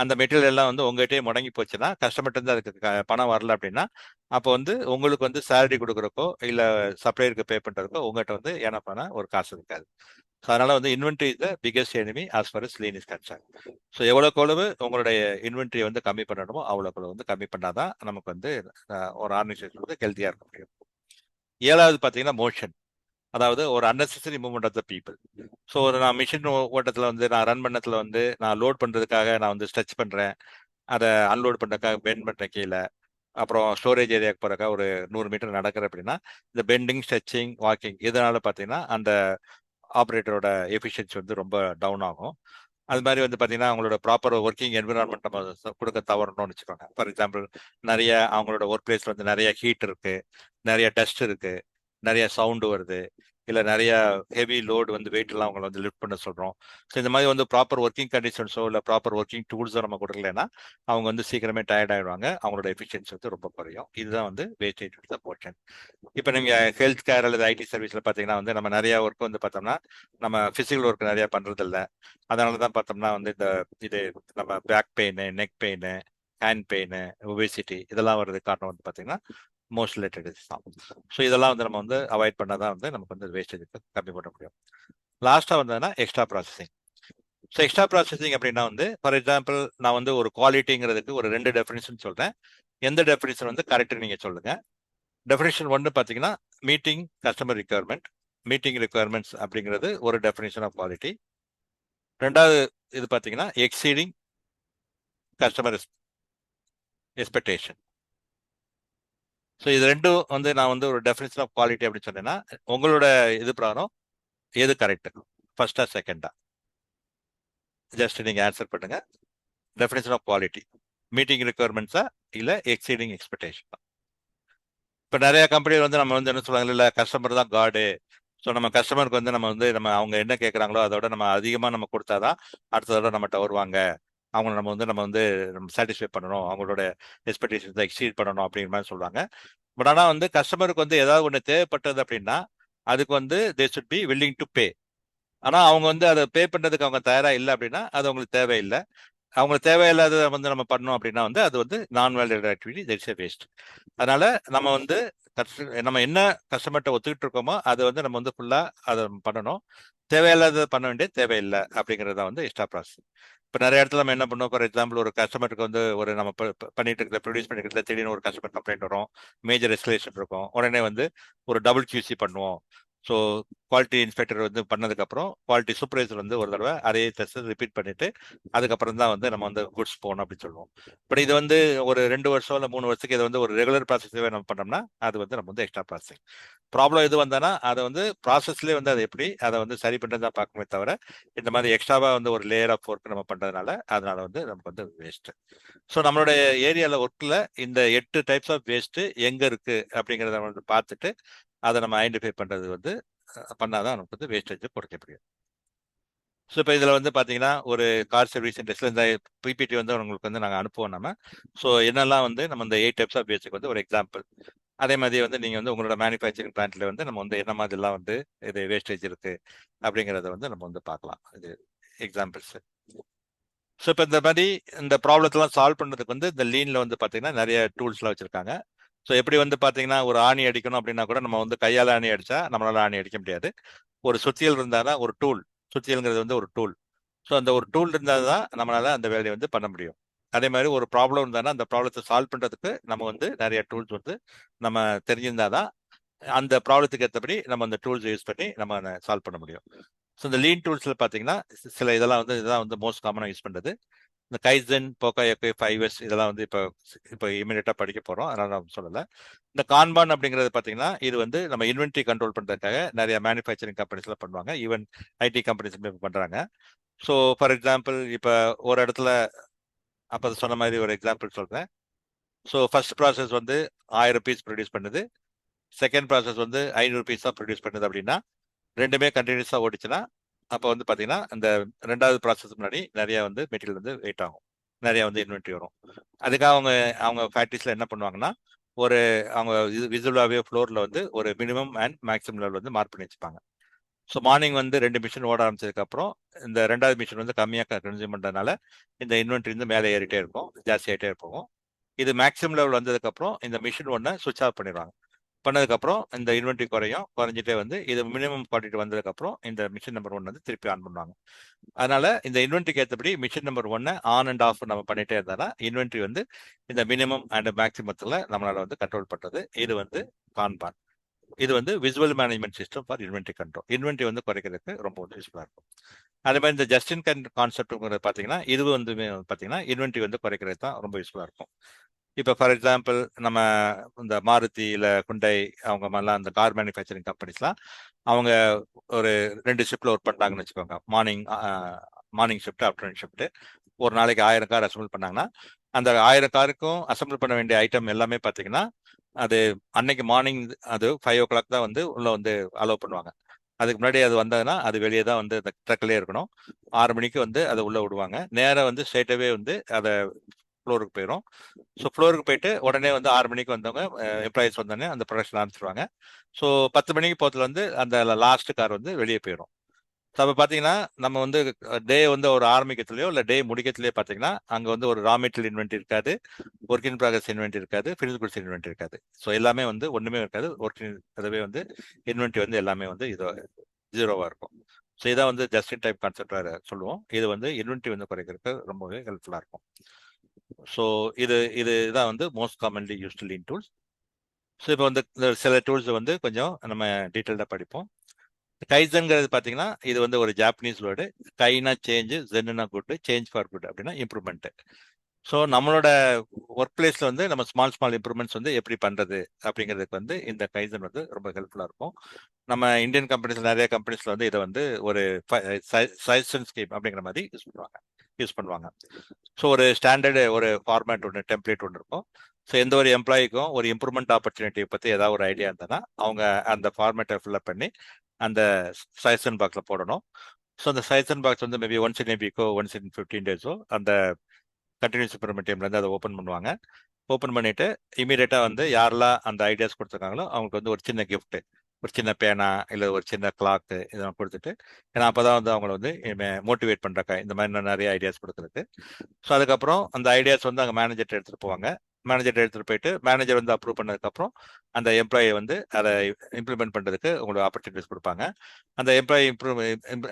அந்த மெட்டீரியல் எல்லாம் வந்து உங்ககிட்டயே முடங்கி போச்சுன்னா கஸ்டமர்ட்ட இருந்து அதுக்கு பணம் வரல அப்படின்னா அப்போ வந்து உங்களுக்கு வந்து சேலரி கொடுக்குறக்கோ இல்ல சப்ளையருக்கு பே பண்றதுக்கோ உங்ககிட்ட வந்து ஏன்னா ஒரு காசு இருக்காது. ஸோ அதனால வந்து inventory is the biggest enemy as for as lean is concern. So எவ்வளோக்கு எவ்வளவு உங்களுடைய இன்வென்ட்ரியை வந்து கம்மி பண்ணணுமோ அவ்வளோக்கு எவ்வளவு வந்து கம்மி பண்ணாதான் நமக்கு வந்து ஒரு ஆர்கனைசேஷன் வந்து ஹெல்த்தியா இருக்க முடியும். 7வது பார்த்தீங்கன்னா மோஷன், அதாவது ஒரு unnecessary movement of the people. So ஒரு நான் மிஷின் ஓட்டத்தில் வந்து நான் ரன் பண்ணத்தில் வந்து நான் லோட் பண்ணுறதுக்காக நான் வந்து ஸ்ட்ரெச் பண்ணுறேன், அதை அன்லோட் பண்ணுறதுக்காக பெண்ட் பண்ணுறேன் கீழே, அப்புறம் ஸ்டோரேஜ் ஏரியாவுக்கு போகிறக்கா ஒரு 100 மீட்டர் நடக்கிற அப்படின்னா இந்த பெண்டிங் ஸ்ட்ரெச்சிங் வாக்கிங் இதனால பார்த்தீங்கன்னா அந்த ஆப்ரேட்டரோட எஃபிஷியன்சி வந்து ரொம்ப டவுன் ஆகும். அது மாதிரி வந்து பார்த்தீங்கன்னா அவங்களோட ப்ராப்பர் ஒர்க்கிங் என்விரான்மெண்ட் நம்ம கொடுக்க தவறணும்னு வச்சுக்கோங்க. ஃபார் எக்ஸாம்பிள் நிறைய அவங்களோட ஒர்க் பிளேஸ்ல வந்து நிறைய ஹீட் இருக்கு, நிறைய டஸ்ட் இருக்கு, நிறைய சவுண்டு வருது, இல்லை நிறைய ஹெவி லோடு வந்து வெயிட் எல்லாம் அவங்களை வந்து லிஃப்ட் பண்ண சொல்றோம். ஸோ இந்த மாதிரி வந்து ப்ராப்பர் ஒர்க்கிங் கண்டிஷன்ஸோ இல்லை ப்ராப்பர் ஒர்க்கிங் டூல்ஸோ நம்ம கொடுக்கலன்னா அவங்க வந்து சீக்கிரமே டயர்ட் ஆயிடுவாங்க, அவங்களோட எஃபிஷியன்சி வந்து ரொம்ப குறையும். இதுதான் வந்து வேஸ்டேஜ் ஆஃப் த போர்ஷன். இப்போ நீங்க ஹெல்த் கேர் அல்லது ஐடி சர்வீஸ்ல பார்த்தீங்கன்னா வந்து நம்ம நிறைய ஒர்க் வந்து பார்த்தோம்னா நம்ம பிசிக்கல் ஒர்க் நிறைய பண்றது இல்லை. அதனால தான் பார்த்தோம்னா வந்து இது நம்ம back pain, neck pain, hand pain, obesity இதெல்லாம் வர்றது காரணம் வந்து பார்த்தீங்கன்னா மோஸ்ட் ரிலேட்டட் தான். ஸோ இதெல்லாம் வந்து நம்ம வந்து அவாய்ட் பண்ணாதான் வந்து நமக்கு வந்து வேஸ்டேஜ் கம்மி பண்ண முடியும். லாஸ்டா வந்ததுன்னா extra processing. So extra processing அப்படின்னா வந்து ஃபார் எக்ஸாம்பிள் நான் வந்து ஒரு குவாலிட்டிங்கிறதுக்கு ஒரு 2 டெஃபினிஷன் சொல்றேன். எந்த டெஃபினிஷன் வந்து கரெக்ட் நீங்க சொல்லுங்க. டெஃபினிஷன் 1 பார்த்தீங்கன்னா meeting customer requirement. Meeting requirements அப்படிங்கிறது ஒரு டெஃபினிஷன் ஆஃப் குவாலிட்டி. 2வது இது பார்த்தீங்கன்னா எக்ஸீடிங் கஸ்டமர் எக்ஸ்பெக்டேஷன். ஸோ இது ரெண்டும் வந்து நான் வந்து ஒரு டெஃபினிஷன் ஆஃப் குவாலிட்டி அப்படின்னு சொன்னேன்னா உங்களோட இது பிரகாரம் எது கரெக்ட், ஃபர்ஸ்டா செகண்டா? ஜஸ்ட் நீங்க ஆன்சர் பண்ணுங்க. டெஃபினிஷன் ஆஃப் குவாலிட்டி மீட்டிங் ரிக்யர்மெண்ட்ஸா இல்லை எக்ஸீடிங் எக்ஸ்பெக்டேஷன்? இப்போ நிறைய கம்பெனி வந்து நம்ம வந்து என்ன சொல்லுவாங்க, இல்லை கஸ்டமர் தான் காடு. ஸோ நம்ம கஸ்டமருக்கு வந்து நம்ம அவங்க என்ன கேட்குறாங்களோ அதோட நம்ம அதிகமாக நம்ம கொடுத்தாதான் அடுத்த தடவை நம்மகிட்ட வருவாங்க, அவங்க நம்ம வந்து சாட்டிஸ்ஃபை பண்ணணும், அவங்களோட எக்ஸ்பெக்டேஷன்ஸை எக்ஸீட் பண்ணணும் அப்படிங்கிற மாதிரி சொல்லுவாங்க. பட் ஆனால் வந்து கஸ்டமருக்கு வந்து ஏதாவது ஒன்று தேவைப்பட்டது அப்படின்னா அதுக்கு வந்து they should be willing to pay. ஆனால் அவங்க வந்து அதை பே பண்ணுறதுக்கு அவங்க தயாராக இல்லை அப்படின்னா அது அவங்களுக்கு தேவையில்லை. அவங்களுக்கு தேவையில்லாத வந்து நம்ம பண்ணோம் அப்படின்னா வந்து அது வந்து நான் valued activity, that's a waste. அதனால நம்ம வந்து நம்ம என்ன கஸ்டமர்கிட்ட ஒத்துக்கிட்டு இருக்கோமோ அதை வந்து நம்ம வந்து ஃபுல்லா அதை பண்ணணும். தேவையில்லாத பண்ண வேண்டிய தேவையில்லை அப்படிங்கிறத வந்து எக்ஸ்ட்ரா ப்ராசஸ். இப்போ நிறைய இடத்துல நம்ம என்ன பண்ணுவோம், ஃபார் எக்ஸாம்பிள் ஒரு கஸ்டமருக்கு வந்து ஒரு நம்ம பண்ணிட்டு இருக்கிற ப்ரொடியூஸ் பண்ணிட்டு இருக்கிற திடீர்னு ஒரு கஸ்டமர் கம்ப்ளைண்ட் வரும், மேஜர் எஸ்கலேஷன் இருக்கும், உடனே வந்து ஒரு டபுள் QC பண்ணுவோம். ஸோ குவாலிட்டி இன்ஸ்பெக்டர் வந்து பண்ணதுக்கப்புறம் குவாலிட்டி சூப்பர்வைசர் வந்து ஒரு தடவை அதே டெஸ்ட் ரிப்பீட் பண்ணிட்டு அதுக்கப்புறம் தான் வந்து நம்ம வந்து குட்ஸ் போகணும் அப்படின்னு சொல்லுவோம். பட் இது வந்து ஒரு 2 வருஷம் இல்லை 3 வருஷத்துக்கு இது வந்து ஒரு ரெகுலர் ப்ராசஸவே நம்ம பண்ணோம்னா அது வந்து நம்ம வந்து எக்ஸ்ட்ரா ப்ராசஸிங். ப்ராப்ளம் எது வந்தானா அதை வந்து ப்ராசஸ்லேயே வந்து அதை எப்படி அதை வந்து சரி பண்ணுறது தான் பார்க்கணுமே தவிர இந்த மாதிரி எக்ஸ்ட்ராவாக வந்து ஒரு லேயர் ஆஃப் ஒர்க் நம்ம பண்ணுறதுனால அதனால வந்து நமக்கு வந்து வேஸ்ட்டு. ஸோ நம்மளுடைய ஏரியாவில் ஒர்க்கில் இந்த 8 டைப்ஸ் ஆஃப் வேஸ்ட்டு எங்கே இருக்குது அப்படிங்கிறத வந்து பார்த்துட்டு அதை நம்ம ஐடென்டிஃபை பண்ணுறது வந்து பண்ணாதான் நமக்கு வந்து வேஸ்டேஜ் குறைக்க முடியும். ஸோ இப்போ இதில் வந்து பார்த்தீங்கன்னா ஒரு கார் சர்வீஸ் இண்டஸ்ட்ரியில் இந்த பிபிடி வந்து உங்களுக்கு வந்து நாங்கள் அனுப்புவோம் நம்ம. ஸோ என்னெல்லாம் வந்து நம்ம இந்த 8 டைப்ஸ் ஆஃப் வேஸ்ட்டுக்கு வந்து ஒரு எக்ஸாம்பிள். அதே மாதிரி வந்து நீங்கள் வந்து உங்களோட மேனுஃபேக்சரிங் பிளான்ட்ல வந்து நம்ம வந்து என்ன மாதிரிலாம் வந்து இது வேஸ்டேஜ் இருக்கு அப்படிங்கிறத வந்து நம்ம வந்து பார்க்கலாம். இது எக்ஸாம்பிள்ஸ். ஸோ இப்போ இந்த மாதிரி இந்த ப்ராப்ளத்தெல்லாம் சால்வ் பண்ணுறதுக்கு வந்து இந்த லீனில் வந்து பார்த்தீங்கன்னா நிறைய டூல்ஸ்லாம் வச்சுருக்காங்க. ஸோ எப்படி வந்து பார்த்தீங்கன்னா ஒரு ஆணி அடிக்கணும் அப்படின்னா கூட நம்ம வந்து கையால் ஆணி அடித்தா நம்மளால ஆணி அடிக்க முடியாது. ஒரு சுத்தியல் இருந்தால் தான் ஒரு டூல், சுத்தியல்ங்கிறது வந்து ஒரு டூல். ஸோ அந்த ஒரு டூல் இருந்தால் தான் நம்மளால அந்த வேலையை வந்து பண்ண முடியும். அதே மாதிரி ஒரு ப்ராப்ளம் இருந்தாலும் அந்த ப்ராப்ளத்தை சால்வ் பண்ணுறதுக்கு நம்ம வந்து நிறைய டூல்ஸ் வந்து நம்ம தெரிஞ்சிருந்தால் தான் அந்த ப்ராப்ளத்துக்கு ஏற்றபடி நம்ம அந்த டூல்ஸ் யூஸ் பண்ணி நம்ம சால்வ் பண்ண முடியும். ஸோ இந்த லீன் டூல்ஸில் பார்த்தீங்கன்னா சில இதெல்லாம் வந்து மோஸ்ட் காமனாக யூஸ் பண்ணுறது. இந்த கைசன், போக்காயோக்கு, 5S இதெல்லாம் வந்து இப்போ இமீடியட்டாக படிக்க போகிறோம், அதனால நான் சொல்லலை. இந்த கான்பான் அப்படிங்கிறது பார்த்தீங்கன்னா இது வந்து நம்ம இன்வென்ட்ரி கண்ட்ரோல் பண்ணுறதுக்காக நிறைய மேனுஃபேக்சரிங் கம்பெனிஸ்லாம் பண்ணுவாங்க, ஈவன் ஐடி கம்பெனிஸ் பண்ணுறாங்க. ஸோ ஃபார் எக்ஸாம்பிள் இப்போ ஒரு இடத்துல அப்போ சொன்ன மாதிரி ஒரு எக்ஸாம்பிள் சொல்கிறேன். ஸோ ஃபர்ஸ்ட் ப்ராசஸ் வந்து 1000 பீஸ் ப்ரொடியூஸ் பண்ணுது, செகண்ட் ப்ராசஸ் வந்து 500 பீஸ் தான் ப்ரொடியூஸ் பண்ணுது. அப்படின்னா ரெண்டுமே கண்டினியூஸாக ஓடிச்சுன்னா அப்போ வந்து பார்த்தீங்கன்னா இந்த 2வது ப்ராசஸ் முன்னாடி நிறைய வந்து மெட்டீரியல் வந்து வெயிட் ஆகும், நிறைய வந்து இன்வென்ட்ரி வரும். அதுக்காக அவங்க ஃபேக்ட்ரிஸில் என்ன பண்ணுவாங்கன்னா ஒரு அவங்க இது விசுவலாகவே ஃப்ளோரில் வந்து ஒரு மினிமம் அண்ட் மேக்ஸிமம் லெவல் வந்து மார்க் பண்ணி வச்சுப்பாங்க. ஸோ மார்னிங் வந்து 2 மிஷின் ஓட ஆரம்பிச்சதுக்கப்புறம் இந்த 2வது மிஷின் வந்து கம்மியாக கன்சியூம் பண்ணுறதுனால இந்த இன்வென்ட்ரி வந்து மேலே ஏறிட்டே இருக்கும், ஜாஸ்தி ஆகிட்டே இருக்கும். இது மேக்ஸிமம் லெவல் வந்ததுக்கப்புறம் இந்த மிஷின் ஒன்று சுவிட்ச் ஆஃப் பண்ணிடுவாங்க. பண்ணதுக்கப்புறம் இந்த இன்வென்ட்ரி குறைஞ்சிட்டே வந்து இது மினிமம் குவான்டிட்டி வந்ததுக்கப்புறம் இந்த மிஷின் நம்பர் 1 வந்து திருப்பி ஆன் பண்ணுவாங்க. அதனால இந்த இன்வென்ட்ரிக்கு ஏற்றபடி machine number 1 on and half நம்ம பண்ணிட்டே இருந்தாலும் இன்வென்ட்ரி வந்து இந்த மினிமம் அண்ட் மேக்ஸிமத்தில் நம்மளால வந்து கண்ட்ரோல் பண்ணுறது. இது வந்து கான்பான். இது வந்து visual management system for inventory control. Inventory வந்து குறைக்கிறதுக்கு ரொம்ப வந்து யூஸ்ஃபுல்லாக இருக்கும். அதே மாதிரி இந்த ஜஸ்ட் இன் கான்செப்ட்ங்கிறது பார்த்தீங்கன்னா இது வந்து பார்த்தீங்கன்னா இன்வென்ட்ரி வந்து குறைக்கிறது தான் ரொம்ப யூஸ்ஃபுல்லாக இருக்கும். இப்போ ஃபார் எக்ஸாம்பிள் நம்ம இந்த மாருதி இல்லை குண்டை அவங்க மாதிரிலாம் அந்த கார் மேனுஃபேக்சரிங் கம்பெனிஸ்லாம் அவங்க ஒரு 2 ஷிஃப்ட்டில் ஒர்க் பண்ணுறாங்கன்னு வச்சுக்கோங்க. Morning shift, afternoon shift. ஒரு நாளைக்கு 1000 கார் அசம்பிள் பண்ணாங்கன்னா அந்த 1000 காருக்கும் அசம்பிள் பண்ண வேண்டிய ஐட்டம் எல்லாமே பார்த்தீங்கன்னா அது அன்னைக்கு மார்னிங் அது 5 o'clock தான் வந்து உள்ள வந்து அலோவ் பண்ணுவாங்க. அதுக்கு முன்னாடி அது வந்ததுன்னா அது வெளியே தான் வந்து அந்த ட்ரக்லேயே இருக்கணும். 6 மணிக்கு வந்து அதை உள்ள விடுவாங்க. நேராக வந்து ஸ்ட்ரெயிட்டாகவே வந்து அதை ஃப்ளோருக்கு போயிடும். ஸோ ஃப்ளோருக்கு போயிட்டு உடனே வந்து 6 மணிக்கு வந்தவங்க எம்ப்ளாயிஸ் வந்தோடனே அந்த ப்ரொடக்ஷன் ஆரம்பிச்சிருவாங்க. ஸோ 10 மணிக்கு போகிறதுல வந்து அந்த லாஸ்ட் கார் வந்து வெளியே போயிடும். ஸோ அப்போ பார்த்தீங்கன்னா நம்ம வந்து டே வந்து ஒரு ஆரம்பிக்கிறதுலையோ இல்லை டே முடிக்கிறதுலையோ பார்த்தீங்கன்னா அங்கே வந்து ஒரு ரா மெட்டீரியல் இன்வென்ட்ரி இருக்காது, ஒர்க் இன் ப்ராக்ரஸ் இன்வென்ட்ரி இருக்காது, ஃபினிஷ் குட்ஸ் இன்வென்ட்ரி இருக்காது. ஸோ எல்லாமே வந்து ஒன்றுமே இருக்காது. அதுவே வந்து இன்வென்ட்ரி வந்து எல்லாமே வந்து இது 0வா இருக்கும். ஸோ இதான் வந்து ஜஸ்ட் இன் டைம் கான்செப்டாக சொல்லுவோம். இது வந்து இன்வென்ட்ரி வந்து குறைக்கிறதுக்கு ரொம்பவே ஹெல்ப்ஃபுல்லாக இருக்கும். ஸோ இதுதான் வந்து most commonly used lean tools. So இப்போ வந்து சில டூல்ஸ் வந்து கொஞ்சம் நம்ம டீட்டெயில்டாக படிப்போம். கைசன்ங்கிறது பார்த்தீங்கன்னா இது வந்து ஒரு ஜாப்பனீஸ் வேர்டு. கைனா சேஞ்சு, ஜென்னுனா குட், சேஞ்ச் ஃபார் குட் அப்படின்னா இம்ப்ரூவ்மெண்ட். ஸோ நம்மளோட ஒர்க் பிளேஸில் வந்து நம்ம ஸ்மால் இம்ப்ரூவ்மெண்ட்ஸ் வந்து எப்படி பண்ணுறது அப்படிங்கிறதுக்கு வந்து இந்த கைசன் வந்து ரொம்ப ஹெல்ப்ஃபுல்லாக இருக்கும். நம்ம இந்தியன் கம்பெனிஸில் நிறைய கம்பெனிஸில் வந்து இதை வந்து ஒரு சஜஷன் ஸ்கீம் அப்படிங்கிற மாதிரி யூஸ் பண்ணுவாங்க. ஸோ ஒரு ஸ்டாண்டர்டு ஒரு ஃபார்மேட் ஒன்று, டெம்ப்ளேட் ஒன்று இருக்கும். ஸோ எந்த ஒரு எம்ப்ளாய்க்கும் ஒரு இம்ப்ரூவ்மெண்ட் ஆப்பர்ச்சுனிட்டியை பற்றி ஏதாவது ஒரு ஐடியா இருந்ததுன்னா அவங்க அந்த ஃபார்மேட்டை ஃபில்அப் பண்ணி அந்த சஜஷன் பாக்ஸில் போடணும். ஸோ அந்த சஜஷன் பாக்ஸ் வந்து maybe once in Vicco, once in 15 days அந்த கண்டினியூஸ் இம்ப்ரூவ்மெண்ட் டீம்லேருந்து அதை ஓப்பன் பண்ணுவாங்க. ஓப்பன் பண்ணிவிட்டு இமீடியட்டாக வந்து யாரெல்லாம் அந்த ஐடியாஸ் கொடுத்துருக்காங்களோ அவங்களுக்கு வந்து ஒரு சின்ன கிஃப்ட்டு, ஒரு சின்ன பேனா இல்லை ஒரு சின்ன கிளாக்கு இதெல்லாம் கொடுத்துட்டு, ஏன்னா அப்போ தான் வந்து அவங்கள வந்து மோட்டிவேட் பண்ணுறக்கா இந்த மாதிரி நிறைய ஐடியாஸ் கொடுக்குறது. ஸோ அதுக்கப்புறம் அந்த ஐடியாஸ் வந்து அங்கே மேனேஜர்கிட்ட எடுத்துகிட்டு போவாங்க. மேனேஜர் எடுத்துகிட்டு போயிட்டு மேனேஜர் வந்து அப்ரூவ் பண்ணதுக்கப்புறம் அந்த எம்ப்ளாயை வந்து அதை இம்ப்ளிமெண்ட் பண்ணுறதுக்கு உங்களுக்கு ஆப்பர்ச்சுனிட்டிஸ் கொடுப்பாங்க. அந்த எம்ப்ளாயி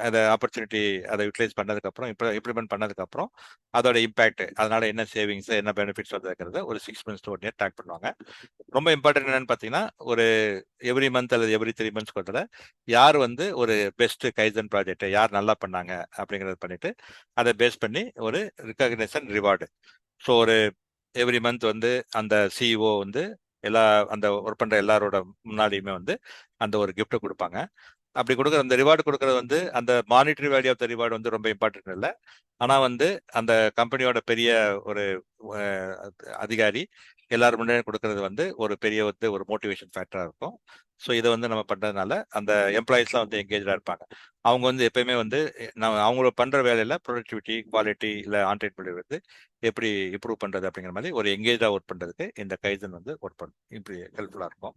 அதை ஆப்பர்ச்சுனிட்டி அதை யூட்டிலைஸ் பண்ணதுக்கப்புறம் இம்ப்ளிமெண்ட் பண்ணதுக்கப்புறம் அதோட இம்பாக்ட், அதனால என்ன சேவிங்ஸ் என்ன பெனிஃபிட்ஸ் வந்துருக்கிறத ஒரு 6 months to 1 year ட்ராக் பண்ணுவாங்க. ரொம்ப இம்பார்ட்டன்ட் என்னன்னு பார்த்தீங்கன்னா, ஒரு எவ்ரி மந்த் அல்லது எவ்ரி 3 months கொண்டல யார் வந்து ஒரு பெஸ்ட் கைசன் ப்ராஜெக்ட் யார் நல்லா பண்ணாங்க அப்படிங்கிறத பண்ணிட்டு அதை பேஸ் பண்ணி ஒரு ரிகக்னேஷன் ரிவார்டு. ஸோ ஒரு எவ்ரி மந்த் வந்து அந்த சிஇஓ வந்து எல்லா அந்த ஒர்க் பண்ற எல்லாரோட முன்னாடியுமே வந்து அந்த ஒரு கிஃப்ட்டை கொடுப்பாங்க. அப்படி கொடுக்குற அந்த ரிவார்டு கொடுக்கறது வந்து அந்த monetary value of the reward வந்து ரொம்ப இம்பார்ட்டன்ட் இல்லை. ஆனால் வந்து அந்த கம்பெனியோட பெரிய ஒரு அதிகாரி எல்லாரும் முன்னாடி கொடுக்கறது வந்து ஒரு பெரிய வந்து ஒரு மோட்டிவேஷன் ஃபேக்டராக இருக்கும். ஸோ இதை வந்து நம்ம பண்ணுறதுனால அந்த எம்ப்ளாயிஸ்லாம் வந்து எங்கேஜாக இருப்பாங்க. அவங்க வந்து எப்பயுமே வந்து நம்ம அவங்கள பண்ணுற வேலையில் ப்ரொடக்டிவிட்டி குவாலிட்டி இல்லை ஆன்டைபிலிட்டி வந்து எப்படி இம்ப்ரூவ் பண்ணுறது அப்படிங்கிற மாதிரி ஒரு எங்கேஜாக ஒர்க் பண்ணுறதுக்கு இந்த கைசன் வந்து ஒர்க் பண்ணும், இப்படி ஹெல்ப்ஃபுல்லாக இருக்கும்.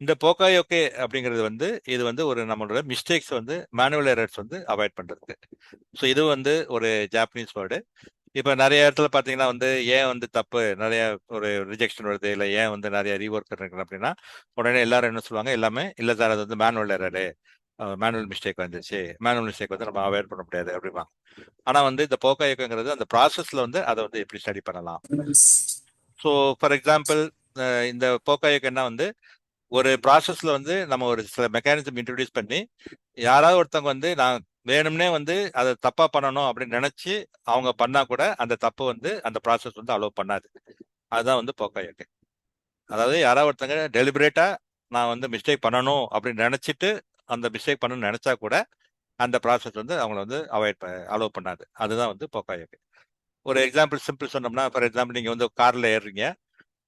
இந்த போக்காயோகே அப்படிங்கிறது வந்து இது வந்து ஒரு நம்மளோட மிஸ்டேக்ஸ் வந்து மேனுவல் எரர்ஸ் வந்து அவாய்ட் பண்ணுறதுக்கு. ஸோ இது வந்து ஒரு ஜாப்பனீஸ் வேர்டு. இப்போ நிறைய இடத்துல பார்த்தீங்கன்னா வந்து ஏன் வந்து தப்பு நிறைய ஒரு ரிஜெக்ஷன் வருது இல்லை ஏன் வந்து நிறைய ரீஒர்க் இருக்கு அப்படின்னா உடனே எல்லாரும் என்ன சொல்லுவாங்க, எல்லாமே இல்லை சார் அது வந்து மேனுவல் எரரு, மேனுவல் மிஸ்டேக் வந்துச்சு, மேனுவல் மிஸ்டேக் வந்து நம்ம அவாய்ட் பண்ண முடியாது அப்படிம்பாங்க. ஆனால் வந்து இந்த போக்காயோகங்கிறது அந்த ப்ராசஸில் வந்து அதை வந்து எப்படி ஸ்டடி பண்ணலாம். ஸோ ஃபார் எக்ஸாம்பிள் இந்த போக்காயோகன்னா வந்து ஒரு ப்ராசஸ்ல வந்து நம்ம ஒரு சில மெக்கானிசம் இன்ட்ரடியூஸ் பண்ணி யாராவது ஒருத்தவங்க வந்து நான் வேணும்னே வந்து அதை தப்பா பண்ணணும் அப்படின்னு நினைச்சு அவங்க பண்ணா கூட அந்த தப்பு வந்து அந்த ப்ராசஸ் வந்து அலோவ் பண்ணாது. அதுதான் வந்து போக்காயோகே. அதாவது யாராவது ஒருத்தங்க டெலிபரேட்டா நான் வந்து மிஸ்டேக் பண்ணணும் அப்படின்னு நினைச்சிட்டு அந்த மிஸ்டேக் பண்ணணும்னு நினைச்சா கூட அந்த ப்ராசஸ் வந்து அவங்கள வந்து அலோவ் பண்ணாது. அதுதான் வந்து போக்காயோகே. ஒரு எக்ஸாம்பிள் சிம்பிள் சொன்னோம்னா, ஃபார் எக்ஸாம்பிள் நீங்க வந்து கார்ல ஏறுறீங்க,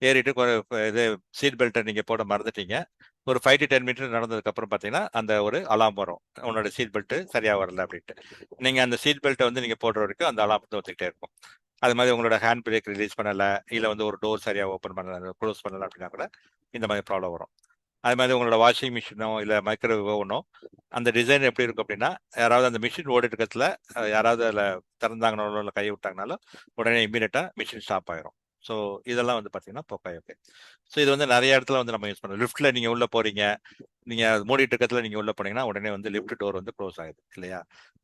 ஏறிட்டு இது சீட் பெல்ட்டை நீங்கள் போட மறந்துட்டீங்க. ஒரு 5 to 10 மீட்டர் நடந்ததுக்கு அப்புறம் பார்த்தீங்கன்னா அந்த ஒரு அலாம் வரும், உன்னோட சீட் பெல்ட் சரியா வரல அப்படின்ட்டு. நீங்க அந்த சீட் பெல்ட்டை வந்து நீங்க போடுற வரைக்கும் அந்த அலாம் வந்து வந்துகிட்டே இருக்கும். அது மாதிரி உங்களோட ஹேண்ட் பிரேக் ரிலீஸ் பண்ணல, இல்லை வந்து ஒரு டோர் சரியா ஓப்பன் பண்ணல க்ளோஸ் பண்ணல அப்படின்னா கூட இந்த மாதிரி ப்ராப்ளம் வரும். அது மாதிரி உங்களோட வாஷிங் மிஷினோ இல்லை மைக்ரோவேவோ ஒன்றோ அந்த டிசைன் எப்படி இருக்கும் அப்படின்னா, யாராவது அந்த மிஷின் ஓடிட்டு இருக்கிறதுல யாராவது அதில் திறந்தாங்கனாலோ இல்லை கை விட்டாங்கனாலும் உடனே இம்மீடியட்டாக மிஷின் ஸ்டாப் ஆயிரும். ஸோ இதெல்லாம் வந்து பார்த்தீங்கன்னா போக்காயோகே. ஸோ இது வந்து நிறைய இடத்துல வந்து நம்ம யூஸ் பண்ணுறோம். லிஃப்ட்ல நீங்கள் உள்ள போறீங்க, நீங்கள் மூடிட்டு இருக்கிறதுல நீங்கள் உள்ள போனீங்கன்னா உடனே வந்து லிஃப்ட் டோர் வந்து க்ளோஸ் ஆகுது இல்லையா.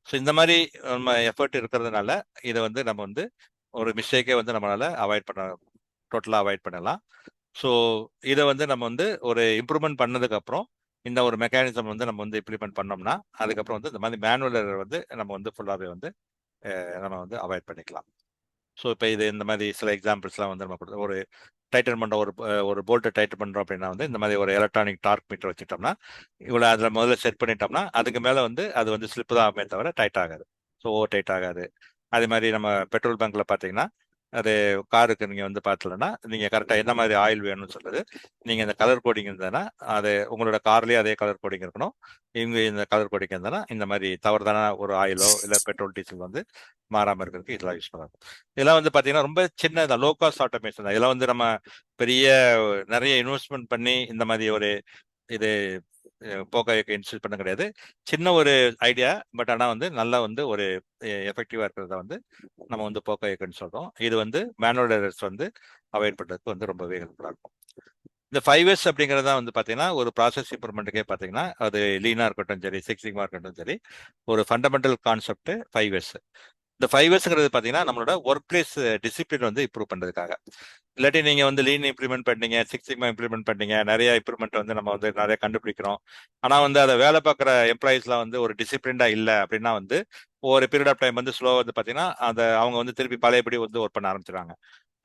ஸோ இந்த மாதிரி நம்ம எஃபர்ட் இருக்கிறதுனால இதை வந்து நம்ம வந்து ஒரு மிஸ்டேக்கே வந்து நம்மளால டோட்டலாக அவாய்ட் பண்ணலாம். ஸோ இதை வந்து நம்ம வந்து ஒரு இம்ப்ரூவ்மெண்ட் பண்ணதுக்கு அப்புறம் இந்த ஒரு மெக்கானிசம் வந்து நம்ம வந்து இம்ப்ளிமெண்ட் பண்ணோம்னா அதுக்கப்புறம் வந்து இந்த மாதிரி மேனுவல் எரர் வந்து நம்ம வந்து ஃபுல்லாகவே வந்து நம்ம வந்து அவாய்ட் பண்ணிக்கலாம். ஸோ இப்போ இது இந்த மாதிரி சில எக்ஸாம்பிள்ஸ்லாம் வந்து நம்ம கொடுத்தோம். ஒரு டைட்டன் பண்ணுறோம், ஒரு போல்ட்டை டைட்டன் பண்ணுறோம் அப்படின்னா வந்து இந்த மாதிரி ஒரு எலக்ட்ரானிக் டார்க் மீட்டர் வச்சுட்டோம்னா இவ்வளோ அதில் முதல்ல செட் பண்ணிட்டோம்னா அதுக்கு மேலே வந்து அது வந்து ஸ்லிப்பு தான் ஆகுமே தவிர டைட் ஆகாது. ஸோ ஓவர் டைட் ஆகாது. அதே மாதிரி நம்ம பெட்ரோல் பங்க்ல பார்த்தீங்கன்னா அது காருக்கு நீங்கள் வந்து பார்த்தலன்னா நீங்கள் கரெக்டாக என்ன மாதிரி ஆயில் வேணும்னு சொல்லுது. நீங்கள் இந்த கலர் கோடிங் இருந்ததுன்னா அது உங்களோட கார்லேயே அதே கலர் கோடிங் இருக்கணும். இவங்க இந்த கலர் கோடிங் இருந்ததுன்னா இந்த மாதிரி தவறுதான ஒரு ஆயிலோ இல்லை பெட்ரோல் டீசல் வந்து மாறாமல் இருக்கிறதுக்கு இதெல்லாம் யூஸ் பண்ணலாம். இதெல்லாம் வந்து பார்த்தீங்கன்னா ரொம்ப சின்ன லோ காஸ்ட் ஆட்டோமேஷன் தான். இதெல்லாம் வந்து நம்ம பெரிய நிறைய இன்வெஸ்ட்மெண்ட் பண்ணி இந்த மாதிரி ஒரு இது போக்காயோகே இன்ஸ்டால் பண்ண கிடையாது. சின்ன ஒரு ஐடியா, பட் ஆனால் வந்து நல்லா வந்து ஒரு எஃபெக்டிவாக இருக்கிறத வந்து நம்ம வந்து போக்காயோகேன்னு சொல்கிறோம். இது வந்து மேனுவல் எரர்ஸ் வந்து அவாய்ட் பண்ணுறதுக்கு வந்து ரொம்பவே ஹெல்ப்ஃபுல்லாக இருக்கும். இந்த 5S அப்படிங்கிறது தான் வந்து பார்த்தீங்கன்னா ஒரு ப்ராசஸ் இம்ப்ரூவ்மெண்ட்டுக்கே பார்த்தீங்கன்னா அது லீனாக இருக்கட்டும் சரி, சிக்ஸ் சிக்மா இருக்கட்டும் சரி, ஒரு ஃபண்டமெண்டல் கான்செப்ட் 5S. இந்த 5Sங்கிறது பார்த்தீங்கன்னா நம்மளோட ஒர்க் பிளேஸ் டிசிப்ளின் வந்து இம்ப்ரூவ் பண்ணுறதுக்காக. இல்லாட்டி நீங்கள் வந்து லீன் இம்ப்ளிமெண்ட் பண்ணீங்க, சிக்ஸ் சிக்மா இம்ப்ளிமெண்ட் பண்ணீங்க, நிறைய இம்ப்ரூவ்மெண்ட் வந்து நம்ம வந்து நிறைய கண்டுபிடிக்கிறோம். ஆனால் வந்து அதை வேலை பார்க்குற எம்ப்ளாயிஸ்லாம் வந்து ஒரு டிசிப்ளின்டாக இல்லை அப்படின்னா வந்து ஒரு பீரியட் ஆஃப் டைம் வந்து ஸ்லோவாக வந்து பார்த்தீங்கன்னா அவங்க வந்து திருப்பி பழையபடி வந்து ஒர்க் பண்ண ஆரம்பிச்சிடுறாங்க.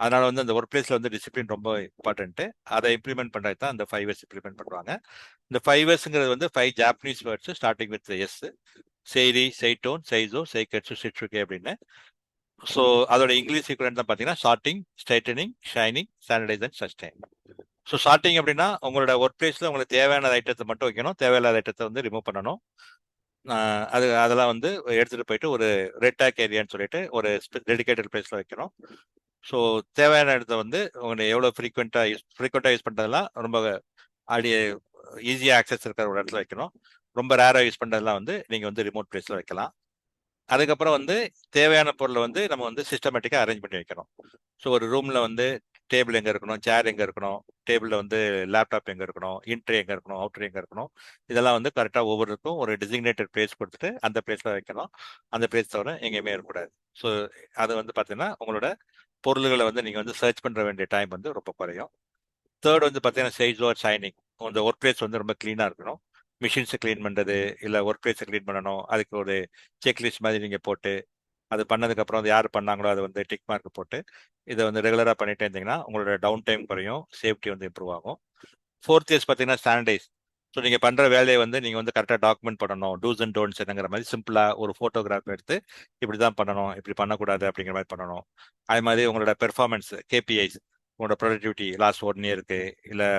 அதனால வந்து அந்த ஒர்க் பிளேஸ்ல வந்து டிசிப்ளின் ரொம்ப இம்பார்ட்டன்ட்டு. அதை இம்ப்ளிமெண்ட் பண்ணுறது தான் அந்த 5S இம்ப்ளிமெண்ட் பண்ணுவாங்க. இந்த 5Sங்கிறது வந்து 5 Japanese words starting with S. செய்ரி, செய்டோன், செய்சோ, செய்கட்சு, சிட்சுகே அப்படின்னு. ஸோ அதோட இங்கிலீஷ் ஈக்குவலன்ட் தான் பார்த்தீங்கன்னா sorting, straightening, shining, sanitize and sustain. So sorting அப்படின்னா உங்களோட ஒர்க் பிளேஸில் உங்களுக்கு தேவையான ஐட்டத்தை மட்டும் வைக்கணும், தேவையில்லாத ஐட்டத்தை வந்து ரிமூவ் பண்ணணும். அதெல்லாம் வந்து எடுத்துகிட்டு போயிட்டு ஒரு ரெட் டேக் ஏரியான்னு சொல்லிட்டு ஒரு டெடிகேட்டட் பிளேஸில் வைக்கணும். ஸோ தேவையான இடத்த வந்து உங்களுக்கு எவ்வளோ ஃப்ரீக்வெண்ட்டாக யூஸ் பண்ணுறதுலாம் ரொம்ப ஈஸியாக ஆக்சஸ் இருக்கிற ஒரு இடத்துல வைக்கணும். ரொம்ப ரேராக யூஸ் பண்ணுறதுலாம் வந்து நீங்கள் வந்து ரிமோட் பிளேஸில் வைக்கலாம். அதுக்கப்புறம் வந்து தேவையான பொருளை வந்து நம்ம வந்து சிஸ்டமேட்டிக்காக அரேஞ்ச் பண்ணி வைக்கணும். ஸோ ஒரு ரூமில் வந்து டேபிள் எங்கே இருக்கணும், சேர் எங்கே இருக்கணும், டேபிளில் வந்து லேப்டாப் எங்கே இருக்கணும், இன்ட்ரே எங்கே இருக்கணும், அவுட்ரே எங்கே இருக்கணும், இதெல்லாம் வந்து கரெக்டாக ஒவ்வொருக்கும் ஒரு டிசிக்னேட்டட் பிளேஸ் கொடுத்துட்டு அந்த பிளேஸில் வைக்கணும். அந்த பிளேஸ் தவிர எங்கேயுமே இருக்கக்கூடாது. ஸோ அது வந்து பார்த்தீங்கன்னா உங்களோட பொருள்களை வந்து நீங்கள் வந்து சர்ச் பண்ணுற வேண்டிய டைம் வந்து ரொம்ப குறையும். தேர்ட் வந்து பார்த்தீங்கன்னா சேஜ் ஆர் ஷைனிங். அந்த ஒர்க் பிளேஸ் வந்து ரொம்ப க்ளீனாக இருக்கணும். மிஷின்ஸை க்ளீன் பண்ணுறது இல்லை ஒர்க் பிளேஸை க்ளீன் பண்ணணும், அதுக்கு ஒரு செக்லிஸ்ட் மாதிரி நீங்கள் போட்டு அது பண்ணதுக்கப்புறம் அது யார் பண்ணாங்களோ அதை வந்து டிக் மார்க் போட்டு இதை வந்து ரெகுலராக பண்ணிட்டே இருந்தீங்கன்னா உங்களோட டவுன் டைம் குறையும், சேஃப்டி வந்து இம்ப்ரூவ் ஆகும். ஃபோர்த் இயர்ஸ் பார்த்தீங்கன்னா ஸ்டாண்டர்டைஸ். ஸோ நீங்கள் பண்ணுற வேலையை வந்து நீங்கள் வந்து கரெக்டாக டாக்குமெண்ட் பண்ணணும். டூஸ் அண்ட் டோன்ட்ஸ் என்னங்கிற மாதிரி சிம்பிளாக ஒரு ஃபோட்டோகிராஃப் எடுத்து இப்படி தான் பண்ணணும், இப்படி பண்ணக்கூடாது அப்படிங்கிற மாதிரி பண்ணணும். அதே மாதிரி உங்களோட பெர்ஃபார்மன்ஸ் கேபிஐஸ், உங்களோட ப்ரொடக்டிவிட்டி லாஸ்ட் 1 இயருக்கு, இல்லை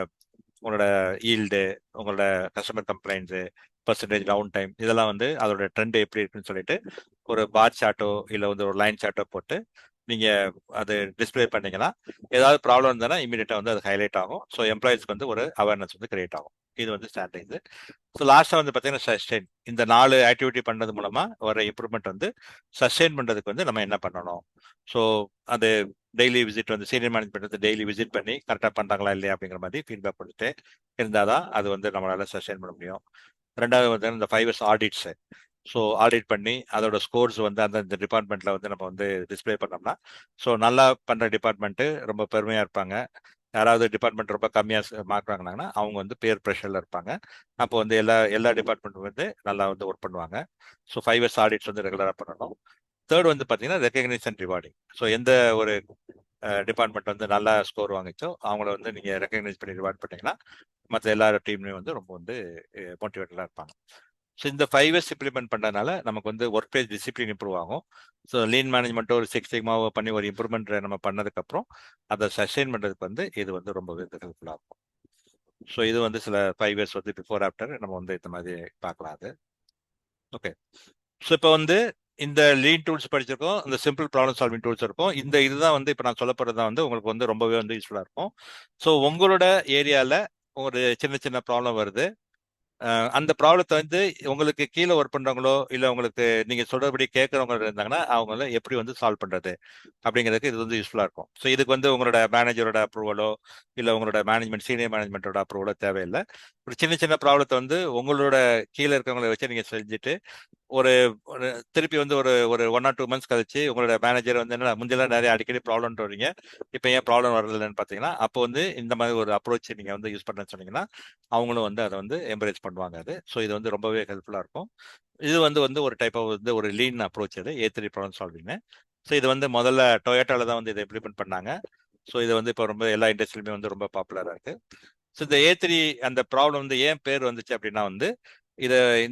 உங்களோட ஈல்டு, உங்களோட customer complaints, percentage downtime, இதெல்லாம் வந்து அதோட ட்ரெண்ட் எப்படி இருக்குன்னு சொல்லிட்டு ஒரு பார் சார்ட்டோ இல்லை வந்து ஒரு லைன் சார்ட்டோ போட்டு நீங்கள் அது டிஸ்பிளே பண்ணீங்கன்னா ஏதாவது ப்ராப்ளம் இருந்ததுன்னா இமீடியட்டாக வந்து அது ஹைலைட் ஆகும். ஸோ எம்ப்ளாயிஸ்க்கு வந்து ஒரு அவேர்னஸ் வந்து கிரியேட் ஆகும். இது வந்து ஸ்டாண்டர்டைஸு. ஸோ லாஸ்ட்டாக வந்து பார்த்தீங்கன்னா சஸ்டெயின். இந்த 4 ஆக்டிவிட்டி பண்ணுறது மூலமாக வர இம்ப்ரூவ்மெண்ட் வந்து சஸ்டெயின் பண்ணுறதுக்கு வந்து நம்ம என்ன பண்ணணும். ஸோ அது டெய்லி விசிட் வந்து சீனியர் மேனேஜ்மெண்ட் வந்து டெய்லி விசிட் பண்ணி கரெக்டாக பண்ணுறாங்களா இல்லையா அப்படிங்கிற மாதிரி ஃபீட்பேக் கொடுத்துட்டு இருந்தால் தான் அது வந்து நம்மளால சஸ்டெயின் பண்ண முடியும். ரெண்டாவது வந்து இந்த 5 இயர்ஸ் ஆடிட்ஸு. ஸோ ஆடிட் பண்ணி அதோட ஸ்கோர்ஸ் வந்து அந்த டிபார்ட்மெண்ட்டில் வந்து நம்ம வந்து டிஸ்பிளே பண்ணோம்னா ஸோ நல்லா பண்ணுற டிபார்ட்மெண்ட்டு ரொம்ப பெருமையாக இருப்பாங்க. யாராவது டிபார்ட்மெண்ட் ரொம்ப கம்மியாக மார்க் வாங்கினாங்கன்னா அவங்க வந்து பேர் ப்ரெஷரில் இருப்பாங்க. அப்போ வந்து எல்லா டிபார்ட்மெண்ட்டும் வந்து நல்லா வந்து ஒர்க் பண்ணுவாங்க. ஸோ 5 இயர்ஸ் ஆடிட்ஸ் வந்து ரெகுலராக பண்ணணும். தேர்ட் வந்து பார்த்தீங்கன்னா ரெகக்னைசேஷன் ரிவார்டிங். ஸோ எந்த ஒரு டிபார்ட்மெண்ட் வந்து நல்லா ஸ்கோர் வாங்கிச்சோ அவங்கள வந்து நீங்கள் ரெகக்னைஸ் பண்ணி ரிவார்ட் பண்ணீங்கன்னா மற்ற எல்லா டீம்லையும் வந்து ரொம்ப வந்து மோட்டிவேட்டடாக இருப்பாங்க. ஸோ இந்த 5 இயர்ஸ் இம்ப்ளிமெண்ட் பண்ணுறதுனால நமக்கு வந்து ஒர்க் பிளேஸ் டிசிப்ளின் இம்ப்ரூவ் ஆகும். ஸோ லீன் மேனேஜ்மெண்ட்டோ ஒரு 6 சிக்மாவோ பண்ணி ஒரு இம்ப்ரூவ்மெண்ட் நம்ம பண்ணதுக்கப்புறம் அதை சஸ்டெயின் பண்ணுறதுக்கு வந்து இது வந்து ரொம்பவே ஹெல்ப்ஃபுல்லாக இருக்கும். ஸோ இது வந்து சில 5 இயர்ஸ் வந்து பிஃபோர் ஆஃப்டர் நம்ம வந்து இந்த மாதிரி பார்க்கலாம். அது ஓகே. ஸோ இப்போ வந்து இந்த லீன் டூல்ஸ் படிச்சிருக்கோம், இந்த சிம்பிள் ப்ராப்ளம் சால்விங் டூல்ஸ் இருக்கும். இந்த இதுதான் வந்து இப்போ நான் சொல்ல போகிறது தான் வந்து உங்களுக்கு வந்து ரொம்பவே வந்து யூஸ்ஃபுல்லாக இருக்கும். ஸோ உங்களோட ஏரியாவில் ஒரு சின்ன சின்ன ப்ராப்ளம் வருது. அந்த ப்ராப்ளத்தை வந்து உங்களுக்கு கீழே ஒர்க் பண்றவங்களோ இல்லை உங்களுக்கு நீங்க சொல்றபடி கேட்கறவங்க இருந்தாங்கன்னா அவங்கள எப்படி வந்து சால்வ் பண்றது அப்படிங்கிறதுக்கு இது வந்து யூஸ்ஃபுல்லா இருக்கும். ஸோ இதுக்கு வந்து உங்களோட மேனேஜரோட அப்ரூவலோ இல்லை உங்களோட மேனேஜ்மெண்ட் சீனியர் மேனேஜ்மெண்ட்டோட அப்ரூவலோ தேவையில்லை. ஒரு சின்ன சின்ன ப்ராப்ளத்தை வந்து உங்களோட கீழே இருக்கவங்களை வச்சு நீங்க செஞ்சுட்டு ஒரு ஒரு திருப்பி வந்து ஒரு ஒரு 1 or 2 months கழிச்சு உங்களோட மேனேஜர் வந்து என்ன முந்தியெல்லாம் நிறைய அடிக்கடி ப்ராப்ளம் வரீங்க, இப்போ ஏன் ப்ராப்ளம் வரலன்னு பார்த்தீங்கன்னா அப்போ வந்து இந்த மாதிரி ஒரு அப்ரோச் நீங்க வந்து யூஸ் பண்ணுறேன்னு சொன்னீங்கன்னா அவங்களும் வந்து அதை வந்து எம்பரேஜ் பண்ணுவாங்க. அது ஸோ இது வந்து ரொம்பவே ஹெல்ப்ஃபுல்லாக இருக்கும். இது வந்து வந்து ஒரு டைப் ஆஃப் வந்து ஒரு லீன் அப்ரோச். அது A3 ப்ராப்ளம் சால்விங். ஸோ இது வந்து முதல்ல டொயோட்டால தான் வந்து இதை இம்ப்ளிமெண்ட் பண்ணாங்க. ஸோ இது வந்து இப்போ ரொம்ப எல்லா இண்டஸ்ட்ரியிலுமே வந்து ரொம்ப பாப்புலராக இருக்கு. ஸோ இந்த A3 அந்த ப்ராப்ளம் வந்து ஏன் பேர் வந்துச்சு அப்படின்னா வந்து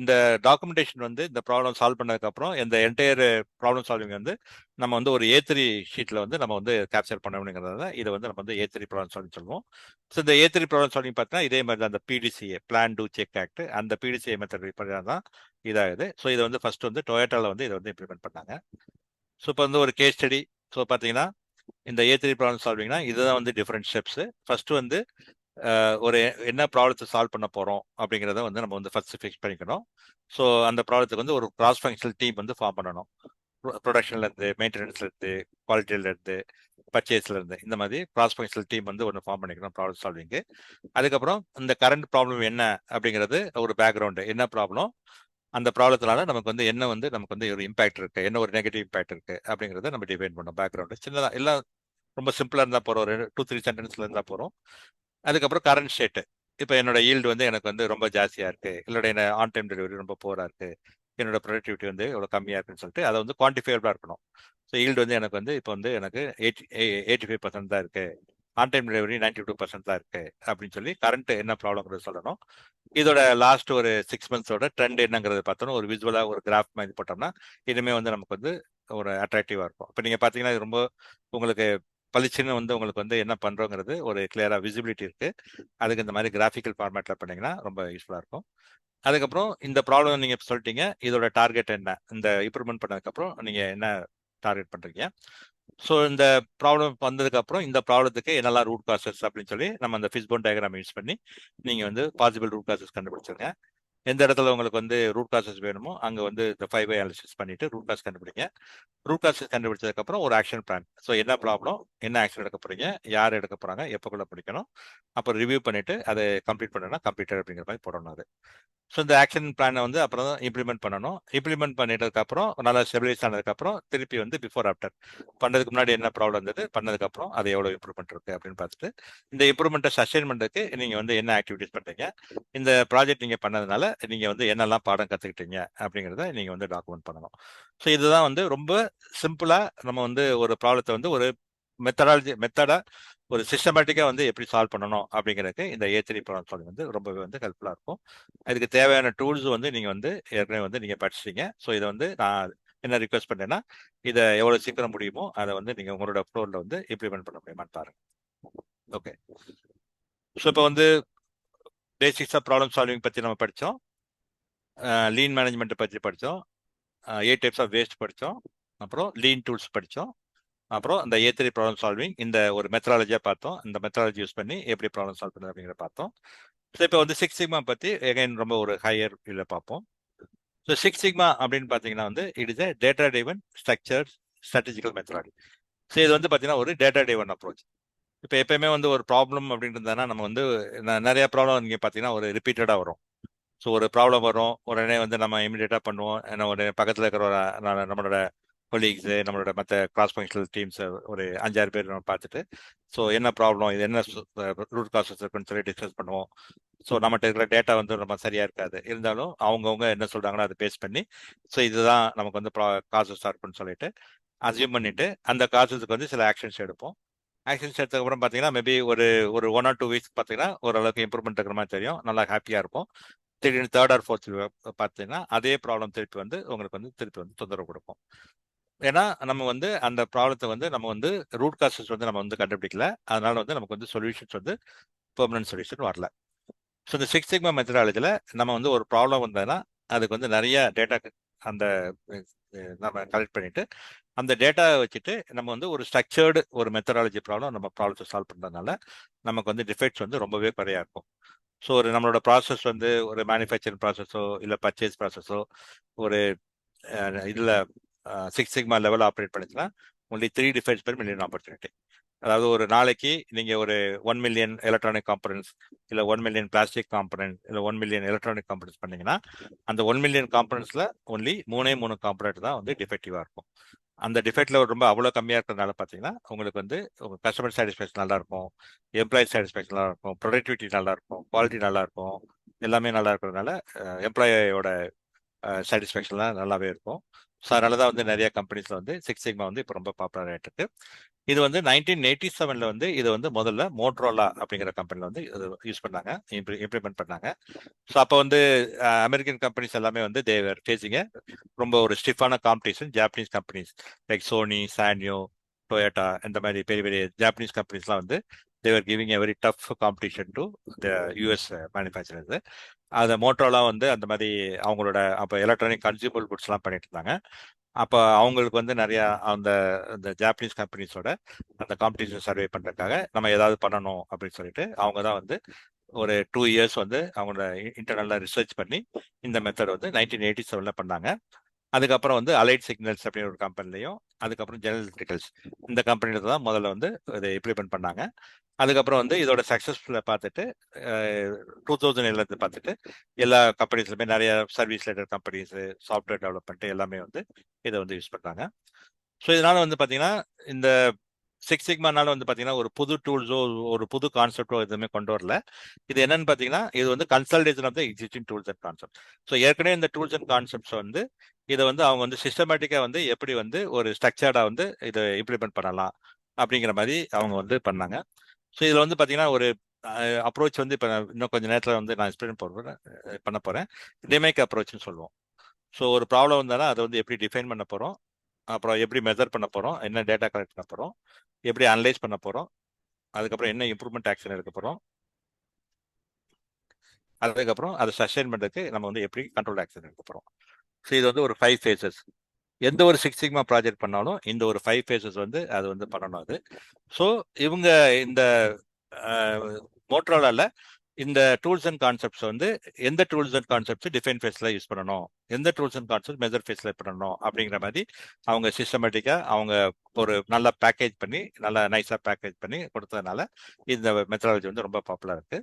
இந்த டாக்குமெண்டேஷன் வந்து இந்த ப்ராப்ளம் சால்வ் பண்ணதுக்கப்புறம் இந்த என்டையர் ப்ராப்ளம் சால்விங் வந்து நம்ம வந்து ஒரு A3 ஷீட்டில் வந்து நம்ம வந்து கேப்சர் பண்ணணுங்கிறத இதை வந்து நம்ம வந்து A3 ப்ராப்ளம் சால்விங் சொல்லுவோம். ஸோ இந்த A3 ப்ராப்ளம் சால்விங் பார்த்தீங்கன்னா இதே மாதிரி தான் அந்த PDCA plan do check act அந்த PDCA மெத்தட் தான் இதாகுது. ஸோ இதை வந்து ஃபர்ஸ்ட் வந்து டொயோட்டாவில் வந்து இதை வந்து இம்ப்ளிமெண்ட் பண்ணாங்க. ஸோ இப்போ வந்து ஒரு கேஸ் ஸ்டடி. ஸோ பார்த்தீங்கன்னா இந்த A3 ப்ராப்ளம் சால்விங்னா இதுதான் வந்து டிஃப்ரெண்ட் ஸ்டெப்ஸ். ஃபர்ஸ்ட் வந்து ஒரு என்ன ப்ராப்ளத்தை சால்வ் பண்ண போகிறோம் அப்படிங்கிறத வந்து நம்ம வந்து ஃபர்ஸ்ட் ஃபிக்ஸ் பண்ணிக்கணும். ஸோ அந்த ப்ராப்ளத்துக்கு வந்து ஒரு கிராஸ் ஃபங்க்ஷனல் டீம் வந்து ஃபார்ம் பண்ணணும். ப்ரொடக்ஷன்லேருந்து, மெயின்டெனன்ஸ்லேருந்து, குவாலிட்டியிலேருந்து, பர்ச்சேஸ்லேருந்து, இந்த மாதிரி கிராஸ் ஃபங்க்ஷனல் டீம் வந்து ஒன்று ஃபார்ம் பண்ணிக்கணும் ப்ராப்ளம் சால்விங்கு. அதுக்கப்புறம் இந்த கரண்ட் ப்ராப்ளம் என்ன அப்படிங்கிறது ஒரு பேக்ரவுண்டு, என்ன ப்ராப்ளம், அந்த ப்ராப்ளத்தினால நமக்கு வந்து என்ன வந்து நமக்கு வந்து ஒரு இம்பாக்ட் இருக்கு, என்ன ஒரு நெகட்டிவ் இம்பாக்ட் இருக்கு அப்படிங்கிறத நம்ம டிஃபைன் பண்ணோம். பேக்ரவுண்டு சின்னதாக எல்லாம் ரொம்ப சிம்பிளாக இருந்தால் போகிறோம், ஒரு 2-3 சென்டென்ஸ்ல இருந்தால் போகிறோம். அதுக்கப்புறம் கரண்ட் ஸ்டேட்டு. இப்போ என்னோட ஈல்டு வந்து எனக்கு வந்து ரொம்ப ஜாஸ்தியாக இருக்குது, என்னோட ஆன் டைம் டெலிவரி ரொம்ப போராக இருக்குது, என்னோட ப்ரொடக்டிவிட்டி வந்து எவ்வளோ கம்மியாக இருக்குன்னு சொல்லிட்டு அதை வந்து குவான்டிஃபைபிளாக இருக்கணும். ஸோ ஈல்டு வந்து எனக்கு வந்து இப்போ வந்து எனக்கு 85% தான் இருக்குது, ஆன் டைம் டெலிவரி 92% தான் இருக்குது அப்படின்னு சொல்லி கரண்ட் என்ன ப்ராப்ளம்ங்கிறது சொல்லணும். இதோட லாஸ்ட் ஒரு 6 monthsோட ட்ரெண்ட் என்னங்கிறது பார்த்தோன்னா ஒரு விசுவலாக ஒரு கிராஃப் மாதிரி போட்டோம்னா இனிமேல் வந்து நமக்கு வந்து ஒரு அட்ராக்டிவாக இருக்கும். இப்போ நீங்கள் பார்த்தீங்கன்னா இது ரொம்ப உங்களுக்கு பளிச்சுன்னு வந்து உங்களுக்கு வந்து என்ன பண்ணுறோங்கிறது ஒரு கிளியராக விசிபிலிட்டி இருக்குது. அதுக்கு இந்த மாதிரி கிராஃபிக்கல் ஃபார்மேட்டில் பண்ணிங்கன்னா ரொம்ப யூஸ்ஃபுல்லாக இருக்கும். அதுக்கப்புறம் இந்த ப்ராப்ளம் நீங்கள் சொல்லிட்டீங்க, இதோட டார்கெட் என்ன, இந்த இம்ப்ரூவ்மெண்ட் பண்ணதுக்கப்புறம் நீங்கள் என்ன டார்கெட் பண்ணுறீங்க. ஸோ இந்த ப்ராப்ளம் வந்ததுக்கப்புறம் இந்த ப்ராப்ளத்துக்கு என்னெல்லாம் ரூட் காசஸ் அப்படின்னு சொல்லி நம்ம அந்த ஃபிஷ்போன் டயக்ராம் யூஸ் பண்ணி நீங்கள் வந்து பாசிபிள் ரூட் காசஸ் கண்டுபிடிச்சிருங்க. எந்த இடத்துல உங்களுக்கு வந்து ரூட் காசஸ் வேணுமோ அங்கே வந்து இந்த 5 அனாலிசிஸ் பண்ணிட்டு ரூட் காஸ் கண்டுபிடிங்க. ரூட் காசஸ் கண்டுபிடிச்சதுக்கப்புறம் ஒரு ஆக்ஷன் பிளான். ஸோ என்ன ப்ராப்ளம், என்ன ஆக்ஷன் எடுக்க போறீங்க, யார் எடுக்க போறாங்க, எப்போக்குள்ள பிடிக்கணும், அப்புறம் ரிவ்யூ பண்ணிட்டு அதை கம்ப்ளீட் பண்ணனா கம்ப்ளீட்டட் அப்படிங்கிற மாதிரி போடணும் அது. ஸோ இந்த ஆக்ஷன் பிளானை வந்து அப்புறம் தான் இம்ப்ளிமெண்ட் பண்ணணும். இம்ப்ளிமெண்ட் பண்ணிட்டதுக்கப்புறம் நல்லா ஸ்டெபிலைஸ் ஆனதுக்கப்புறம் திருப்பி வந்து பிஃபோர் ஆஃப்டர் பண்ணதுக்கு முன்னாடி என்ன ப்ராப்ளம் இருந்தது, பண்ணதுக்கப்புறம் அது எவ்வளோ இம்ப்ரூவ்மெண்ட் இருக்கு அப்படின்னு பார்த்துட்டு இந்த இம்ப்ரூவ்மெண்ட்டை சஸ்டெயின் பண்ணுறதுக்கு நீங்கள் வந்து என்ன ஆக்டிவிட்டிஸ் பண்ணுறீங்க, இந்த ப்ராஜெக்ட் நீங்கள் பண்ணதுனால நீங்கள் வந்து என்னெல்லாம் பாடம் கற்றுக்கிட்டீங்க அப்படிங்கிறத நீங்கள் வந்து டாக்குமெண்ட் பண்ணணும். ஸோ இதுதான் வந்து ரொம்ப சிம்பிளாக நம்ம வந்து ஒரு ப்ராப்ளத்தை வந்து ஒரு மெத்தடா ஒரு சிஸ்டமேட்டிக்காக வந்து எப்படி சால்வ் பண்ணணும் அப்படிங்கிறதுக்கு இந்த A3 ப்ராப்ளம் சால்விங் வந்து ரொம்பவே வந்து ஹெல்ப்ஃபுல்லாக இருக்கும். அதுக்கு தேவையான டூல்ஸ் வந்து நீங்கள் வந்து ஏற்கனவே வந்து நீங்கள் படிச்சிட்டீங்க. ஸோ இதை வந்து நான் என்ன ரிக்வெஸ்ட் பண்ணேன்னா இதை எவ்வளோ சீக்கிரம் முடியுமோ அதை வந்து நீங்கள் உங்களோட ஃப்ளோரில் வந்து இம்ப்ளிமெண்ட் பண்ண முடியுமான்னு பாருங்க. ஓகே, ஸோ இப்போ வந்து பேசிக்ஸ் ஆஃப் ப்ராப்ளம் சால்விங் பற்றி நம்ம படித்தோம், லீன் மேனேஜ்மெண்ட்டை பற்றி படித்தோம், 8 டைப்ஸ் ஆஃப் வேஸ்ட் படித்தோம், அப்புறம் லீன் டூல்ஸ் படித்தோம், அப்புறம் இந்த A3 ப்ராப்ளம் சால்விங் இந்த ஒரு மெத்தடாலஜியாக பார்த்தோம். இந்த மெத்தடாலஜி யூஸ் பண்ணி எப்படி ப்ராப்ளம் சால்வ் பண்ணுறது அப்படிங்கிற பார்த்தோம். ஸோ இப்போ வந்து 6 சிக்மா பற்றி எகைன் ரொம்ப ஒரு ஹையர் இதில் பார்ப்போம். ஸோ 6 சிக்மா அப்படின்னு பார்த்தீங்கன்னா வந்து it is a data driven structure strategical methodology. So இது வந்து பார்த்தீங்கன்னா ஒரு டேட்டா டிரைவன் அப்ரோச். இப்போ எப்பயுமே வந்து ஒரு ப்ராப்ளம் அப்படின்னு இருந்தாங்கன்னா நம்ம வந்து நிறைய ப்ராப்ளம் நீங்கள் பார்த்தீங்கன்னா ஒரு ரிப்பீட்டடாக வரும். ஸோ ஒரு ப்ராப்ளம் வரும், உடனே வந்து நம்ம இமீடியட்டாக பண்ணுவோம். ஏன்னா ஒரு பக்கத்தில் இருக்கிற ஒரு நம்மளோட கொலீக்ஸு, நம்மளோட மற்ற கிராஸ் ஃபங்க்ஷனல் டீம்ஸ் ஒரு 5-6 பேர் நம்ம பார்த்துட்டு ஸோ என்ன ப்ராப்ளம், இது என்ன ரூட் காசஸ் இருக்குன்னு சொல்லி டிஸ்கஸ் பண்ணுவோம். ஸோ நம்மகிட்ட இருக்கிற டேட்டா வந்து நம்ம சரியாக இருக்காது, இருந்தாலும் அவங்கவுங்க என்ன சொல்கிறாங்களோ அதை பேஸ் பண்ணி ஸோ இதுதான் நமக்கு வந்து காசஸ் இருக்குன்னு சொல்லிட்டு அசியூம் பண்ணிட்டு அந்த காசஸுக்கு வந்து சில ஆக்ஷன்ஸ் எடுப்போம். ஆக்ஷன்ஸ் எடுத்ததுக்கப்புறம் பார்த்தீங்கன்னா மேபி ஒரு ஒரு 1 or 2 வீக்ஸ் பார்த்தீங்கன்னா ஓரளவுக்கு இம்ப்ரூவ்மெண்ட் இருக்கிற மாதிரி தெரியும், நல்லா ஹாப்பியாக இருக்கும். திடீர்னு 3rd or 4th பார்த்தீங்கன்னா அதே ப்ராப்ளம் திருப்பி வந்து உங்களுக்கு வந்து திருப்பி வந்து தொந்தரவு கொடுக்கும். ஏன்னா நம்ம வந்து அந்த ப்ராப்ளத்தை வந்து நம்ம வந்து ரூட் காசஸ் வந்து நம்ம வந்து கண்டுபிடிக்கல, அதனால வந்து நமக்கு வந்து சொல்யூஷன்ஸ் வந்து பெர்மனன்ட் சொல்யூஷன் வரல. ஸோ இந்த 6 சிக்மா மெத்தடாலஜியில் நம்ம வந்து ஒரு ப்ராப்ளம் வந்ததுன்னா அதுக்கு வந்து நிறைய டேட்டா அந்த நம்ம கலெக்ட் பண்ணிட்டு அந்த டேட்டாவை வச்சுட்டு நம்ம வந்து ஒரு ஸ்ட்ரக்சர்டு ஒரு மெத்தடாலஜி ப்ராப்ளம் நம்ம ப்ராப்ளத்தை சால்வ் பண்ணுறதுனால நமக்கு வந்து டிஃபெக்ட்ஸ் வந்து ரொம்பவே குறையா இருக்கும். ஸோ ஒரு நம்மளோட ப்ராசஸ் வந்து ஒரு மேனுஃபேக்சரிங் ப்ராசஸோ இல்லை பர்ச்சேஸ் ப்ராசஸோ ஒரு இதில் 6 சிக்மா லெவல் ஆப்ரேட் பண்ணிச்சுன்னா only 3 defects per million opportunity. அதாவது ஒரு நாளைக்கு நீங்கள் ஒரு 1 மில்லியன் எலக்ட்ரானிக் காம்பனன்ட்ஸ் இல்லை 1 மில்லியன் பிளாஸ்டிக் காம்பனன்ட் இல்லை 1 மில்லியன் எலக்ட்ரானிக் காம்பனன்ட்ஸ் பண்ணீங்கன்னா அந்த 1 மில்லியன் காம்பனன்ட்ஸில் ஒன்லி 3 காம்பனன்ட் தான் வந்து டிஃபெக்டிவாக இருக்கும். அந்த டிஃபெக்ட்ல ரொம்ப அவ்வளோ கம்மியாக இருக்கிறதுனால பார்த்தீங்கன்னா உங்களுக்கு வந்து உங்கள் கஸ்டமர் சாட்டிஸ்ஃபேக்ஷன் நல்லா இருக்கும், எம்ப்ளாயி சாட்டிஸ்ஃபேக்ஷன் நல்லா இருக்கும், ப்ரொடக்டிவிட்டி நல்லா இருக்கும், குவாலிட்டி நல்லா இருக்கும், எல்லாமே நல்லா இருக்கிறதுனால எம்ப்ளாயோட சாட்டிஸ்ஃபேக்ஷன்லாம் நல்லாவே இருக்கும். ஸோ அதனால தான் வந்து நிறைய கம்பெனிஸில் வந்து 6 சிக்மா வந்து இப்போ ரொம்ப பாப்புலர் ஆகிட்டு இருக்கு. இது வந்து 1987 வந்து இது வந்து முதல்ல மோட்ரோலா அப்படிங்கிற கம்பெனியில் வந்து இது யூஸ் பண்ணாங்க, இம்ப்ளிமெண்ட் பண்ணாங்க. ஸோ அப்போ வந்து அமெரிக்கன் கம்பெனிஸ் எல்லாமே வந்து தேவர் ஃபேஸிங்க ரொம்ப ஒரு ஸ்டிஃபான competition. Japanese companies like Sony, Sanyo, Toyota இந்த மாதிரி பெரிய பெரிய ஜாப்பனீஸ் கம்பெனிஸ்லாம் வந்து they are giving a very tough competition to the US manufacturers. அதை மோட்டோலாம் வந்து அந்த மாதிரி அவங்களோட அப்போ எலக்ட்ரானிக் கன்சியூமர் குட்ஸ்லாம் பண்ணிட்டு இருந்தாங்க. அப்போ அவங்களுக்கு வந்து நிறையா அந்த ஜாப்பனீஸ் கம்பெனிஸோட அந்த காம்படிஷன் சர்வே பண்ணுறதுக்காக நம்ம ஏதாவது பண்ணணும் அப்படின்னு சொல்லிட்டு அவங்க தான் வந்து ஒரு 2 இயர்ஸ் வந்து அவங்களோட இன்டர்னலாக ரிசர்ச் பண்ணி இந்த மெத்தட் வந்து 1987 பண்ணாங்க. அதுக்கப்புறம் வந்து அலைட் சிக்னல்ஸ் அப்படின்னு ஒரு கம்பெனிலையும், அதுக்கப்புறம் ஜெனரல் எலக்ட்ரிக்கல்ஸ் இந்த கம்பெனியில் தான் முதல்ல வந்து இதை இம்ப்ளிமெண்ட் பண்ணாங்க. அதுக்கப்புறம் வந்து இதோட சக்ஸஸ்ஃபுல்லை பார்த்துட்டு 2011 பார்த்துட்டு எல்லா கம்பெனிஸ்லுமே நிறைய service related companies, software development எல்லாமே வந்து இதை வந்து யூஸ் பண்ணுறாங்க. ஸோ இதனால வந்து பார்த்தீங்கன்னா இந்த 6 சிக்மானால வந்து பார்த்தீங்கன்னா ஒரு புது டூல்ஸோ ஒரு புது கான்செப்டோ எதுவுமே கொண்டு வரல. இது என்னன்னு பார்த்தீங்கன்னா இது வந்து consultation of the existing tools and concept. So ஏற்கனவே இந்த டூல்ஸ் அண்ட் கான்செப்ட்ஸ் வந்து இதை வந்து அவங்க வந்து சிஸ்டமேட்டிக்காக வந்து எப்படி வந்து ஒரு ஸ்ட்ரக்சர்டாக வந்து இதை இம்ப்ளிமெண்ட் பண்ணலாம் அப்படிங்கிற மாதிரி அவங்க வந்து பண்ணாங்க. ஸோ இதில் வந்து பார்த்தீங்கன்னா ஒரு அப்ரோச் வந்து இப்போ இன்னும் கொஞ்சம் நேரத்தில் வந்து நான் எக்ஸ்பிளைன் பண்ண போகிறேன். டிமேக் அப்ரோச்னு சொல்லுவோம். ஸோ ஒரு ப்ராப்ளம் வந்தாலும் அதை வந்து எப்படி டிஃபைன் பண்ண போகிறோம், அப்புறம் எப்படி மெஷர் பண்ண போகிறோம், என்ன டேட்டா கலெக்ட் பண்ண போகிறோம், எப்படி அனலைஸ் பண்ண போகிறோம், அதுக்கப்புறம் என்ன இம்ப்ரூவ்மெண்ட் ஆக்ஷன் எடுக்க போகிறோம், அதுக்கப்புறம் அதை சஸ்டெயின் பண்ணுறதுக்கு நம்ம வந்து எப்படி கண்ட்ரோல் ஆக்ஷன் எடுக்க போகிறோம். ஸோ இது வந்து ஒரு 5 phases. எந்த ஒரு 6 சிக்மா ப்ராஜெக்ட் பண்ணாலும் இந்த ஒரு 5 phases வந்து அது வந்து பண்ணணும் அது. ஸோ இவங்க இந்த மோட்டரோலாவில் இந்த டூல்ஸ் அண்ட் கான்செப்ட்ஸ் வந்து எந்த டூல்ஸ் அண்ட் கான்செப்ட்ஸ் டிஃபைன் ஃபேஸ்ல யூஸ் பண்ணணும், எந்த டூல்ஸ் அண்ட் கான்செப்ட் மெஜர் ஃபேஸ்ல பண்ணணும் அப்படிங்கிற மாதிரி அவங்க சிஸ்டமேட்டிக்கா அவங்க ஒரு நல்லா பேக்கேஜ் பண்ணி நல்லா நைஸா பேக்கேஜ் பண்ணி கொடுத்ததுனால இந்த மெத்தடாலஜி வந்து ரொம்ப பாப்புலர் இருக்கு.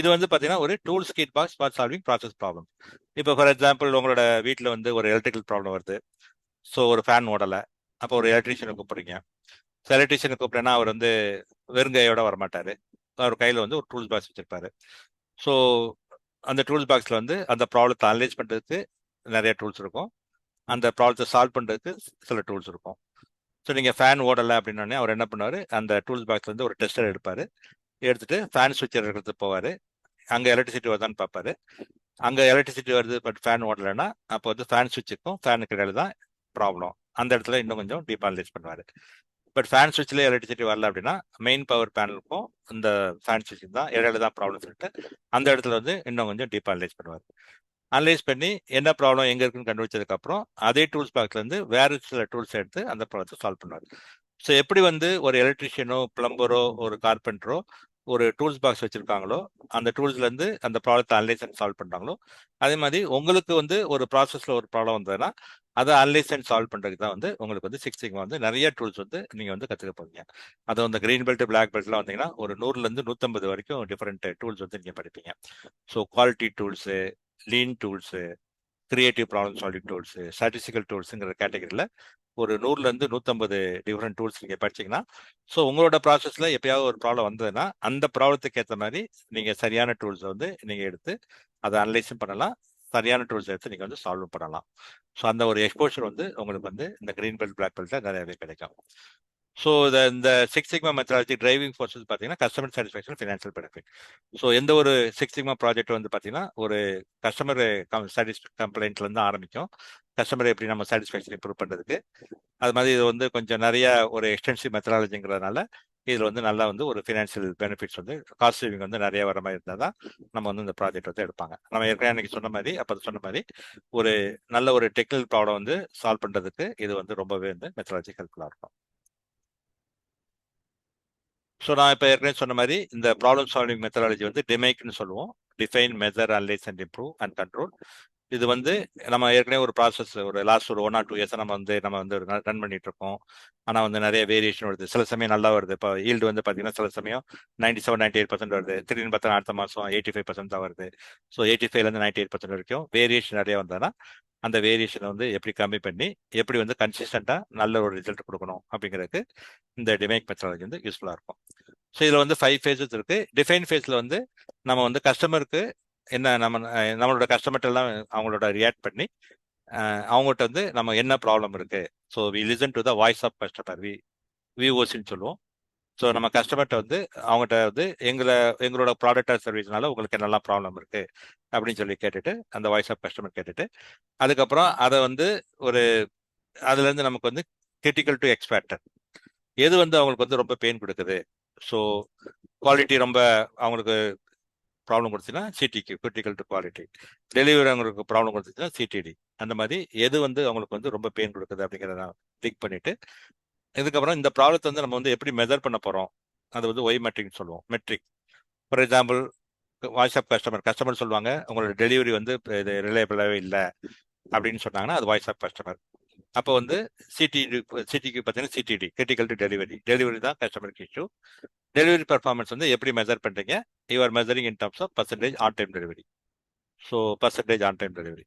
இது வந்து பாத்தீங்கன்னா ஒரு tools kit box for solving process problem. இப்போ ஃபார் எக்ஸாம்பிள் உங்களோட வீட்டில் வந்து ஒரு எலக்ட்ரிக்கல் ப்ராப்ளம் வருது. ஸோ ஒரு ஃபேன் ஓடலை, அப்போ ஒரு எலக்ட்ரீஷியனை கூப்பிடுறீங்க. ஸோ எலக்ட்ரீஷியனை கூப்பிட்டேன்னா அவர் வந்து வெறுங்கையோட வரமாட்டாரு, அவர் கையில் வந்து ஒரு டூல்ஸ் பாக்ஸ் வச்சிருப்பாரு. ஸோ அந்த டூல்ஸ் பாக்ஸில் வந்து அந்த ப்ராப்ளத்தை அனலைஸ் பண்ணுறதுக்கு நிறைய டூல்ஸ் இருக்கும், அந்த ப்ராப்ளத்தை சால்வ் பண்ணுறதுக்கு சில டூல்ஸ் இருக்கும். ஸோ நீங்கள் ஃபேன் ஓடலை அப்படின்னோடனே அவர் என்ன பண்ணுவார், அந்த டூல்ஸ் பாக்ஸ்ல இருந்து ஒரு டெஸ்டர் எடுப்பார், எடுத்துட்டு ஃபேன் சுவிட்ச் எடுக்கிறதுக்கு போவார். அங்கே எலக்ட்ரிசிட்டி வருதான்னு பார்ப்பாரு. அங்கே எலக்ட்ரிசிட்டி வருது பட் ஃபேன் ஓடலைன்னா அப்போ வந்து ஃபேன் சுவிட்சுக்கும் ஃபேனுக்கு இடையில தான் ப்ராப்ளம். அந்த இடத்துல இன்னும் கொஞ்சம் டீப் அனலைஸ் பண்ணுவார். பட் ஃபேன் சுவிட்ச்ல எலக்ட்ரிசிட்டி வரல அப்படின்னா மெயின் பவர் பேனலுக்கும் இந்த ஃபேன் சுவிட்ச் தான் இடையில தான் ப்ராப்ளம் சொல்லிட்டு அந்த இடத்துல வந்து இன்னும் கொஞ்சம் டீப் அனலைஸ் பண்ணுவார். அனலைஸ் பண்ணி என்ன ப்ராப்ளம் எங்க இருக்குன்னு கண்டுபிடிச்சதுக்கு அப்புறம் அதே டூல்ஸ் பாக்ஸ்ல இருந்து வேற சில டூல்ஸ் எடுத்து அந்த ப்ராப்ளத்தை சால்வ் பண்ணுவார். ஸோ எப்படி வந்து ஒரு எலக்ட்ரிஷியனோ பிளம்பரோ ஒரு கார்பெண்டரோ ஒரு டூல்ஸ் பாக்ஸ் வச்சிருக்காங்களோ அந்த டூல்ஸ்ல இருந்து அந்த ப்ராப்ளத்தை அனலைஸ் அண்ட் சால்வ் பண்றாங்களோ, அதே மாதிரி உங்களுக்கு வந்து ஒரு ப்ராசஸ்ல ஒரு ப்ராப்ளம் வந்ததுன்னா அதை அனலைஸ் அண்ட் சால்வ் பண்றதுக்கு தான் வந்து உங்களுக்கு வந்து சிக்ஸ் சிக்மா வந்து நிறைய டூல்ஸ் வந்து நீங்க வந்து கத்துக்க போறீங்க. அது வந்து கிரீன் பெல்ட் பிளாக் பெல்ட்லாம் வந்தீங்கன்னா ஒரு 100ல இருந்து 150 வரைக்கும் டிஃபரெண்ட் டூல்ஸ் வந்து நீங்க படிப்பீங்க. So quality tools, lean tools, creative problem solving tools, statistical டூல்ஸுங்கிற கேட்டகரியில் ஒரு 100ல இருந்து 150 டிஃப்ரெண்ட் டூல்ஸ் நீங்க படிச்சீங்கன்னா, ஸோ உங்களோட ப்ராசஸ்ல எப்பயாவது ஒரு ப்ராப்ளம் வந்ததுன்னா அந்த ப்ராப்ளத்துக்கு ஏற்ற மாதிரி நீங்க சரியான டூல்ஸ் வந்து நீங்க எடுத்து அதை அனலைஸும் பண்ணலாம், சரியான டூல்ஸ் எடுத்து நீங்க வந்து சால்வும் பண்ணலாம். ஸோ அந்த ஒரு எக்ஸ்போஷர் வந்து உங்களுக்கு வந்து இந்த கிரீன் பெல்ட் பிளாக் பெல்ட்ல நிறையவே கிடைக்கும். ஸோ இந்த six sigma methodology driving forces பார்த்தீங்கன்னா customer satisfaction, financial benefit. So எந்த ஒரு சிக்ஸ் சிக்மா ப்ராஜெக்ட் வந்து பார்த்தீங்கன்னா ஒரு கஸ்டமர் கம்ப்ளைண்ட்ல இருந்து ஆரம்பிக்கும், கஸ்டமர் எப்படி நம்ம சாட்டிஸ்ஃபேக்ஷன் இம்ப்ரூவ் பண்ணுறதுக்கு. அது மாதிரி இது வந்து கொஞ்சம் நிறைய ஒரு எக்ஸ்டென்சிவ் மெத்தடாலஜிங்கிறதுனால இதில் வந்து நல்லா வந்து ஒரு ஃபினான்ஷியல் பெனிஃபிட்ஸ் வந்து காஸ்ட் சேவிங் வந்து நிறைய வர மாதிரி இருந்தால் தான் நம்ம வந்து இந்த ப்ராஜெக்ட் வந்து எடுப்பாங்க. நம்ம ஏற்கனவே அன்னைக்கு சொன்ன மாதிரி அப்போ சொன்ன மாதிரி ஒரு நல்ல ஒரு டெக்னிக்கல் ப்ராப்ளம் வந்து சால்வ் பண்ணுறதுக்கு இது வந்து ரொம்பவே வந்து மெத்தடாலஜி ஹெல்ப்ஃபுல்லாக இருக்கும். ஸோ நான் இப்போ ஏற்கனவே சொன்ன மாதிரி இந்த ப்ராப்ளம் சால்விங் மெத்தடாலஜி வந்து டிமைக்னு சொல்லுவோம், define, measure, analyse and improve and control. இது வந்து நம்ம ஏற்கனவே ஒரு ப்ராசஸ் ஒரு லாஸ்ட் ஒரு 1 or 2 இயர்ஸ் நம்ம வந்து ரன் பண்ணிட்டு இருக்கோம். ஆனால் வந்து நிறைய வேரியேஷன் வருது, சில சமயம் நல்லா வருது. இப்போ ஈல்டு வந்து பார்த்தீங்கன்னா சில சமயம் 97-98% வருது, திடீர்னு பார்த்தா அடுத்த மாதம் 85% தான் வருது. ஸோ 85லேருந்து 98% வரைக்கும் வேரியேஷன் நிறைய வந்ததுன்னா அந்த வேரியேஷனை வந்து எப்படி கம்மி பண்ணி எப்படி வந்து கன்சிஸ்டண்டாக நல்ல ஒரு ரிசல்ட் கொடுக்கணும் அப்படிங்கிறதுக்கு இந்த டிமைக் மெத்தடாலஜி வந்து யூஸ்ஃபுல்லாக இருக்கும். ஸோ இதில் வந்து 5 phases இருக்கு. டிஃபைன் ஃபேஸில் வந்து நம்ம வந்து கஸ்டமருக்கு என்ன நம்மளோட கஸ்டமர்ட்ட எல்லாம் அவங்களோட ரியாக்ட் பண்ணி அவங்ககிட்ட வந்து நம்ம என்ன ப்ராப்ளம் இருக்கு, so we listen to the voice of customer, விஓசின்னு சொல்லுவோம். ஸோ நம்ம கஸ்டமர்கிட்ட வந்து அவங்ககிட்ட வந்து எங்களோட ப்ராடக்ட் ஆர் சர்வீஸ்னால உங்களுக்கு என்னெல்லாம் ப்ராப்ளம் இருக்கு அப்படின்னு சொல்லி கேட்டுட்டு அந்த வாய்ஸ் ஆஃப் கஸ்டமர் கேட்டுட்டு அதுக்கப்புறம் அதை வந்து ஒரு அதுலேருந்து நமக்கு வந்து கிரிட்டிக்கல் டு எக்ஸ்பேக்டட் எது வந்து அவங்களுக்கு வந்து ரொம்ப பெயின் கொடுக்குது, ஸோ குவாலிட்டி ரொம்ப அவங்களுக்கு ப்ராப்ளம் கொடுத்துச்சுன்னா சிடிக்கு கிரிட்டிக்கல் டு குவாலிட்டி, டெலிவரி அவங்களுக்கு ப்ராப்ளம் கொடுத்துச்சுன்னா சிடிடி, அந்த மாதிரி எது வந்து அவங்களுக்கு வந்து ரொம்ப பெயின் கொடுக்குது அப்படிங்கிறத கிளிக் பண்ணிட்டு இதுக்கப்புறம் இந்த ப்ராப்ளத்தை வந்து நம்ம வந்து எப்படி மெஜர் பண்ண போகிறோம், அது வந்து ஒய் மெட்ரிக்னு சொல்லுவோம். Metric for example voice of customer சொல்லுவாங்க உங்களோட டெலிவரி வந்து இது ரிலையபிளாகவே இல்லை அப்படின்னு சொன்னாங்கன்னா அது வாய்ஸ் ஆஃப் கஸ்டமர். அப்போ வந்து சிடிக்கு பார்த்தீங்கன்னா சிடிடி கிரிட்டிக்கல் டு டெலிவரி தான் கஸ்டமருக்கு இஷ்யூ. டெலிவரி பெர்ஃபார்மன்ஸ் வந்து எப்படி மெஜர் பண்ணுறீங்க, you're measuring in terms of percentage on time delivery. So percentage on time delivery.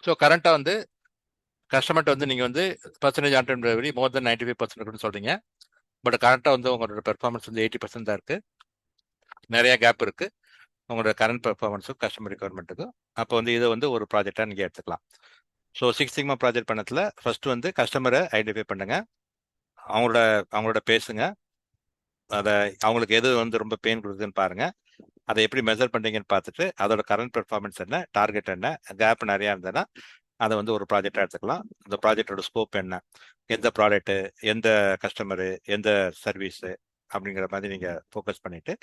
So கரண்ட்டாக வந்து கஸ்டமர்கிட்ட வந்து நீங்கள் வந்து percentage on time delivery more than 95% சொல்கிறீங்க. பட் கரண்ட்டாக வந்து உங்களோட பெர்ஃபார்மன்ஸ் வந்து 80% தான் இருக்குது, நிறைய கேப் இருக்குது உங்களோட கரண்ட் பெர்ஃபார்மன்ஸும் கஸ்டமர் ரிக்வயர்மெண்ட்டுக்கும். அப்போ வந்து இதை வந்து ஒரு ப்ராஜெக்டாக நீங்கள் எடுத்துக்கலாம். ஸோ சிக்ஸ் சிக்மா ப்ராஜெக்ட் பண்ணதில் ஃபர்ஸ்ட் வந்து கஸ்டமரை ஐடென்டிஃபை பண்ணுங்க, அவங்களோட பேசுங்க, அதை அவங்களுக்கு எது வந்து ரொம்ப பெயின் கொடுக்குதுன்னு பாருங்க, அதை எப்படி மெஷர் பண்ணுறீங்கன்னு பார்த்துட்டு அதோட கரண்ட் பெர்ஃபார்மன்ஸ் என்ன, டார்கெட் என்ன, கேப் நிறையா இருந்ததுன்னா அதை வந்து ஒரு ப்ராஜெக்டாக எடுத்துக்கலாம். இந்த ப்ராஜெக்டோட ஸ்கோப் என்ன, எந்த ப்ராடக்ட்டு, எந்த கஸ்டமரு, எந்த சர்வீஸு அப்படிங்கிற மாதிரி நீங்கள் ஃபோக்கஸ் பண்ணிவிட்டு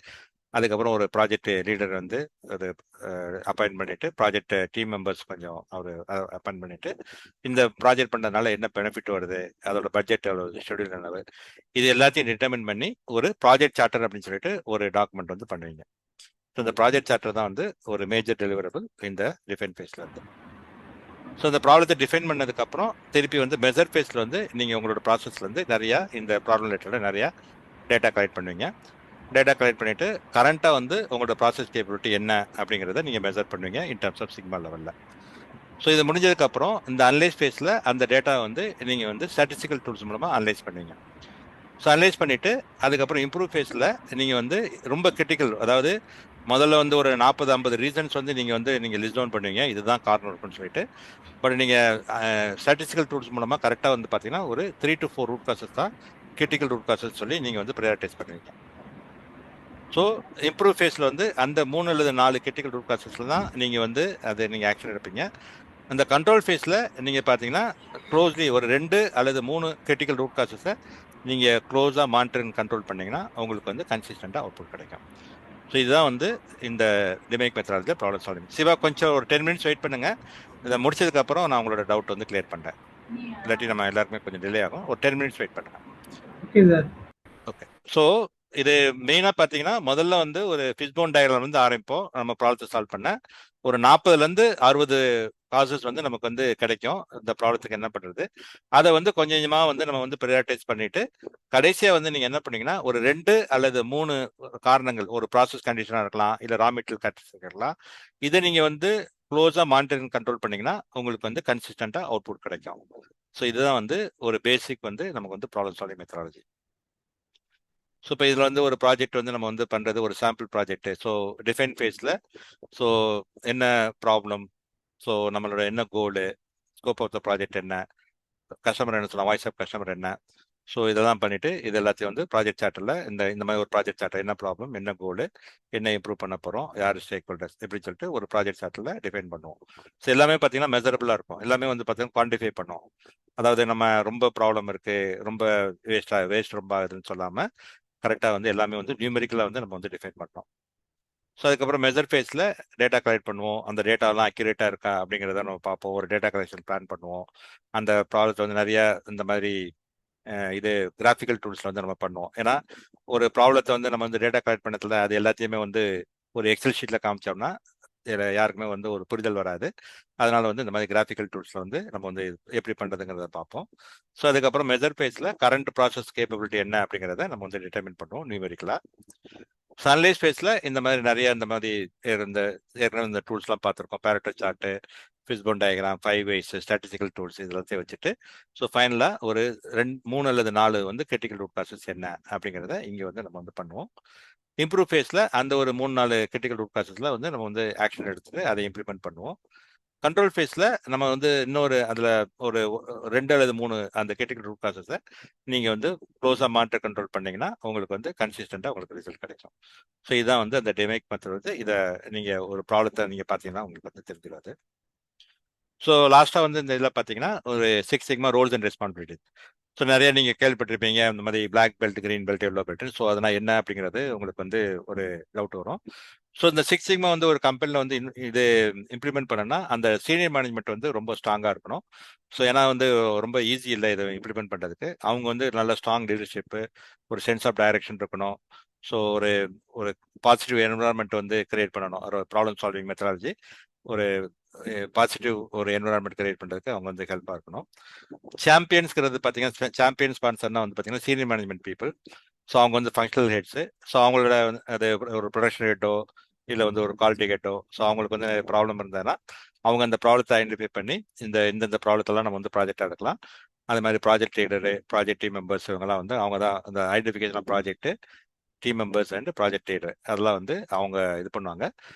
அதுக்கப்புறம் ஒரு ப்ராஜெக்ட் லீடர் வந்து ஒரு அப்பாயின்ட் பண்ணிட்டு ப்ராஜெக்ட் டீம் மெம்பர்ஸ் கொஞ்சம் அவர் அப்பாயின்ட் பண்ணிட்டு இந்த ப்ராஜெக்ட் பண்ணுறதுனால என்ன பெனிஃபிட் வருது, அதோட பட்ஜெட் எவ்வளவு, ஷெடியூல் என்னது, இது எல்லாத்தையும் டிட்டர்மின் பண்ணி ஒரு ப்ராஜெக்ட் சார்ட்டர் அப்படின்னு சொல்லிட்டு ஒரு டாக்குமெண்ட் வந்து பண்ணுவீங்க. ஸோ இந்த ப்ராஜெக்ட் சார்ட்டர் தான் வந்து ஒரு மேஜர் டெலிவரபிள் இந்த டிஃபைன் ஃபேஸ்ல இருந்து. ஸோ இந்த ப்ராப்ளத்தை டிஃபைன் பண்ணதுக்கப்புறம் திருப்பி வந்து மெசர் ஃபேஸில் வந்து நீங்கள் உங்களோட ப்ராசஸ்லேருந்து நிறையா இந்த ப்ராப்ளம் ரிலேட்டடாக நிறையா டேட்டா கலெக்ட் பண்ணுவீங்க. டேட்டா கலெக்ட் பண்ணிவிட்டு கரண்ட்டாக வந்து உங்களோட ப்ராசஸ் கேப்பபிலிட்டி என்ன அப்படிங்கிறத நீங்கள் மெசர் பண்ணுவீங்க இன் டர்ம்ஸ் ஆஃப் சிக்மா லெவலில். ஸோ இது முடிஞ்சதுக்கப்புறம் இந்த அனலைஸ் ஃபேஸில் அந்த டேட்டா வந்து நீங்கள் வந்து ஸ்டாட்டிஸ்டிக்கல் டூல்ஸ் மூலமாக அனலைஸ் பண்ணுவீங்க. ஸோ அனலைஸ் பண்ணிவிட்டு அதுக்கப்புறம் இம்ப்ரூவ் ஃபேஸில் நீங்கள் வந்து ரொம்ப கிரிட்டிக்கல், அதாவது முதல்ல வந்து ஒரு 40-50 ரீசன்ஸ் வந்து நீங்கள் லிஸ்ட் டவுன் பண்ணுவீங்க, இதுதான் காரணம் இருக்குன்னு சொல்லிட்டு. பட் நீங்கள் ஸ்டாட்டிஸ்டிக்கல் டூல்ஸ் மூலமாக கரெக்டாக வந்து பார்த்தீங்கன்னா ஒரு 3 to 4 ரூட் காசஸ் தான் கிரிட்டிக்கல் ரூட் காசஸ் சொல்லி நீங்கள் வந்து ப்ரையாரிட்டைஸ் பண்ணுவீங்க. ஸோ இம்ப்ரூவ் ஃபேஸில் வந்து அந்த 3 அல்லது 4 கிரிட்டிக்கல் ரூட் காசஸில் தான் நீங்கள் வந்து அதை நீங்கள் ஆக்ஷன் எடுப்பீங்க. அந்த கண்ட்ரோல் ஃபேஸில் நீங்கள் பார்த்தீங்கன்னா க்ளோஸ்லி ஒரு 2 அல்லது 3 கிரிட்டிக்கல் ரூட் காசஸை நீங்கள் க்ளோஸாக மானிட்டரிங் கண்ட்ரோல் பண்ணிங்கன்னா உங்களுக்கு வந்து கன்சிஸ்டண்ட்டாக அவுட்புட் கிடைக்கும். ஸோ இதுதான் வந்து இந்த டிமைக் மெத்தடாலஜி ப்ராப்ளம் சால்விங். சிவா கொஞ்சம் ஒரு 10 minutes வெயிட் பண்ணுங்கள். இதை முடிச்சதுக்கப்புறம் நான் உங்களோட டவுட் வந்து கிளியர் பண்ணுறேன். இல்லாட்டி நம்ம எல்லாருக்குமே கொஞ்சம் டிலே ஆகும். ஒரு 10 minutes வெயிட் பண்ணுங்கள். ஓகே. ஸோ இது மெயினாக பார்த்தீங்கன்னா முதல்ல வந்து ஒரு ஃபிஷ்போன் டயக்ராம் வந்து ஆரம்பிப்போம் நம்ம ப்ராப்ளத்தை சால்வ் பண்ண. ஒரு 40லேருந்து 60 காசஸ் வந்து நமக்கு வந்து கிடைக்கும் இந்த ப்ராப்ளத்துக்கு என்ன பண்ணுறது. அதை வந்து கொஞ்சம் கொஞ்சமாக வந்து நம்ம வந்து ப்ரையாரிட்டைஸ் பண்ணிட்டு கடைசியாக வந்து நீங்கள் என்ன பண்ணீங்கன்னா ஒரு 2 அல்லது 3 காரணங்கள், ஒரு ப்ராசஸ் கண்டிஷனாக இருக்கலாம், இல்லை ரா மெட்டீரியல் கண்டிஷன் இருக்கலாம், இதை நீங்கள் வந்து க்ளோஸாக மானிட்டரிங் கண்ட்ரோல் பண்ணிங்கன்னா உங்களுக்கு வந்து கன்சிஸ்டண்ட்டாக அவுட்புட் கிடைக்கும். ஸோ இதுதான் வந்து ஒரு பேசிக் வந்து நமக்கு வந்து ப்ராப்ளம் சால்விங் மெத்தடாலஜி. ஸோ இப்போ இதில் வந்து ஒரு ப்ராஜெக்ட் வந்து நம்ம வந்து பண்ணுறது ஒரு சாம்பிள் ப்ராஜெக்ட். ஸோ டிஃபைன் ஃபேஸில் ஸோ என்ன ப்ராப்ளம், ஸோ நம்மளோட என்ன கோலு, ஸ்கோப் ஆஃப் த ப்ராஜெக்ட் என்ன, கஸ்டமர் என்ன சொல்லலாம், வாய்ஸ் ஆஃப் கஸ்டமர் என்ன, ஸோ இதெல்லாம் பண்ணிவிட்டு இது எல்லாத்தையும் வந்து ப்ராஜெக்ட் சார்ட்டில் இந்த மாதிரி ஒரு ப்ராஜெக்ட் சார்ட்டர் என்ன ப்ராப்ளம், என்ன கோலு, என்ன இம்ப்ரூவ் பண்ண போகிறோம், யார் ஸ்டேக் ஹோல்டர்ஸ் எப்படின்னு சொல்லிட்டு ஒரு ப்ராஜெக்ட் சார்ட்டில் டிஃபைன் பண்ணுவோம். ஸோ எல்லாமே பார்த்தீங்கன்னா மெசரபிளாக இருக்கும், எல்லாமே வந்து பார்த்தீங்கன்னா குவான்டிஃபை பண்ணுவோம். அதாவது நம்ம ரொம்ப ப்ராப்ளம் இருக்குது, ரொம்ப வேஸ்ட் ரொம்ப ஆகுதுன்னு சொல்லாமல் கரெக்டாக வந்து எல்லாமே வந்து நியூமெரிக்கலாக வந்து நம்ம வந்து டிஃபைன் பண்ணோம். ஸோ அதுக்கப்புறம் மெசர் ஃபேஸில் டேட்டா கலெக்ட் பண்ணுவோம். அந்த டேட்டாலாம் அக்யூரேட்டாக இருக்கா அப்படிங்கிறத நம்ம பார்ப்போம். ஒரு டேட்டா கலெக்ஷன் பிளான் பண்ணுவோம். அந்த ப்ராப்ளத்தை வந்து நிறைய இந்த மாதிரி இது கிராஃபிக்கல் டூல்ஸில் வந்து நம்ம பண்ணுவோம். ஏன்னா ஒரு ப்ராப்ளத்தை வந்து நம்ம வந்து டேட்டா கலெக்ட் பண்ணதில் அது எல்லாத்தையுமே வந்து ஒரு எக்ஸல் ஷீட்டில் காமிச்சோம்னா யாருக்குமே வந்து ஒரு புரிதல் வராது. அதனால வந்து இந்த மாதிரி கிராஃபிக்கல் டூல்ஸில் வந்து நம்ம வந்து எப்படி பண்ணுறதுங்கிறத பார்ப்போம். ஸோ அதுக்கப்புறம் மெசர் ஃபேஸில் கரண்ட் ப்ராசஸ் கேப்பபிலிட்டி என்ன அப்படிங்கிறத நம்ம வந்து டிட்டர்மின் பண்ணுவோம் நியூமெரிக்கலாக. சன்லைஸ் ஃபேஸில் இந்த மாதிரி நிறைய இந்த மாதிரி ஏற்கனவே இந்த டூல்ஸ்லாம் பார்த்துருக்கோம். பேரட்டோ chart, fishbone diagram, 5 ways, statistical tools இதெல்லாத்தையும் வச்சுட்டு ஸோ ஃபைனலாக ஒரு 3 அல்லது 4 வந்து கிரிட்டிக்கல் ரூட் காசஸ் என்ன அப்படிங்கிறத இங்கே வந்து நம்ம வந்து பண்ணுவோம். இம்ப்ரூவ் ஃபேஸில் அந்த ஒரு 3-4 கிரிட்டிக்கல் ரூட் காசஸில் வந்து நம்ம வந்து ஆக்ஷன் எடுத்துட்டு அதை இம்ப்ளிமெண்ட் பண்ணுவோம். கண்ட்ரோல் ஃபேஸில் நம்ம வந்து இன்னொரு அதில் ஒரு 2 அல்லது 3 அந்த கிரிட்டிக்கல் ரூட் காசஸை நீங்கள் வந்து க்ளோஸாக மானிட்டர் கண்ட்ரோல் பண்ணிங்கன்னா உங்களுக்கு வந்து கன்சிஸ்டண்ட்டாக உங்களுக்கு ரிசல்ட் கிடைக்கும். ஸோ இதுதான் வந்து அந்த டிமைக் மெத்தட் வந்து இதை நீங்கள் ஒரு ப்ராப்ளத்தை நீங்கள் பார்த்தீங்கன்னா உங்களுக்கு வந்து தெரிஞ்சிடாது. ஸோ லாஸ்ட்டாக வந்து இந்த இதில் பார்த்தீங்கன்னா ஒரு 6 sigma roles and responsibility. So நிறைய நீங்கள் கேள்விப்பட்டிருப்பீங்க இந்த மாதிரி black belt, green belt, yellow belt. So அதனால் என்ன அப்படிங்கிறது உங்களுக்கு வந்து ஒரு டவுட் வரும். ஸோ இந்த 6 சிக்மா வந்து ஒரு கம்பெனியில் வந்து இது இம்ப்ளிமெண்ட் பண்ணனா அந்த சீனியர் மேனேஜ்மெண்ட் வந்து ரொம்ப ஸ்ட்ராங்காக இருக்கணும். ஸோ ஏன்னா வந்து ரொம்ப ஈஸி இல்லை இதை இம்ப்ளிமெண்ட் பண்ணுறதுக்கு. அவங்க வந்து நல்ல ஸ்ட்ராங் லீடர்ஷிப்பு, ஒரு சென்ஸ் ஆஃப் டைரக்ஷன் இருக்கணும். ஸோ ஒரு ஒரு பாசிட்டிவ் என்விரான்மெண்ட் வந்து கிரியேட் பண்ணணும். ஒரு ப்ராப்ளம் சால்விங் மெத்தடாலஜி ஒரு பாசிட்டிவ் ஒரு என்விரான்மெண்ட் கிரியேட் பண்ணுறதுக்கு அவங்க வந்து ஹெல்ப்பாக இருக்கணும். சாம்பியன்ஸ்ங்கிறது பார்த்தீங்கன்னா சாம்பியன் ஸ்பான்சர்னா வந்து பார்த்தீங்கன்னா சீனியர் மேனேஜ்மெண்ட் பீப்புள். ஸோ அவங்க வந்து ஃபங்க்ஷனல் ஹெட்ஸு. ஸோ அவங்களோட அது ஒரு ப்ரொடக்ஷன் ஹெட்டோ இல்லை வந்து ஒரு குவாலிட்டி ஹெட்டோ, ஸோ அவங்களுக்கு வந்து ப்ராப்ளம் இருந்ததுன்னா அவங்க அந்த ப்ராப்ளத்தை ஐடென்டிஃபை பண்ணி இந்தந்த ப்ராப்ளத்தெல்லாம் நம்ம வந்து ப்ராஜெக்டாக எடுக்கலாம். அது மாதிரி project leader, project team members இவங்கெல்லாம் வந்து அவங்க தான் அந்த identification of project team members and project leader அதெல்லாம் வந்து அவங்க இது பண்ணுவாங்க.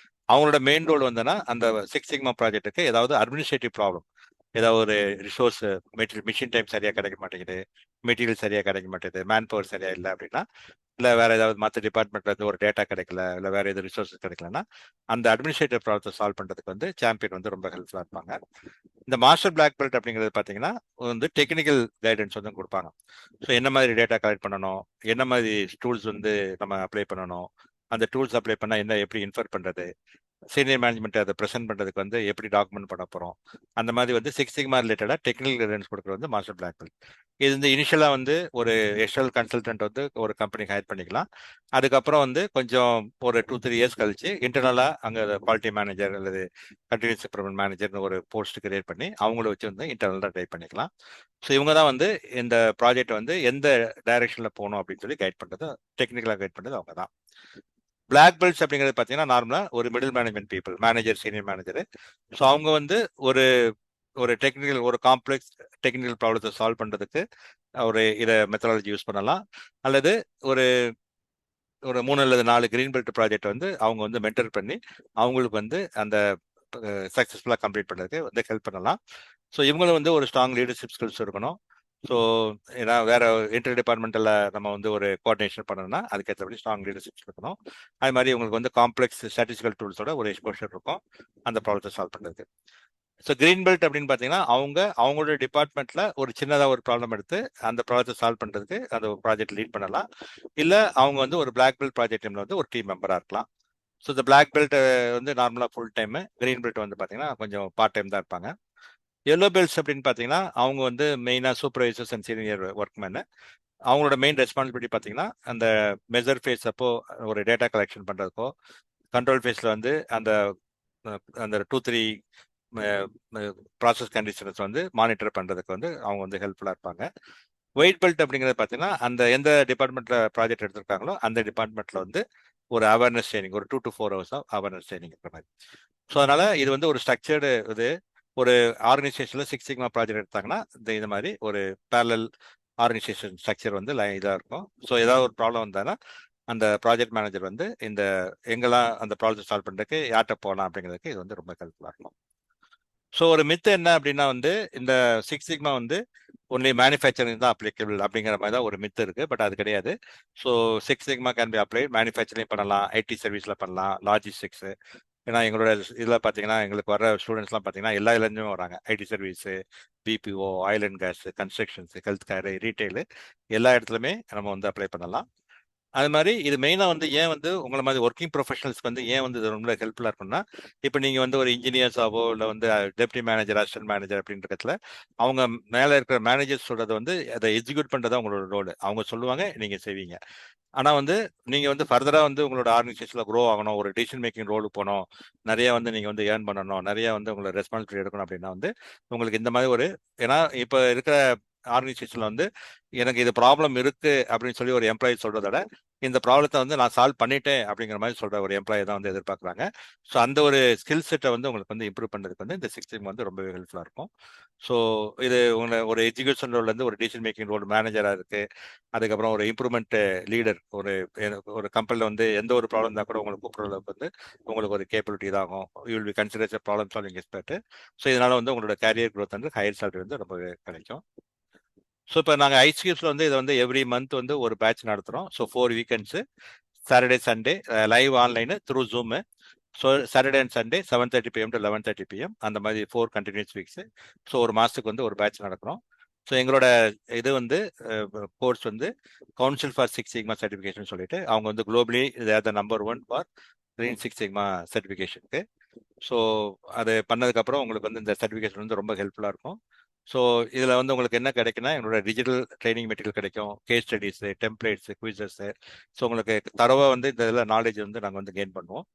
அவங்களோட மெயின் ரோல் வந்துன்னா அந்த 6 சிக்மா ப்ராஜெக்ட்டுக்கு ஏதாவது அட்மினிஸ்ட்ரேட்டிவ் ப்ராப்ளம், ஏதாவது ஒரு ரிசோர்ஸ் மிஷின் டைம் சரியாக கிடைக்க மாட்டேங்குது, மெட்டீரியல் சரியாக கிடைக்க மாட்டேங்குது, மேன் பவர் சரியா இல்லை அப்படின்னா, இல்லை வேற ஏதாவது மற்ற டிபார்ட்மெண்ட்ல இருந்து ஒரு டேட்டா கிடைக்கல, இல்லை வேற எதாவது ரிசோர்ஸஸ் கிடைக்கலன்னா அந்த அட்மினிஸ்ட்ரேட்டிவ் ப்ராப்ளத்தை சால்வ் பண்ணுறதுக்கு வந்து சாம்பியன் வந்து ரொம்ப ஹெல்ப்ஃபுல்லாக இருப்பாங்க. இந்த மாஸ்டர் பிளாக் பெல்ட் அப்படிங்கிறது பார்த்தீங்கன்னா வந்து டெக்னிக்கல் கைடன்ஸ் வந்து கொடுப்பாங்க. ஸோ என்ன மாதிரி டேட்டா கலெக்ட் பண்ணணும், என்ன மாதிரி டூல்ஸ் வந்து நம்ம அப்ளை பண்ணணும், அந்த டூல்ஸ் அப்ளை பண்ணால் என்ன எப்படி இன்ஃபர் பண்ணுறது, சீனியர் மேனேஜ்மெண்ட் அதை ப்ரெசென்ட் பண்ணுறதுக்கு வந்து எப்படி டாக்குமெண்ட் பண்ண போகிறோம், அந்த மாதிரி வந்து சிக்ஸ் சிக்மா ரிலேட்டடாக டெக்னிக்கல் கைடன்ஸ் கொடுக்குறது வந்து மாஸ்டர் பிளாக் பெல்ட். இது வந்து இனிஷியலாக வந்து ஒரு எக்ஸ்டர்னல் கன்சல்டன்ட் வந்து ஒரு கம்பெனிக்கு ஹையர் பண்ணிக்கலாம். அதுக்கப்புறம் வந்து கொஞ்சம் ஒரு 2-3 இயர்ஸ் கழிச்சு இன்டர்னலாக அங்கே குவாலிட்டி மேனேஜர் அல்லது கண்டினியூஸ் இம்ப்ரூவ்மெண்ட் மேனேஜர்னு ஒரு போஸ்ட் கிரியேட் பண்ணி அவங்கள வச்சு வந்து இன்டர்னலாக ட்ரை பண்ணிக்கலாம். ஸோ இவங்க தான் வந்து இந்த ப்ராஜெக்ட் வந்து எந்த டைரக்ஷனில் போகணும் அப்படின்னு சொல்லி கைட் பண்ணுறது, டெக்னிக்கலாக கைட் பண்ணுறது அவங்க தான். பிளாக் பெல்ட்ஸ் அப்படிங்கிறது பார்த்தீங்கன்னா நார்மலாக ஒரு middle management people, manager, senior manager. So அவங்க வந்து ஒரு ஒரு டெக்னிக்கல் ஒரு காம்ப்ளெக்ஸ் டெக்னிக்கல் ப்ராப்ளத்தை சால்வ் பண்ணுறதுக்கு ஒரு இதை மெத்தடாலஜி யூஸ் பண்ணலாம். அல்லது ஒரு ஒரு 3 அல்லது 4 கிரீன் பெல்ட் ப்ராஜெக்ட் வந்து அவங்க வந்து மென்டர் பண்ணி அவங்களுக்கு வந்து அந்த சக்ஸஸ்ஃபுல்லாக கம்ப்ளீட் பண்ணுறதுக்கு வந்து ஹெல்ப் பண்ணலாம். ஸோ இவங்களும் வந்து ஒரு ஸ்ட்ராங் லீடர்ஷிப் ஸ்கில்ஸ் இருக்கணும். ஸோ ஏன்னா வேற இன்டர் டிபார்ட்மெண்டலில் நம்ம வந்து ஒரு கோஆர்டினேஷன் பண்ணணும்னா அதுக்கேற்றபடி ஸ்ட்ராங் லீடர்ஷிப் இருக்கணும். அது மாதிரி உங்களுக்கு வந்து காம்ப்ளெக்ஸ் ஸ்டாட்டிஸ்டிக்கல் டூல்ஸோட ஒரு எக்ஸ்போஷர் இருக்கும் அந்த ப்ராப்ளத்தை சால்வ் பண்ணுறதுக்கு. ஸோ கிரீன் பெல்ட் அப்படின்னு பார்த்தீங்கன்னா அவங்களோட டிபார்ட்மெண்ட்ல ஒரு சின்னதாக ஒரு ப்ராப்ளம் எடுத்து அந்த ப்ராஜெக்டை சால்வ் பண்ணுறதுக்கு அந்த ப்ராஜெக்ட் லீட் பண்ணலாம். இல்லை அவங்க வந்து ஒரு பிளாக் பெல்ட் ப்ராஜெக்ட் டீமில் வந்து ஒரு டீம் மெம்பராக இருக்கலாம். ஸோ இந்த பிளாக் பெல்ட் வந்து நார்மலாக ஃபுல் டைமு, கிரீன் பெல்ட் வந்து பார்த்தீங்கன்னா கொஞ்சம் பார்ட் டைம் தான் இருப்பாங்க. எல்லோ பெல்ட்ஸ் அப்படின்னு பார்த்தீங்கன்னா அவங்க வந்து மெயினாக சூப்பர்வைசர்ஸ் அண்ட் சீனியர் ஒர்க்மேனு. அவங்களோட மெயின் ரெஸ்பான்சிபிலிட்டி பார்த்தீங்கன்னா அந்த மெஜர் ஃபேஸ் அப்போ ஒரு டேட்டா கலெக்ஷன் பண்ணுறதுக்கோ, கண்ட்ரோல் ஃபேஸில் வந்து அந்த அந்த 2-3 ப்ராசஸ் கண்டிஷன்ஸ் வந்து மானிட்டர் பண்ணுறதுக்கு வந்து அவங்க வந்து ஹெல்ப்ஃபுல்லாக இருப்பாங்க. ஒயிட் பெல்ட் அப்படிங்கிறது பார்த்தீங்கன்னா அந்த எந்த டிபார்ட்மெண்ட்டில் ப்ராஜெக்ட் எடுத்திருக்காங்களோ அந்த டிபார்ட்மெண்ட்டில் வந்து ஒரு அவேர்னஸ் ட்ரைனிங், ஒரு 2 to 4 hours of awareness training இருக்கிற மாதிரி. ஸோ அதனால் இது வந்து ஒரு ஸ்ட்ரக்சர்டு இது. ஒரு ஆர்கனைசேஷனில் சிக்ஸ் சிக்மா ப்ராஜெக்ட் எடுத்தாங்கன்னா இந்த மாதிரி ஒரு பேரலல் ஆர்கனைசேஷன் ஸ்ட்ரக்சர் வந்து இதாக இருக்கும். ஸோ ஏதாவது ஒரு ப்ராப்ளம் வந்தாங்கன்னா அந்த ப்ராஜெக்ட் மேனேஜர் வந்து இந்த எங்கெல்லாம் அந்த ப்ராஜெக்ட் சால்வ் பண்ணுறதுக்கு யார்கிட்ட போகலாம் அப்படிங்கிறதுக்கு இது வந்து ரொம்ப ஹெல்ப்ஃபுல்லாக இருக்கும். ஸோ ஒரு மித்து என்ன அப்படின்னா வந்து இந்த சிக்ஸ் சிக்மா வந்து ஒன்லி மேனுஃபேக்சரிங் தான் அப்ளிகபிள் அப்படிங்கிற மாதிரி தான் ஒரு மித்து இருக்கு. பட் அது கிடையாது. So six sigma can be apply manufacturing பண்ணலாம், ஐடி சர்வீஸில் பண்ணலாம், லாஜிஸ்டிக்ஸு. ஏன்னா எங்களோட இதில் பார்த்தீங்கன்னா எங்களுக்கு வர ஸ்டூடெண்ட்ஸ்லாம் பார்த்தீங்கன்னா எல்லா இதுலேருந்துமே வராங்க. IT service, BPO, oil and gas, constructions, health care, retail, எல்லா இடத்துலையுமே நம்ம வந்து அப்ளை பண்ணலாம். அது மாதிரி இது மெயினாக வந்து ஏன் வந்து உங்களை மாதிரி ஒர்க்கிங் ப்ரொஃபஷனல்ஸ்க்கு வந்து ஏன் வந்து இது ரொம்ப ஹெல்ப்ஃபுல்லாக இருக்கும்னா, இப்போ நீங்கள் வந்து ஒரு இன்ஜினியர்ஸாவோ இல்லை வந்து டெப்டி மேனேஜர், அசிஸ்டன்ட் மேனேஜர் அப்படின்ற இடத்துல அவங்க மேலே இருக்கிற மேனேஜர்ஸ் சொல்கிறது வந்து அதை எக்ஸிக்யூட் பண்ணுறது அவங்களோட ரோல். அவங்க சொல்லுவாங்க, நீங்கள் செய்வீங்க. ஆனால் வந்து நீங்கள் வந்து ஃபர்தராக வந்து உங்களோட ஆர்கனைசேஷனில் க்ரோ ஆகணும், ஒரு டிசிஷன் மேக்கிங் ரோல் போகணும், நிறைய வந்து நீங்கள் வந்து ஏர்ன் பண்ணணும், நிறைய வந்து உங்களோட ரெஸ்பான்சிபிலிட்டி எடுக்கணும் அப்படின்னா வந்து உங்களுக்கு இந்த மாதிரி ஒரு, ஏன்னா இப்போ இருக்கிற ஆர்கனைசேஷன்ல வந்து எனக்கு இது ப்ராப்ளம் இருக்கு அப்படின்னு சொல்லி ஒரு எம்ப்ளாயி சொல்றத விட இந்த ப்ராப்ளத்தை வந்து நான் சால்வ் பண்ணிட்டேன் அப்படிங்கிற மாதிரி சொல்ற ஒரு எம்ப்ளாயி தான் வந்து எதிர்பார்க்குறாங்க. ஸோ அந்த ஒரு ஸ்கில் செட்டை வந்து உங்களுக்கு வந்து இம்ப்ரூவ் பண்ணுறதுக்கு வந்து இந்த சிக்ஸ் சிக்மா வந்து ரொம்பவே ஹெல்ப்ஃபுல்லாக இருக்கும். ஸோ இது உங்களை ஒரு எஜுகேஷன் ரோல்லேருந்து ஒரு டிசிஷன் மேக்கிங் ரோல் மேனேஜராக இருக்கு, அதுக்கப்புறம் ஒரு இம்ப்ரூவ்மெண்ட் லீடர், ஒரு கம்பெனியில் வந்து எந்த ஒரு ப்ராப்ளம் இருந்தால் கூட உங்களுக்கு கூப்பிட்ற அளவுக்கு வந்து உங்களுக்கு ஒரு கேப்பபிலிட்டி இதாகும். You will be considers problem solving expert. So இதனால வந்து உங்களோட கேரியர் க்ரோத் வந்து ஹையர் சேலரி வந்து ரொம்பவே கிடைக்கும். ஸோ இப்போ நாங்கள் ஐசிஎஃப்ல வந்து இதை வந்து எவ்ரி மந்த் வந்து ஒரு பேட்ச் நடத்துகிறோம். So 4 weekends, Saturday Sunday live online through zoom. So Saturday and Sunday 7:30 PM to 11:30 PM அந்த மாதிரி 4 கண்டினியூஸ் வீக்ஸு. ஸோ ஒரு மாதத்துக்கு வந்து ஒரு பேட்ச் நடக்கிறோம். ஸோ எங்களோட இது வந்து கோர்ஸ் வந்து council for six sigma certification சொல்லிட்டு அவங்க வந்து globally the number 1 for green six sigma சர்டிஃபிகேஷனுக்கு. ஸோ அது பண்ணதுக்கப்புறம் உங்களுக்கு வந்து இந்த சர்டிஃபிகேஷன் வந்து ரொம்ப ஹெல்ப்ஃபுல்லாக இருக்கும். ஸோ இதில் வந்து உங்களுக்கு என்ன கிடைக்குன்னா எங்களோட டிஜிட்டல் ட்ரைனிங் மெட்டீரியல் கிடைக்கும், கேஸ் ஸ்டடீஸு, டெம்ப்ளேட்ஸு, குவிசஸ்ஸு. ஸோ உங்களுக்கு தரவாக வந்து இந்த இதில் நாலேஜ் வந்து நாங்கள் வந்து கெயின் பண்ணுவோம்.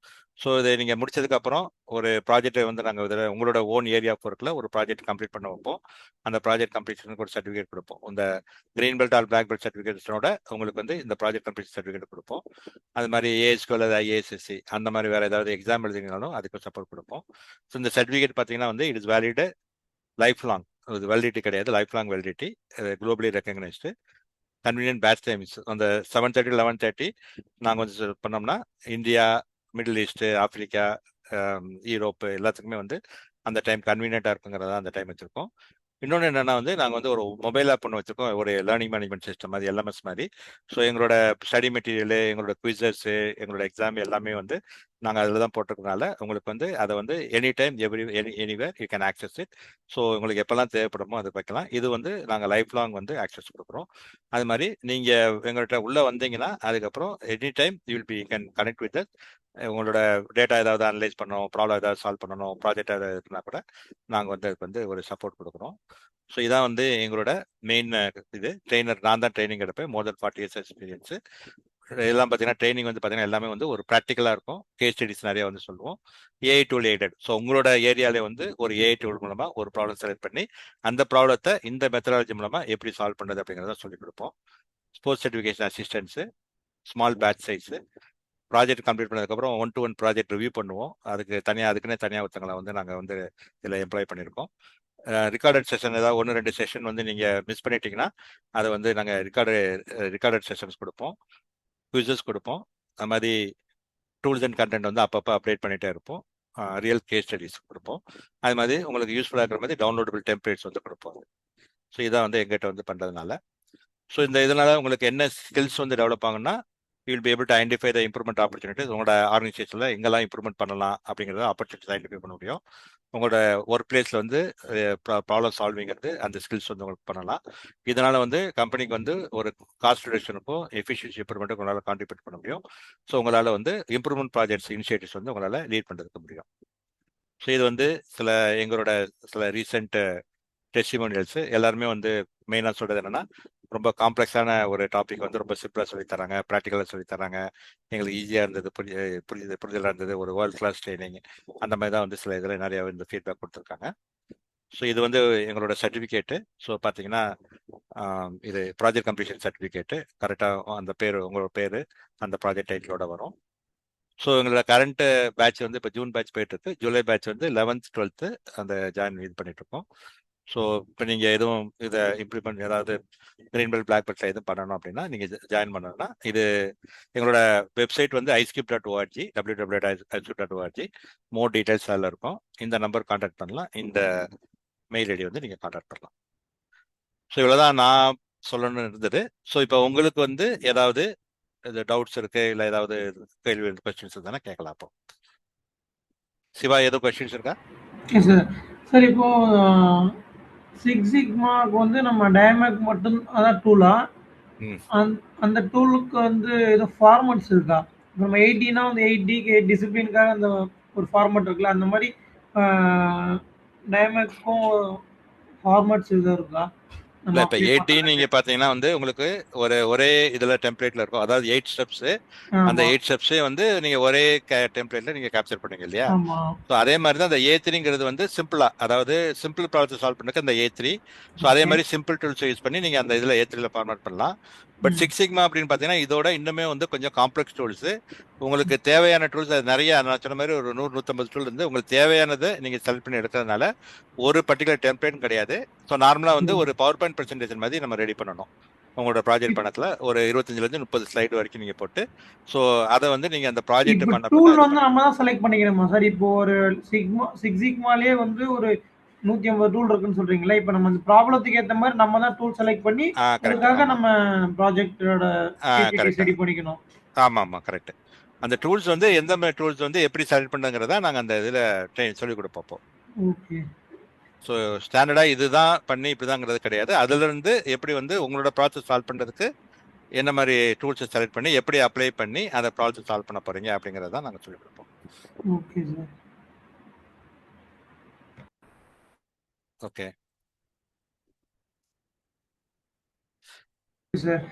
ஸோ இதை நீங்கள் முடிச்சதுக்கப்புறம் ஒரு ப்ராஜெக்டை வந்து நாங்கள் இதில் உங்களோட ஓன் ஏரியா ஆஃப் ஒர்க்கில் ஒரு ப்ராஜெக்ட் கம்ப்ளீட் பண்ண வைப்போம். அந்த ப்ராஜெக்ட் கம்ப்ளீஷனுக்கு ஒரு சர்டிஃபிகேட் கொடுப்போம். இந்த green belt or black belt சர்டிஃபிகேஷனோட உங்களுக்கு வந்து இந்த ப்ராஜெக்ட் கம்ப்ளீட் சர்டிஃபிகேட் கொடுப்போம். அது மாதிரி ஏஎஸ்கோ அல்லது ஐஏஎஸ்எஸ்சி அந்த மாதிரி வேறு ஏதாவது எக்ஸாம் எழுதினாலும் அதுக்கு சப்போர்ட் கொடுப்போம். ஸோ இந்த சர்டிஃபிகேட் பார்த்தீங்கன்னா வந்து it is valid lifelong. இது வேலிடிட்டி கிடையாது, lifelong validity, globally recognised. Convenient batch times அந்த 7:30 11:30 நாங்கள் வந்து பண்ணோம்னா India, Middle East, Africa, Europe எல்லாத்துக்குமே வந்து அந்த டைம் கன்வீனியண்ட்டாக இருக்குங்கிறதா அந்த டைம் வச்சுருக்கோம். இன்னொன்று என்னன்னா வந்து நாங்கள் வந்து ஒரு மொபைல் ஆப் ஒன்று வச்சிருக்கோம், ஒரு லேர்னிங் மேனேஜ்மெண்ட் சிஸ்டம் மாதிரி, எல்எம்எஸ் மாதிரி. ஸோ எங்களோட ஸ்டடி மெட்டீரியலு, எங்களோட குவிசஸ்ஸு, எங்களோட எக்ஸாம் எல்லாமே வந்து நாங்கள் அதில் தான் போட்டிருக்கனால உங்களுக்கு வந்து அதை வந்து any time anywhere you can access it. So உங்களுக்கு எப்போல்லாம் தேவைப்படுமோ அது வைக்கலாம். இது வந்து நாங்கள் லைஃப் லாங் வந்து ஆக்சஸ் கொடுக்குறோம். அது மாதிரி நீங்கள் எங்கள்கிட்ட உள்ளே வந்தீங்கன்னா அதுக்கப்புறம் any time you will be can connect with உங்களோட டேட்டா ஏதாவது அனலைஸ் பண்ணணும், ப்ராப்ளம் ஏதாவது சால்வ் பண்ணணும், ப்ராஜெக்ட் ஏதாவது இருக்குன்னா கூட நாங்கள் வந்து அதுக்கு வந்து ஒரு சப்போர்ட் கொடுக்குறோம். ஸோ இதான் வந்து எங்களோட மெயின் இது. ட்ரெயினர் நான் தான் ட்ரைனிங் எடுப்பேன், மோர் தென் 40 இயர்ஸ் எக்ஸ்பீரியன்ஸு. எல்லாம் பார்த்தீங்கன்னா ட்ரைனிங் வந்து பார்த்தீங்கன்னா எல்லாமே வந்து ஒரு ப்ராக்டிக்கலாக இருக்கும். கேஸ் ஸ்டடிஸ் நிறைய வந்து சொல்லுவோம். AI tool aided. ஸோ உங்களோட ஏரியாலே வந்து ஒரு ஏஐ டூல் மூலமாக ஒரு ப்ராப்ளம் செலக்ட் பண்ணி அந்த ப்ராப்ளத்தை இந்த மெத்தடாலஜி மூலமாக எப்படி சால்வ் பண்ணுறது அப்படிங்கிறத சொல்லிக் கொடுப்போம். Sports certification assistance, small batch size, project complete பண்ணதுக்கப்புறம் 1-to-1 ப்ராஜெக்ட் ரிவ்யூ பண்ணுவோம். அதுக்குன்னே தனியாக ஒருத்தங்களை வந்து நாங்கள் வந்து இதில் எம்ப்ளாய் பண்ணியிருக்கோம். ரிகார்டட் செஷன் ஏதாவது 1-2 செஷன் வந்து நீங்கள் மிஸ் பண்ணிட்டீங்கன்னா அதை வந்து நாங்கள் ரிகார்டட் செஷன்ஸ் கொடுப்போம், குவிசஸ் கொடுப்போம். அது மாதிரி டூல்ஸ் அண்ட் கண்டென்ட் வந்து அப்பப்போ அப்டேட் பண்ணிகிட்டே இருப்போம். ரியல் கேஸ் ஸ்டடிஸ் கொடுப்போம். அது மாதிரி உங்களுக்கு யூஸ்ஃபுல்லாக இருக்கிற மாதிரி டவுன்லோடபிள் டெம்ப்ளேட்ஸ் வந்து கொடுப்போம். ஸோ இதான் வந்து எங்கிட்ட வந்து பண்ணுறதுனால. ஸோ இதனால உங்களுக்கு என்ன ஸ்கில்ஸ் வந்து டெவலப் ஆகுன்னா you will be able to identify the improvement opportunities. உங்களோட ஆர்கனைசேஷனில் எங்கெல்லாம் இம்ப்ரூவ்மெண்ட் பண்ணலாம் அப்படிங்கிறத ஆப்பர்ச்சுனிட்டிஸ் ஐடென்டிஃபை பண்ண முடியும். உங்களோட ஒர்க் பிளேஸில் வந்து ப்ராப்ளம் சால்விங் வந்து அந்த ஸ்கில்ஸ் வந்து உங்களுக்கு பண்ணலாம். இதனால வந்து கம்பெனிக்கு வந்து ஒரு காஸ்ட் ரிடக்ஷனுக்கும் எஃபிஷியன்சி இம்ப்ரூவ்மெண்ட்டுக்கும் உங்களால் கான்ட்ரிபியூட் பண்ண முடியும். ஸோ உங்களால் வந்து இம்ப்ரூவ்மெண்ட் ப்ராஜெக்ட்ஸ் இனிஷியேட்டிவ்ஸ் வந்து உங்களால் லீட் பண்ணுறதுக்கு முடியும். ஸோ இது வந்து எங்களோட சில ரீசெண்ட் டெஸ்டிமோனியல்ஸ். எல்லாருமே வந்து மெயினாக சொல்றது என்னன்னா ரொம்ப காம்ப்ளெக்ஸான ஒரு டாபிக் வந்து ரொம்ப சிம்பிளாக சொல்லித்தராங்க, ப்ராக்டிக்கலாக சொல்லித்தராங்க, எங்களுக்கு ஈஸியாக இருந்தது, புரிதலாக இருந்தது, ஒரு வேர்ல்ட் கிளாஸ் ட்ரைனிங், அந்த மாதிரி தான் வந்து சில இதில் நிறைய இந்த ஃபீட்பேக் கொடுத்துருக்காங்க. ஸோ இது வந்து எங்களோட சர்டிஃபிகேட்டு. ஸோ பார்த்தீங்கன்னா இது ப்ராஜெக்ட் கம்ப்ளீஷன் சர்டிஃபிகேட்டு. கரெக்டாக அந்த பேர், உங்களோட பேர் அந்த ப்ராஜெக்ட் டைட்டிலோட வரும். ஸோ எங்களோட கரண்ட் பேட்ச் வந்து இப்போ ஜூன் பேட்ச் போயிட்டு இருக்கு. ஜூலை பேட்ச் வந்து 11th 12th அந்த ஜாயின் இது பண்ணிட்டு இருக்கோம். ஸோ இப்போ நீங்கள் எதுவும் இதை இம்ப்ளிமெண்ட் ஏதாவது கிரீன் பெல்ட் பிளாக் பெல்ட்ல எதுவும் பண்ணணும் அப்படின்னா நீங்கள் ஜாயின் பண்ணணும்னா இது எங்களோட வெப்சைட் வந்து iSkip.org, www.iSkip.org. மோர் டீடைல்ஸ் அதில் இருக்கும். இந்த நம்பர் கான்டாக்ட் பண்ணலாம், இந்த மெயில் ஐடி வந்து நீங்கள் கான்டாக்ட் பண்ணலாம். ஸோ இவ்வளோதான் நான் சொல்லணும்னு இருந்தது. ஸோ இப்போ உங்களுக்கு வந்து ஏதாவது டவுட்ஸ் இருக்கு, இல்லை ஏதாவது கேள்வி கொஸ்டின்ஸ் இருந்தால் கேட்கலாம். அப்போ சிவா ஏதோ கொஸ்டின்ஸ் இருக்கா? சார் சார் இப்போ சிக்ஸ் சிக்மாக்கு வந்து நம்ம டயமேக் மட்டும் அதான் டூலா? அந்த டூலுக்கு வந்து ஏதோ ஃபார்மட்ஸ் இருக்கா? இப்போ நம்ம 80னா வந்து 8D டிசிப்ளினுக்காக அந்த ஒரு ஃபார்மட் இருக்குல்ல, அந்த மாதிரி டயமேக்கும் ஃபார்மட்ஸ் எதுவும் இருக்கா? இல்லை, இப்போ 80 நீங்கள் பார்த்தீங்கன்னா வந்து உங்களுக்கு ஒரே இதில் டெம்ப்ளேட்டில் இருக்கும். அதாவது 8 ஸ்டெப்ஸு. அந்த 8 ஸ்டெப்ஸே வந்து நீங்கள் ஒரே டெம்ப்ளேட்டில் நீங்கள் கேப்சர் பண்ணுங்க இல்லையா? ஸோ அதே மாதிரி தான் அந்த A3ங்கிறது வந்து சிம்பிளாக, அதாவது சிம்பிள் ப்ராசஸ் சால்வ் பண்ணுறதுக்கு அந்த A3. ஸோ அதே மாதிரி சிம்பிள் டூல்ஸ் யூஸ் பண்ணி நீங்கள் அந்த இதில் A3ல ஃபார்மேட் பண்ணலாம். பட் சிக்ஸ் சிக்மா அப்படின்னு பார்த்தீங்கன்னா இதோட இன்னுமே வந்து கொஞ்சம் காம்ப்ளெக்ஸ் டூல்ஸு. உங்களுக்கு தேவையான டூல்ஸ் அது நிறைய, நான் சொன்ன மாதிரி ஒரு 100-150 டூல் இருந்து உங்களுக்கு தேவையானதை நீங்கள் செலக்ட் பண்ணி எடுக்கிறதுனால ஒரு பர்டிகுலர் டெம்ப்ளேட் கிடையாது. ஸோ நார்மலாக வந்து ஒரு பவர் பாயிண்ட் ப்ரெசன்டேஷன் மாதிரி நம்ம ரெடி பண்ணணும். உங்களோட ப்ராஜெக்ட் பண்ணத்துல ஒரு 25-30 ஸ்லைடு வரைக்கும் நீங்க போட்டு, ஸோ அதை வந்து நீங்க அந்த ப்ராஜெக்ட் பண்ண டூல் வந்து நம்ம தான் செலக்ட் பண்ணிக்கணுமா சார்? இப்போ ஒரு சிக்ஸ் சிக்மாலேயே வந்து ஒரு 150 டூல் இருக்குன்னு சொல்றீங்களா? இப்போ நம்ம அந்த ப்ராப்ளத்துக்கு ஏற்ற மாதிரி நம்ம தான் டூல் செலக்ட் பண்ணி அதுக்காக நம்ம ப்ராஜெக்டோட ரெடி பண்ணிக்கணும். ஆமா கரெக்ட். அந்த டூல்ஸ் வந்து எந்த மாதிரி டூல்ஸ் வந்து எப்படி செலக்ட் பண்ணுங்கிறதா நாங்க அந்த இதுல சொல்லி கொடுப்போம். ஓகே. ஸோ ஸ்டாண்டர்டாக இதுதான் பண்ணி இப்படிதாங்கிறது கிடையாது. அதுல இருந்து எப்படி வந்து உங்களோட ப்ராசஸ் சால்வ் பண்றதுக்கு என்ன மாதிரி டூல்ஸை செலக்ட் பண்ணி எப்படி அப்ளை பண்ணி அதை ப்ராசஸ் சால்வ் பண்ண போறீங்க அப்படிங்கிறத நாங்கள் சொல்லிக் கொடுப்போம். Okay sir. Okay sir.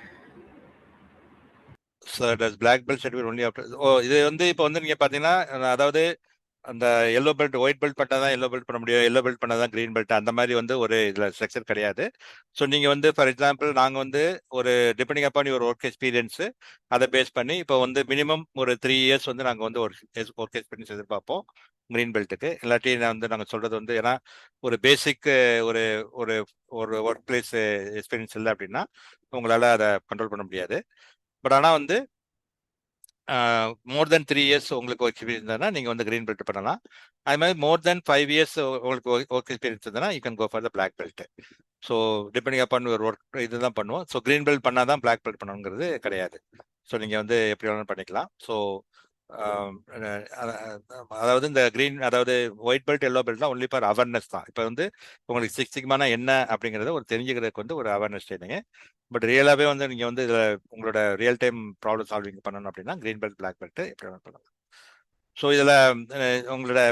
Sir does black belt certificate only after? இது வந்து இப்போ வந்து நீங்க பாத்தீங்கன்னா, அதாவது அந்த எல்லோ பெல்ட் ஒயிட் பெல்ட் பண்ணால் தான் எல்லோ பெல்ட் பண்ண முடியும், எல்லோ பெல்ட் பண்ணால் தான் கிரீன் பெல்ட், அந்த மாதிரி வந்து ஒரு இதில் ஸ்ட்ரக்சர் கிடையாது. ஸோ நீங்கள் வந்து ஃபார் எக்ஸாம்பிள் நாங்கள் வந்து ஒரு டிபெண்டிங் அப்பான் ஒரு ஒர்க் எக்ஸ்பீரியன்ஸு அதை பேஸ் பண்ணி இப்போ வந்து மினிமம் ஒரு 3 இயர்ஸ் வந்து நாங்கள் வந்து ஒரு ஒர்க் எக்ஸ்பீரியன்ஸ் எதிர்பார்ப்போம் கிரீன் பெல்ட்டுக்கு. இல்லாட்டி நான் வந்து நாங்கள் சொல்கிறது வந்து ஏன்னா ஒரு பேசிக் ஒரு ஒரு ஒரு ஒர்க் பிளேஸ் எக்ஸ்பீரியன்ஸ் இல்லை அப்படின்னா உங்களால் அதை கண்ட்ரோல் பண்ண முடியாது. பட் ஆனால் வந்து மோர் தென் 3 இயர்ஸ் உங்களுக்கு ஒர்க் எக்ஸ்பீரியன்ஸ் இருந்ததுன்னா நீங்கள் வந்து கிரீன் பெல்ட் பண்ணலாம். அது மாதிரி மோர் தென் 5 இயர்ஸ் உங்களுக்கு ஒர்க் எக்ஸ்பீரியன்ஸ் இருந்ததுன்னா you can go for the black belt. So depending upon ஒரு ஒர்க் இதுதான் பண்ணுவோம். ஸோ கிரீன் பெல்ட் பண்ணால் தான் பிளாக் பெல்ட் பண்ணணுங்கிறது கிடையாது. ஸோ நீங்கள் வந்து எப்படி வேணாலும் பண்ணிக்கலாம். ஸோ அதாவது இந்த கிரீன் அதாவது ஒயிட் பெல்ட் எல்லோ பெல்ட்லாம் ஒன்லி ஃபார் அவேர்னஸ் தான். இப்போ வந்து உங்களுக்கு சிக்ஸ் சிக்மானா என்ன அப்படிங்கிறத ஒரு தெரிஞ்சுக்கிறதுக்கு வந்து ஒரு அவேர்னஸ் ட்ரைனிங். பட் ரியலாகவே வந்து நீங்கள் வந்து இதில் உங்களோட ரியல் டைம் ப்ராப்ளம் சால்விங் பண்ணணும் அப்படின்னா கிரீன் பெல்ட் பிளாக் பெல்ட் எப்படி வேணாலும் பண்ணலாம். ஸோ இதில் உங்களோட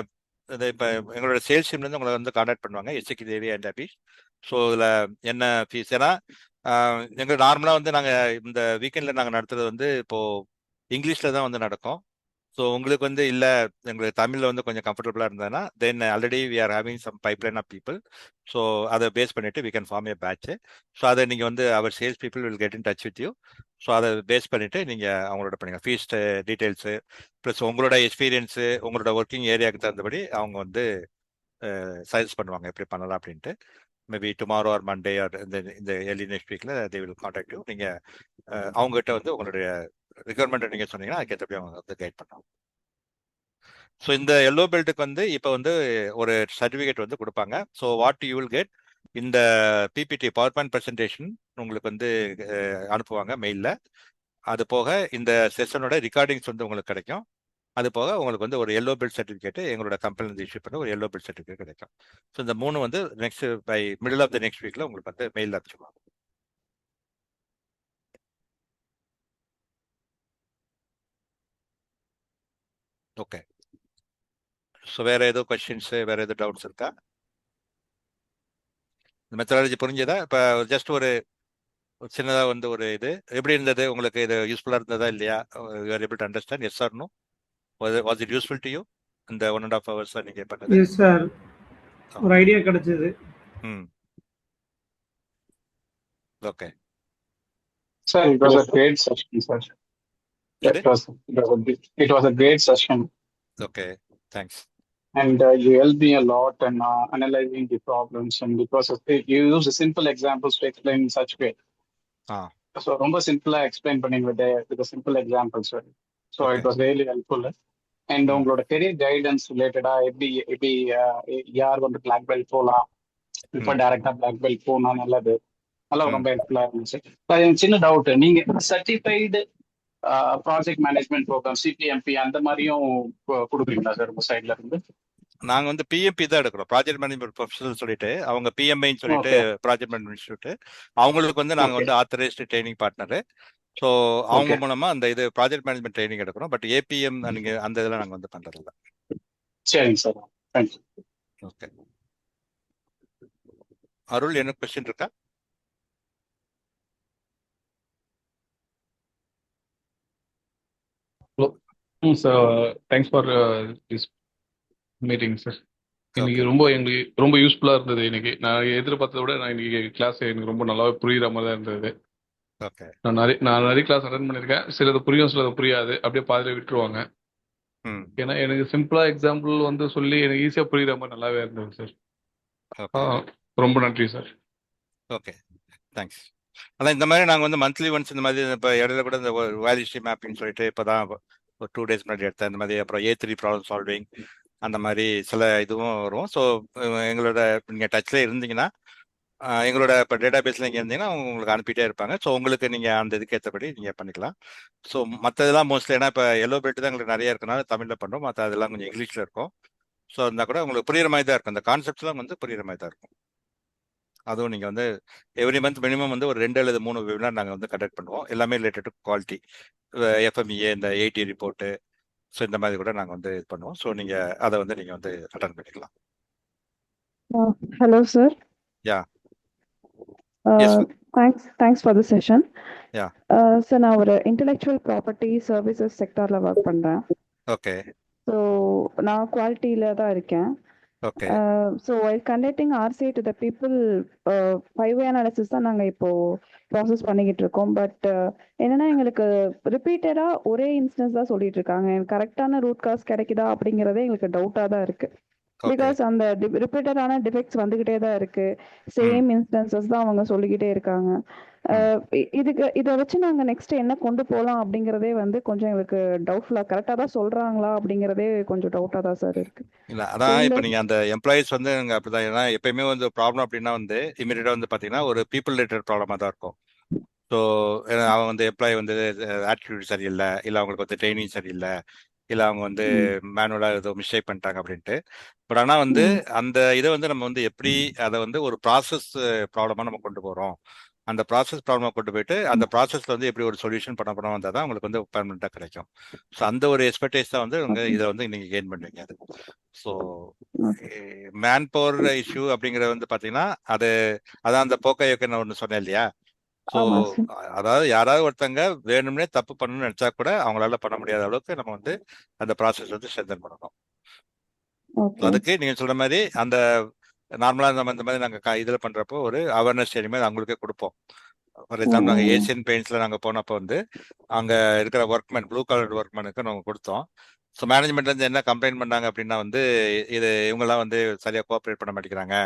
இது இப்போ எங்களோட சேல்ஸ் டீம்லேருந்து உங்களை வந்து கான்டாக்ட் பண்ணுவாங்க, எஸ்சிக்கு தேவி அண்ட் அபீஷ். ஸோ இதில் என்ன ஃபீஸ், ஏன்னா எங்களுக்கு நார்மலாக வந்து நாங்கள் இந்த வீக்கெண்டில் நாங்கள் நடத்துறது வந்து இப்போது இங்கிலீஷில் தான் வந்து நடக்கும். ஸோ உங்களுக்கு வந்து இல்லை எங்களுக்கு தமிழில் வந்து கொஞ்சம் கம்ஃபர்டபுளாக இருந்ததுன்னா then already we are having some pipeline of people. So அதை பேஸ் பண்ணிவிட்டு we can form a batch. So அதை நீங்கள் வந்து our sales people will get in touch with you. So அதை பேஸ் பண்ணிவிட்டு நீங்கள் அவங்களோட பண்ணுங்கள் ஃபீஸ் டீட்டெயில்ஸு ப்ளஸ் உங்களோட எக்ஸ்பீரியன்ஸு உங்களோட ஒர்க்கிங் ஏரியாவுக்கு தகுந்தபடி அவங்க வந்து சஜஸ்ட் பண்ணுவாங்க எப்படி பண்ணலாம் அப்படின்ட்டு. Maybe tomorrow or Monday or இந்த ஏர்லி நெக்ஸ்ட் வீக்கில் தே வில் கான்டாக்ட் யூ. நீங்கள் அவங்ககிட்ட வந்து உங்களுடைய ரிக்வயர்மெண்ட்டை நீங்கள் சொன்னீங்கன்னா அதுக்கேற்றபடி அவங்க வந்து கைட் பண்ணுவாங்க. ஸோ இந்த எல்லோ பெல்ட்டுக்கு வந்து இப்போ வந்து ஒரு சர்டிஃபிகேட் வந்து கொடுப்பாங்க. So what you will get இந்த பிபிடி பவர் பாயிண்ட் ப்ரெசன்டேஷன் உங்களுக்கு வந்து அனுப்புவாங்க மெயிலில். அது போக இந்த செஷனோட ரெக்கார்டிங்ஸ் வந்து உங்களுக்கு கிடைக்கும். அது போக உங்களுக்கு வந்து ஒரு எல்லோ பெல்ட் சர்டிஃபிகேட் எங்களோட கம்பெனிலேருந்து இஷ்யூ பண்ண ஒரு எல்லோ பெல்ட் சர்டிஃபிகேட் கிடைக்கும். ஸோ இந்த 3 வந்து next by middle of the next வீக்கில் உங்களுக்கு வந்து மெயில் அனுப்பிச்சுடுவாங்க. ஓகே. ஸோ வேற ஏதோ கொஸ்டின்ஸ், வேற ஏதோ டவுட்ஸ் இருக்கா? இந்த மெத்தடாலஜி புரிஞ்சதா? இப்போ ஜஸ்ட் ஒரு சின்னதாக வந்து ஒரு இது எப்படி இருந்தது உங்களுக்கு, இது யூஸ்ஃபுல்லாக இருந்ததா இல்லையா? You are able to understand? Yes or no? Was it useful to you இந்த 1.5 hours நீங்கள் பண்ணது? எஸ் சார், ஒரு ஐடியா கிடைச்சது. Okay. Sir, it was a great session, sir. It was a great session. Okay, thanks. And you helped me a lot in analyzing the problems, and because of it, you use simple examples to explain in such way. So, ரொம்ப simple explain பண்ணி with the simple examples, sir. So it was really helpful. And உங்களோட career guidance related எப்படி யார் வந்து black belt போலாம், இப்போ டைரக்டா black belt போனா நல்லது, அதெல்லாம் ரொம்ப ஹெல்ப்ஃபுல்லா இருந்துச்சு. சின்ன டவுட், நீங்க சர்டிஃபைடு ப்ராஜெக்ட் மேனேஜ்மெண்ட் ப்ரோக்ராம் சிபிஎம்பி அந்த மாதிரியும் கொடுக்குறீங்களா சார் உங்க சைட்ல இருந்து? நாங்க வந்து பிஎம்பி தான் எடுக்கிறோம், ப்ராஜெக்ட் மேனேஜ்மெண்ட் ப்ரொஃபஷனல் சொல்லிட்டு. அவங்க பிஎம்ஐன்னு சொல்லிட்டு ப்ராஜெக்ட் மேனேஜ்மெண்ட் இன்ஸ்டியூட், அவங்களுக்கு வந்து நாங்க வந்து ஆத்தரைஸ்டு ட்ரைனிங் பார்ட்னர். ஸோ அவங்க மூலமா அந்த இது ப்ராஜெக்ட் மேனேஜ்மெண்ட் ட்ரைனிங் எடுக்கிறோம். பட் ஏபிஎம் நீங்க அந்த இதெல்லாம் நாங்க வந்து பண்றது இல்லை. சரிங்க சார், தேங்க்யூ. ஓகே. அருள், என்ன கொஸ்டின் இருக்கா? Sir, thanks for this meeting, sir. இன்னைக்கு எங்களுக்கு ரொம்ப யூஸ்ஃபுல்லா இருந்தது. இன்னைக்கு நான் எதிர்பார்த்ததை விட இன்னைக்கு கிளாஸ் எனக்கு ரொம்ப நல்லாவே புரியுற மாதிரி தான் இருந்தது. நான் நிறைய கிளாஸ் அட்டென்ட் பண்ணியிருக்கேன். சிலது புரியும், சிலது புரியாது, அப்படியே பாதியில விட்டுருவாங்க. ஏன்னா எனக்கு சிம்பிளா எக்ஸாம்பிள் வந்து சொல்லி எனக்கு ஈஸியா புரியுற மாதிரி நல்லாவே இருந்தது சார். ரொம்ப நன்றி சார். Okay, thanks. அதான் இந்த மாதிரி நாங்கள் வந்து மந்த்லி ஒன்ஸ் இந்த மாதிரி இப்போ இடையில கூட இந்த வேல்யூ ஸ்ட்ரீம் மேப்பின்னு சொல்லிட்டு இப்போ தான் ஒரு 2 days முன்னாடி எடுத்தேன். இந்த மாதிரி அப்புறம் A3 ப்ராப்ளம் சால்விங் அந்த மாதிரி சில இதுவும் வரும். ஸோ எங்களோட நீங்கள் டச்சில் இருந்தீங்கன்னா எங்களோட இப்போ டேட்டா பேஸில் நீங்கள் இருந்தீங்கன்னா உங்களுக்கு அனுப்பிட்டே இருப்பாங்க. ஸோ உங்களுக்கு நீங்கள் அந்த இதுக்கு ஏற்றபடி நீங்கள் பண்ணிக்கலாம். ஸோ மற்றதெல்லாம் மோஸ்ட்லி ஏன்னா இப்போ எல்லோ பெல்ட் தான் எங்களுக்கு நிறைய இருக்கனால தமிழில் பண்ணுறோம், மற்ற அதெல்லாம் கொஞ்சம் இங்கிலீஷில் இருக்கும். ஸோ இருந்தால் கூட உங்களுக்கு புரியுற மாதிரி தான் இருக்கும், இந்த கான்செப்ட்ஸ்லாம் வந்து புரியுற மாதிரி தான் இருக்கும். அதுவும் நீங்கள் வந்து எவ்ரி மந்த் மினிமம் வந்து ஒரு 2 அல்லது 3 வெபினார் நாங்கள் வந்து கண்டக்ட் பண்ணுவோம், எல்லாமே ரிலேட்டட் டு குவாலிட்டி, FMEA, இந்த 80 ரிப்போர்ட்டு. ஸோ இந்த மாதிரி கூட நாங்கள் வந்து இது பண்ணுவோம். ஸோ நீங்கள் அதை வந்து நீங்கள் வந்து அட்டன் பண்ணிக்கலாம். Hello, sir. Yeah. Yes. Thanks for the session. Yeah. So நான் ஒரு intellectual property services sectorல work பண்றேன். Okay. So நான் குவாலிட்டியில தான் இருக்கேன். Okay. So while conducting RCA to the people, 5-way analysis தான் நாங்கள் இப்போ ப்ராசஸ் பண்ணிக்கிட்டு இருக்கோம். பட் என்னன்னா எங்களுக்கு ரிப்பீட்டடாக ஒரே இன்ஸ்டன்ஸ் தான் சொல்லிட்டு இருக்காங்க. கரெக்டான ரூட் காஸ் கிடைக்குதா அப்படிங்கிறதே எங்களுக்கு டவுட்டாக தான் இருக்கு. ஓகே பிகாஸ் அந்த ரிப்பீட்டடான டிஃபெக்ட்ஸ் வந்துகிட்டே தான் இருக்கு. ம் சேம் இன்ஸ்டன்சஸ் தான் அவங்க சொல்லிக்கிட்டே இருக்காங்க. ம் இதை வச்சு நாங்க நெக்ஸ்ட் என்ன கொண்டு போகலாம் அப்படிங்கிறதே வந்து கொஞ்சம் எங்களுக்கு டவுட்ஃபுல்லா கரெக்டாக தான் சொல்றாங்களா அப்படிங்கிறதே கொஞ்சம் டவுட்டாக தான் சார் இருக்கு. இல்ல ஸோ அதான் இந்த இப்போ நீங்க அந்த எம்ப்ளாயிஸ் வந்து நீங்க அப்படிதான். ஏன்னா எப்பயுமே வந்து ப்ராப்ளம் அப்படின்னா வந்து இமீடியட்டா வந்து பாத்தீங்கன்னா ஒரு பீப்புள் ரிலேட்டட் ப்ராப்ளமா தான் இருக்கும். ஸோ அவன் வந்து எம்ப்ளாயி வந்து ஆட்டிடியூட் சரியில்லை, இல்லை அவங்களுக்கு வந்து ட்ரைனிங் சரியில்லை, இல்லை அவங்க வந்து ம், மேனுவலாக ஏதோ மிஸ்டேக் பண்ணிட்டாங்க அப்படின்ட்டு. பட் ஆனால் வந்து ம், அந்த இதை வந்து நம்ம வந்து எப்படி அதை வந்து ஒரு ப்ராசஸ் ப்ராப்ளமாக நம்ம கொண்டு போகிறோம், அந்த ப்ராசஸ் ப்ராப்ளமாக கொண்டு போயிட்டு அந்த ப்ராசஸ்ல வந்து எப்படி ஒரு சொல்யூஷன் பண்ண போனோம் வந்தால் தான் உங்களுக்கு வந்து பெர்மனெண்ட்டாக கிடைக்கும். ஸோ அந்த ஒரு எக்ஸ்பெக்டேஸ் தான் வந்து உங்க ஓகே இதை வந்து நீங்கள் கெயின் பண்ணுவீங்க. அது so okay man power issue அப்படிங்கிறது வந்து பார்த்தீங்கன்னா அது அதான் அந்த போக்கையோக்கு ஒன்று சொன்னேன் இல்லையா. ஸோ ஆமா சார். அதாவது யாராவது ஒருத்தங்க வேணும்னே தப்பு பண்ணணும்னு நினைச்சா கூட அவங்களால பண்ண முடியாத அளவுக்கு நம்ம வந்து அந்த ப்ராசஸ் வந்து ஸ்ட்ரென்தன் பண்ணணும். ஓகே அதுக்கு நீங்க சொல்ற மாதிரி அந்த நார்மலா நம்ம இந்த மாதிரி நாங்க இதுல பண்றப்போ ஒரு அவேர்னஸ் ட்ரைனிங் மாதிரி அவங்களுக்கே கொடுப்போம். ஃபார் ம், எக்ஸாம்பிள் நாங்க ம், ஏசியன் பெயிண்ட்ஸ்ல நாங்க போனப்போ வந்து அங்க இருக்கிற ஒர்க்மேன் ப்ளூ கலர் ஒர்க்மேனுக்கு நாங்க கொடுத்தோம். ஸோ மேனேஜ்மெண்ட்ல இருந்து என்ன கம்ப்ளைண்ட் பண்ணாங்க அப்படின்னா வந்து இது இவங்கெல்லாம் வந்து சரியா கோஆப்ரேட் பண்ண மாட்டேங்கிறாங்க,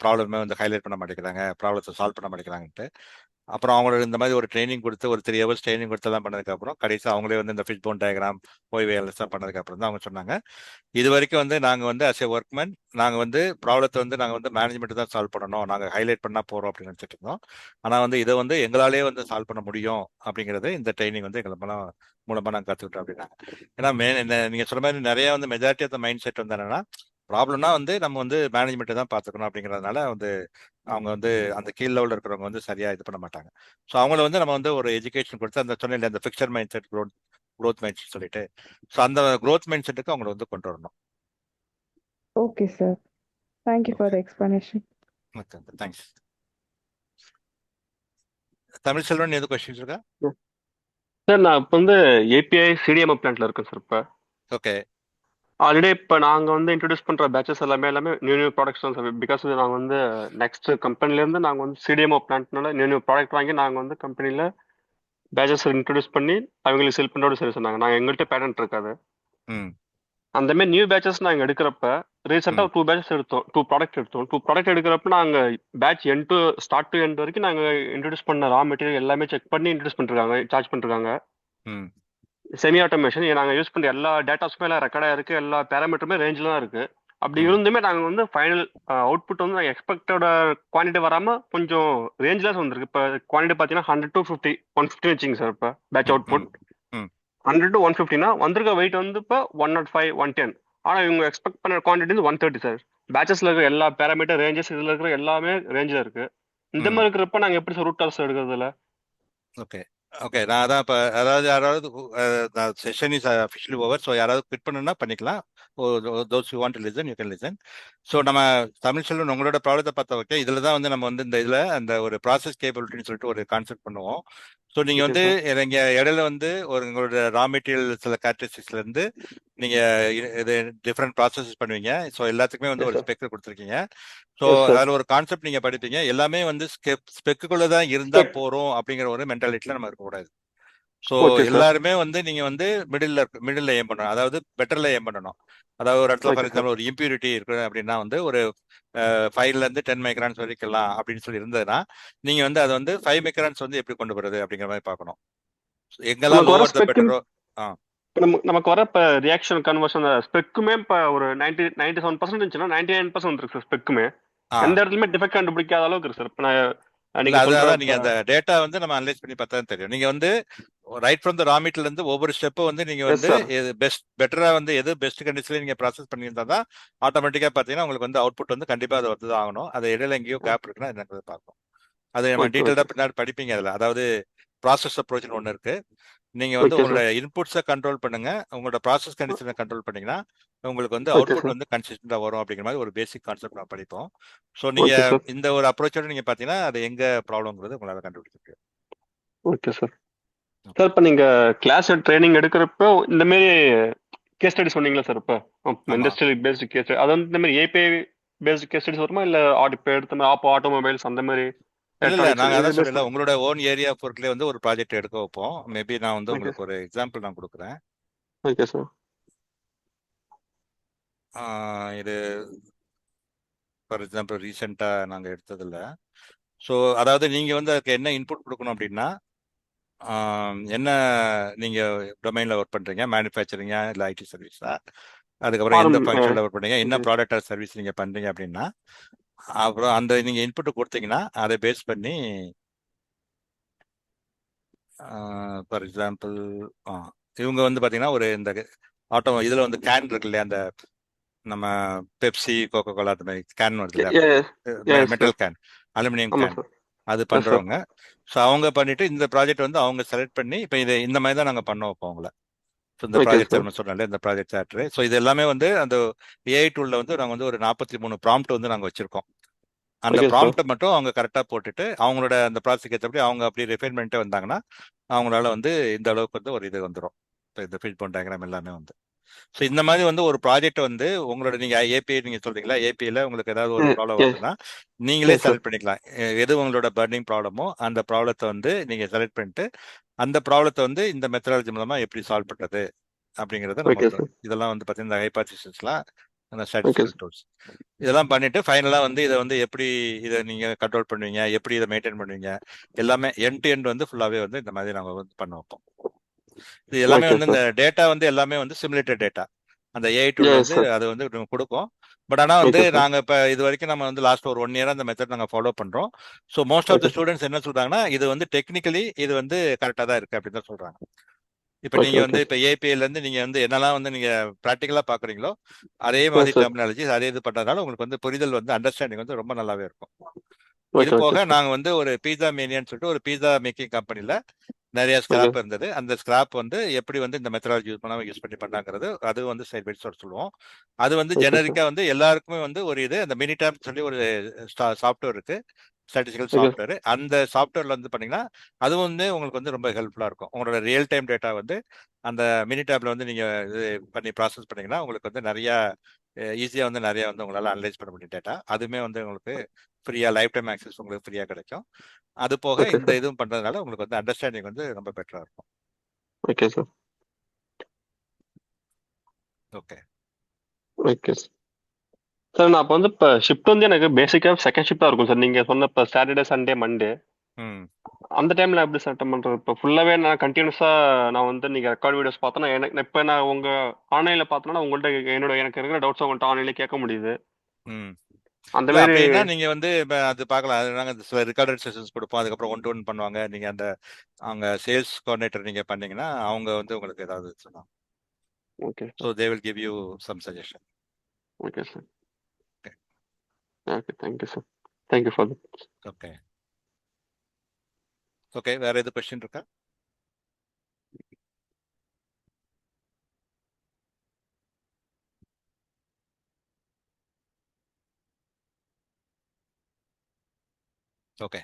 ப்ராப்ளமே வந்து ஹைலைட் பண்ண மாட்டேங்கிறாங்க, ப்ராப்ளத்தை சால்வ் பண்ண மாட்டேங்கிறாங்கன்ட்டு. அப்புறம் அவங்களுக்கு இந்த மாதிரி ஒரு ட்ரைனிங் கொடுத்து ஒரு 3 ஹவர்ஸ் ட்ரைனிங் கொடுத்தெல்லாம் பண்ணதுக்கப்புறம் கடைசி அவங்களே வந்து இந்த ஃபிஷ் போன் டயக்ராம் ஓய்வேலாம் பண்ணதுக்கப்புறம் தான் அவங்க சொன்னாங்க, இது வரைக்கும் வந்து நாங்கள் வந்து அஸ் ஏ ஒர்க்மேன் நாங்கள் வந்து ப்ராப்ளத்தை வந்து நாங்கள் வந்து மேனேஜ்மெண்ட் தான் சால்வ் பண்ணணும், நாங்கள் ஹைலைட் பண்ணால் போகிறோம் அப்படின்னு நினச்சிட்டு இருந்தோம். ஆனால் வந்து இதை வந்து எங்களாலே வந்து சால்வ் பண்ண முடியும் அப்படிங்கிறது இந்த ட்ரைனிங் வந்து எங்களை மூலமாக நாங்கள் கற்றுக்கிட்டோம் அப்படின்னாங்க. ஏன்னா நீங்கள் சொல்ற மாதிரி நிறைய வந்து majority of the mindset வந்து என்னன்னா ப்ராப்ளம்னா வந்து நம்ம வந்து மேனேஜ்மெண்ட்டை தான் பார்த்துக்கணும் அப்படிங்கிறதுனால வந்து அவங்க வந்து அந்த கீழ் லெவலில் இருக்கிறவங்க வந்து சரியா இது பண்ண மாட்டாங்க. ஸோ அவங்கள வந்து நம்ம வந்து ஒரு எஜுகேஷன் கொடுத்து அந்த சொன்ன அந்த fixture mind set growth mind set சொல்லிட்டு ஸோ அந்த க்ரோத் மைண்ட் செட்டுக்கு அவங்களை வந்து கொண்டு வரணும். Okay sir. Thank you for the explanation. Okay thanks. Tamil Selvan எது கொஸ்டின்ஸ் இருக்கா? சார் நான் இப்போ வந்து ஏபிஐ சிடிஎம் பிளான்ட்ல இருக்கேன் சார். இப்போ ஓகே ஆல்ரெடி இப்போ நாங்கள் வந்து இன்ட்ரடியூஸ் பண்ணுற பேச்சஸ் எல்லாமே நியூ ப்ராடக்ட்ஸ் தான் சார். பிகாஸ் நாங்கள் வந்து நெக்ஸ்ட் கம்பெனிலேருந்து நாங்கள் வந்து சிடிஎம்ஓ பிளான்ட்னால நியூ ப்ராடக்ட் வாங்கி நாங்கள் வந்து கம்பெனியில் பேச்சஸ் இன்ட்ரடியூஸ் பண்ணி அவங்களுக்கு செல் பண்ணுறோட சரி சொன்னாங்க. நாங்கள் எங்கள்கிட்ட பேட்டன்ட் இருக்காது. ம் அந்த மாதிரி நியூ பேச்சஸ் நாங்கள் எடுக்கிறப்ப ரீசெண்டாக 2 பேச்சஸ் எடுத்தோம், 2 ப்ராடக்ட் எடுத்தோம். 2 ப்ராடக்ட் எடுக்கிறப்ப நாங்கள் பேட்ச் ஸ்டார்ட் டு எண்ட் வரைக்கும் நாங்கள் இன்ட்ரடியூஸ் பண்ண ரா மெட்டீரியல் எல்லாமே செக் பண்ணி இன்ட்ரடியூஸ் பண்ணிருக்காங்க, சார்ஜ் பண்ணிருக்காங்க. ம் செமி ஆட்டோமேஷன் நாங்கள் யூஸ் பண்ணுற எல்லா டேட்டாஸுமே எல்லாம் ரெக்கார்டாக இருக்குது, எல்லா பேராமீட்டருமே ரேஞ்சில் தான் இருக்குது. அப்படி ம் இருந்துமே நாங்கள் வந்து ஃபைனல் அவுட்புட் வந்து நாங்கள் எக்ஸ்பெக்டோட குவான்டிட்டி வராமல் கொஞ்சம் ரேஞ்சில் தான் வந்திருக்கு. இப்போ குவான்டிட்டி பார்த்தீங்கன்னா 100 to 50 150 வச்சுங்க சார். இப்போ பேட்ச் அவுட்புட் ம் 100 to 150னா வந்திருக்க வெயிட் வந்து இப்போ 105 110. ஆனால் இவங்க எக்ஸ்பெக்ட் பண்ண குவான்டிட்டி வந்து 130 சார். பேச்சஸில் இருக்கிற எல்லா பேராமீட்டர் ரேஞ்சஸ் இதில் இருக்கிற எல்லாமே ரேஞ்சில் இருக்குது. இந்த மாதிரி இருக்கிறப்ப நாங்கள் எப்படி சார் ரூட் காஸ் எடுக்கிறதுல? ஓகே ஓகே நான் அதான் இப்போ அதாவது யாராவது session is officially over. So யாராவது குவிட் பண்ணணும்னா பண்ணிக்கலாம். Those you want to listen you can listen. So நம்ம தமிழ் செல்வன் உங்களோட ப்ராப்ளத்தை பார்த்தா ஓகே. இதில் தான் வந்து நம்ம வந்து இந்த இதில் அந்த ஒரு ப்ராசஸ் கேபிலிட்டின்னு சொல்லிட்டு ஒரு கான்செப்ட் பண்ணுவோம். ஸோ நீங்கள் வந்து இங்கே இடையில வந்து உங்களோட ரா மெட்டீரியல் சில கேரக்டரிஸ்டிக்ஸ்லேருந்து நீங்கள் இது டிஃப்ரெண்ட் ப்ராசஸஸ் பண்ணுவீங்க. ஸோ எல்லாத்துக்குமே வந்து ஒரு ஸ்பெக் கொடுத்துருக்கீங்க. ஸோ அதில் ஒரு கான்செப்ட் நீங்கள் படிப்பீங்க. எல்லாமே வந்து ஸ்பெக்குக்குள்ளே தான் இருந்தால் போகிறோம் அப்படிங்கிற ஒரு மென்டாலிட்டியில் நம்ம இருக்கக்கூடாது. ஸோ எல்லாருமே வந்து நீங்க வந்து மிடில் ஏம் பண்ணணும், அதாவது பெட்டர்ல ஏம் பண்ணணும். அதாவது ஒரு இடத்துல ஃபார் எக்ஸாம்பிள் ஒரு இம்பியூரிட்டி இருக்கு அப்படின்னா வந்து ஒரு 5ல இருந்து 10 மைக்ரான்ஸ் வரைக்கலாம் அப்படின்னு சொல்லி இருந்ததுன்னா நீங்க வந்து அதை வந்து 5 மைக்ரான்ஸ் வந்து எப்படி கொண்டு போறது அப்படிங்கிற மாதிரி பார்க்கணும். எங்கெல்லாம் லோவர் த பெட்டரோ. நமக்கு வர இப்போ ரியாக்ஷன் கன்வர்ஷன் ஸ்பெக்குமே இப்போ ஒரு 97% இருந்துச்சுன்னா 99% இருக்கு சார். ஸ்பெக்குமே எந்த இடத்துலயுமே டிஃபெக்ட் கண்டுபிடிக்காத அளவுக்கு இருக்கு சார். இப்போ நீங்க அந்த டேட்டா வந்து நம்ம அனலைஸ் பண்ணி பார்த்தா தெரியும். நீங்க வந்து right from the raw material இருந்து ஒவ்வொரு ஸ்டெப்பும் வந்து நீங்க வந்து பெட்டரா வந்து எது பெஸ்ட் கண்டிஷன்ல நீங்க ப்ராசஸ் பண்ணியிருந்தா தான் ஆட்டோமேட்டிக்கா பாத்தீங்கன்னா உங்களுக்கு வந்து அவுட்புட் வந்து கண்டிப்பா அது வந்து ஆகணும். அது இடையில எங்கேயோ கேப் இருக்குன்னா என்னங்கிறத பார்க்கணும். அது நம்ம டீட்டெயிலா பின்னாடி படிப்பீங்க. அதுல அதாவது ப்ராசஸ் அப்ரோச்னு ஒன்று இருக்கு. நீங்க வந்து உங்களோட இன்புட்ஸை கண்ட்ரோல் பண்ணுங்க, உங்களோட ப்ராசஸ் கண்டிஷனை கண்ட்ரோல் பண்ணீங்கன்னா உங்களுக்கு வந்து அவுட்புட் வந்து கன்சிஸ்டண்டா வரும் அப்படிங்கிற மாதிரி ஒரு பேசிக் கான்செப்ட் நான் படிப்போம். ஸோ நீங்க இந்த ஒரு அப்ரோச்சோட நீங்க பாத்தீங்கன்னா அது எங்க ப்ராப்ளம்ங்கிறது உங்களால கண்டுபிடிக்க முடியும். Okay sir. சார் இப்போ நீங்க கிளாஸ் ட்ரைனிங் எடுக்கிறப்போ இந்த மாதிரி கேஸ் ஸ்டடி சொன்னீங்களா சார்? இப்போ இண்டஸ்ட்ரியல் பேஸ்டு கேஸ் ஸ்டடி அது வந்து இந்த மாதிரி ஏபிஐ பேஸ்டு கேஸ் ஸ்டடிஸ் வருமா இல்லை இப்போ எடுத்த மாதிரி ஆட்டோமொபைல்ஸ் அந்த மாதிரி? இல்ல நாங்க அதான் சொல்லல, உங்களோட ஓன் ஏரியா பொருட்களே வந்து ஒரு ப்ராஜெக்ட் எடுக்க வைப்போம். மேபி நான் வந்து உங்களுக்கு ஒரு எக்ஸாம்பிள் நான் கொடுக்குறேன். Okay sir. இது ஃபார் எக்ஸாம்பிள் ரீசெண்டாக நாங்கள் எடுத்ததில்ல. ஸோ அதாவது நீங்கள் வந்து அதுக்கு என்ன இன்புட் கொடுக்கணும் அப்படின்னா, என்ன நீங்கள் டொமைனில் ஒர்க் பண்ணுறீங்க, மேனுஃபேக்சரிங்கா இல்லை ஐடி சர்வீஸா, அதுக்கப்புறம் எந்த ஃபங்க்ஷனில் ஒர்க் பண்ணுறீங்க, என்ன ப்ராடக்ட் ஆர் சர்வீஸ் நீங்கள் பண்ணுறீங்க அப்படின்னா, அப்புறம் அந்த நீங்கள் இன்புட்டு கொடுத்தீங்கன்னா அதை பேஸ் பண்ணி ஃபார் எக்ஸாம்பிள் இவங்க வந்து பார்த்தீங்கன்னா ஒரு இந்த ஆட்டோ இதில் வந்து கேன் இருக்கு இல்லையா, அந்த நம்ம பெப்சி கோகோ கோலா அந்த மாதிரி கேன் வருது இல்லையா, மெட்டல் கேன், அலுமினியம் கேன், அது பண்ணுறவங்க. ஸோ அவங்க பண்ணிட்டு இந்த ப்ராஜெக்ட் வந்து அவங்க செலக்ட் பண்ணி இப்போ இதை இந்த மாதிரி தான் நாங்கள் பண்ண வைப்போம் அவங்கள. ஸோ இந்த ப்ராஜெக்ட் நம்ம சொன்னாலே இந்த ப்ராஜெக்ட் சார்ட்ரு. ஸோ இது எல்லாமே வந்து அந்த ஏஐ டூலில் வந்து நாங்கள் வந்து ஒரு 43 ப்ராம்ப்ட் வந்து நாங்கள் வச்சுருக்கோம். அந்த ப்ராம்ப்டை மட்டும் அவங்க கரெக்டாக போட்டுட்டு அவங்களோட அந்த ப்ராசஸ்க்கு ஏற்றபடி அவங்க அப்படி ரெஃபைன்மெண்ட்டே வந்தாங்கன்னா அவங்களால வந்து இந்த அளவுக்கு வந்து ஒரு இது வந்துடும். இப்போ இந்த ஃபீட் போன் டயக்ராம் எல்லாமே வந்து. ஸோ இந்த மாதிரி வந்து ஒரு ப்ராஜெக்ட் வந்து உங்களோட நீங்கள் ஏபிஐ நீங்கள் சொல்றீங்களா, ஏபிஐல உங்களுக்கு ஏதாவது ஒரு ப்ராப்ளம் வருதுன்னா நீங்களே செலக்ட் பண்ணிக்கலாம். எது உங்களோட பர்னிங் ப்ராப்ளமோ அந்த ப்ராப்ளத்தை வந்து நீங்கள் செலக்ட் பண்ணிட்டு அந்த ப்ராப்ளத்தை வந்து இந்த மெத்தடாலஜி மூலமாக எப்படி சால்வ் பண்ணுறது அப்படிங்கிறத நம்ம இதெல்லாம் வந்து பார்த்தீங்கன்னா ஹைபாத்திசிஸ்லாம் அந்த ஸ்டாட்டிஸ்டிக்கல் டூல்ஸ் இதெல்லாம் பண்ணிட்டு ஃபைனலாக வந்து இதை வந்து எப்படி இதை நீங்கள் கண்ட்ரோல் பண்ணுவீங்க, எப்படி இதை மெயின்டைன் பண்ணுவீங்க, எல்லாமே எண்ட் டு எண்ட் வந்து ஃபுல்லாகவே வந்து இந்த மாதிரி நாங்கள் வந்து பண்ண வைப்போம். இது எல்லாமே வந்து இந்த டேட்டா வந்து எல்லாமே வந்து சிமுலேட்டட் டேட்டா அந்த ஏஐ டூல் வந்து அது வந்து கொடுக்கும். பட் ஆனால் வந்து நாங்கள் இப்போ இது வரைக்கும் நம்ம வந்து லாஸ்ட் ஒரு 1 இயர் அந்த மெத்தட் நாங்கள் ஃபாலோ பண்ணுறோம். So most of the students என்ன சொல்றாங்கன்னா இது வந்து டெக்னிக்கலி இது வந்து கரெக்டாக தான் இருக்கு அப்படின்னு தான் சொல்றாங்க. இப்போ நீங்க வந்து இப்போ ஏபிஐல இருந்து நீங்க வந்து என்னெல்லாம் வந்து நீங்க ப்ராக்டிக்கலா பாக்குறீங்களோ அதே மாதிரி டெர்மினாலஜி அதே இது பண்றதுனால உங்களுக்கு வந்து புரிதல் வந்து அண்டர்ஸ்டாண்டிங் வந்து ரொம்ப நல்லாவே இருக்கும். இது போக நாங்க வந்து ஒரு பீஸா மேனியான்னு சொல்லிட்டு ஒரு பீஸா மேக்கிங் கம்பெனில நிறைய ஸ்கிராப் இருந்தது. அந்த ஸ்கிராப் வந்து எப்படி வந்து இந்த மெத்தடாலஜி யூஸ் பண்ணாம யூஸ் பண்ணி பண்ணாங்கிறது அது வந்து சைட் பை சைட் சொல்லுவோம். அது வந்து ஜெனரிக்கா வந்து எல்லாருக்குமே வந்து ஒரு இது அந்த மினிடாப் சொல்லி ஒரு சாஃப்ட்வேர் இருக்கு, ஸ்டாட்டிஸ்டிக்கல் சாஃப்ட்வேர். அந்த சாஃப்ட்வேர்ல வந்து பண்ணீங்கன்னா அது வந்து உங்களுக்கு வந்து ரொம்ப ஹெல்ப்ஃபுல்லா இருக்கும். உங்களோட ரியல் டைம் டேட்டா வந்து அந்த மினிடாப்ல வந்து நீங்க இது பண்ணி ப்ராசஸ் பண்ணீங்கன்னா உங்களுக்கு வந்து நிறைய ஈஸியா வந்து நிறைய வந்து உங்களால அனலைஸ் பண்ண முடியும் டேட்டா. அதுவுமே வந்து உங்களுக்கு ஃப்ரீயா லைஃப் டைம் ஆக்சஸ் உங்களுக்கு ஃப்ரீயா கிடைக்கும். அது போக இந்த இதுவும் பண்றதுனால உங்களுக்கு வந்து அண்டர்ஸ்டாண்டிங் வந்து ரொம்ப பெட்டரா இருக்கும். Okay sir. Okay okay sir. நான் இப்போ வந்து இப்போ ஷிஃப்ட் வந்து எனக்கு பேசிக்காக செகண்ட் ஷிஃப்டாக இருக்கும் சார். நீங்கள் சொன்ன இப்போ சாட்டர்டே சண்டே மண்டே அந்த டைமில் எப்படி சார் அட்டன் பண்ணுறது? இப்போ ஃபுல்லாகவே நான் கண்டினியூஸாக நான் வந்து நீங்கள் ரெக்கார்ட் வீடியோஸ் பார்த்தோன்னா எனக்கு இப்போ நான் உங்கள் ஆன்லைனில் பார்த்தோன்னா உங்கள்கிட்ட எனக்கு இருக்கிற டவுட்ஸ் உங்கள்கிட்ட ஆன்லைனில் கேட்க முடியுது. அந்த மாதிரி அப்படின்னா நீங்க வந்து அது பார்க்கலாம். அது நாங்கள் சில ரெக்கார்டட் செஷன்ஸ் கொடுப்போம். அதுக்கப்புறம் 1-to-1 பண்ணுவாங்க. நீங்க அந்த அவங்க சேல்ஸ் கோஆர்டினேட்டர் நீங்க பண்ணீங்கன்னா அவங்க வந்து உங்களுக்கு ஏதாவது சொன்னாங்க. Okay. So they will give you some suggestion. Okay sir. Okay thank you sir. Thank you for that. Okay okay வேற எது கொஸ்டின் இருக்கா? Okay.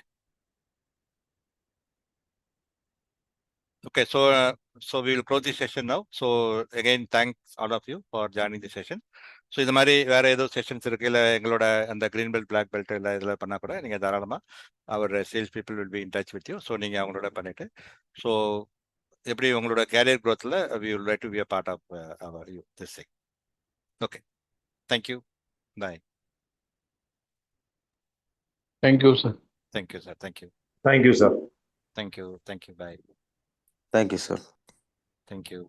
Okay, so we will close the session now. So again, thanks all of you for joining the session. So இந்த மாதிரி வேற ஏதோ sessions இருக்கு இல்லை எங்களோட அந்த கிரீன் பெல்ட் பிளாக் பெல்ட் இல்லை இதில் பண்ணால் கூட நீங்கள் தாராளமாக our sales people will be in touch with you. So நீங்கள் அவங்களோட பண்ணிட்டு ஸோ எப்படி உங்களோட கேரியர் க்ரோத்தில் we will like to be a part of our you this thing. Okay, thank you, bye. Thank you sir. Thank you sir. Thank you. Thank you sir. Thank you. Thank you. Bye. Thank you sir. Thank you.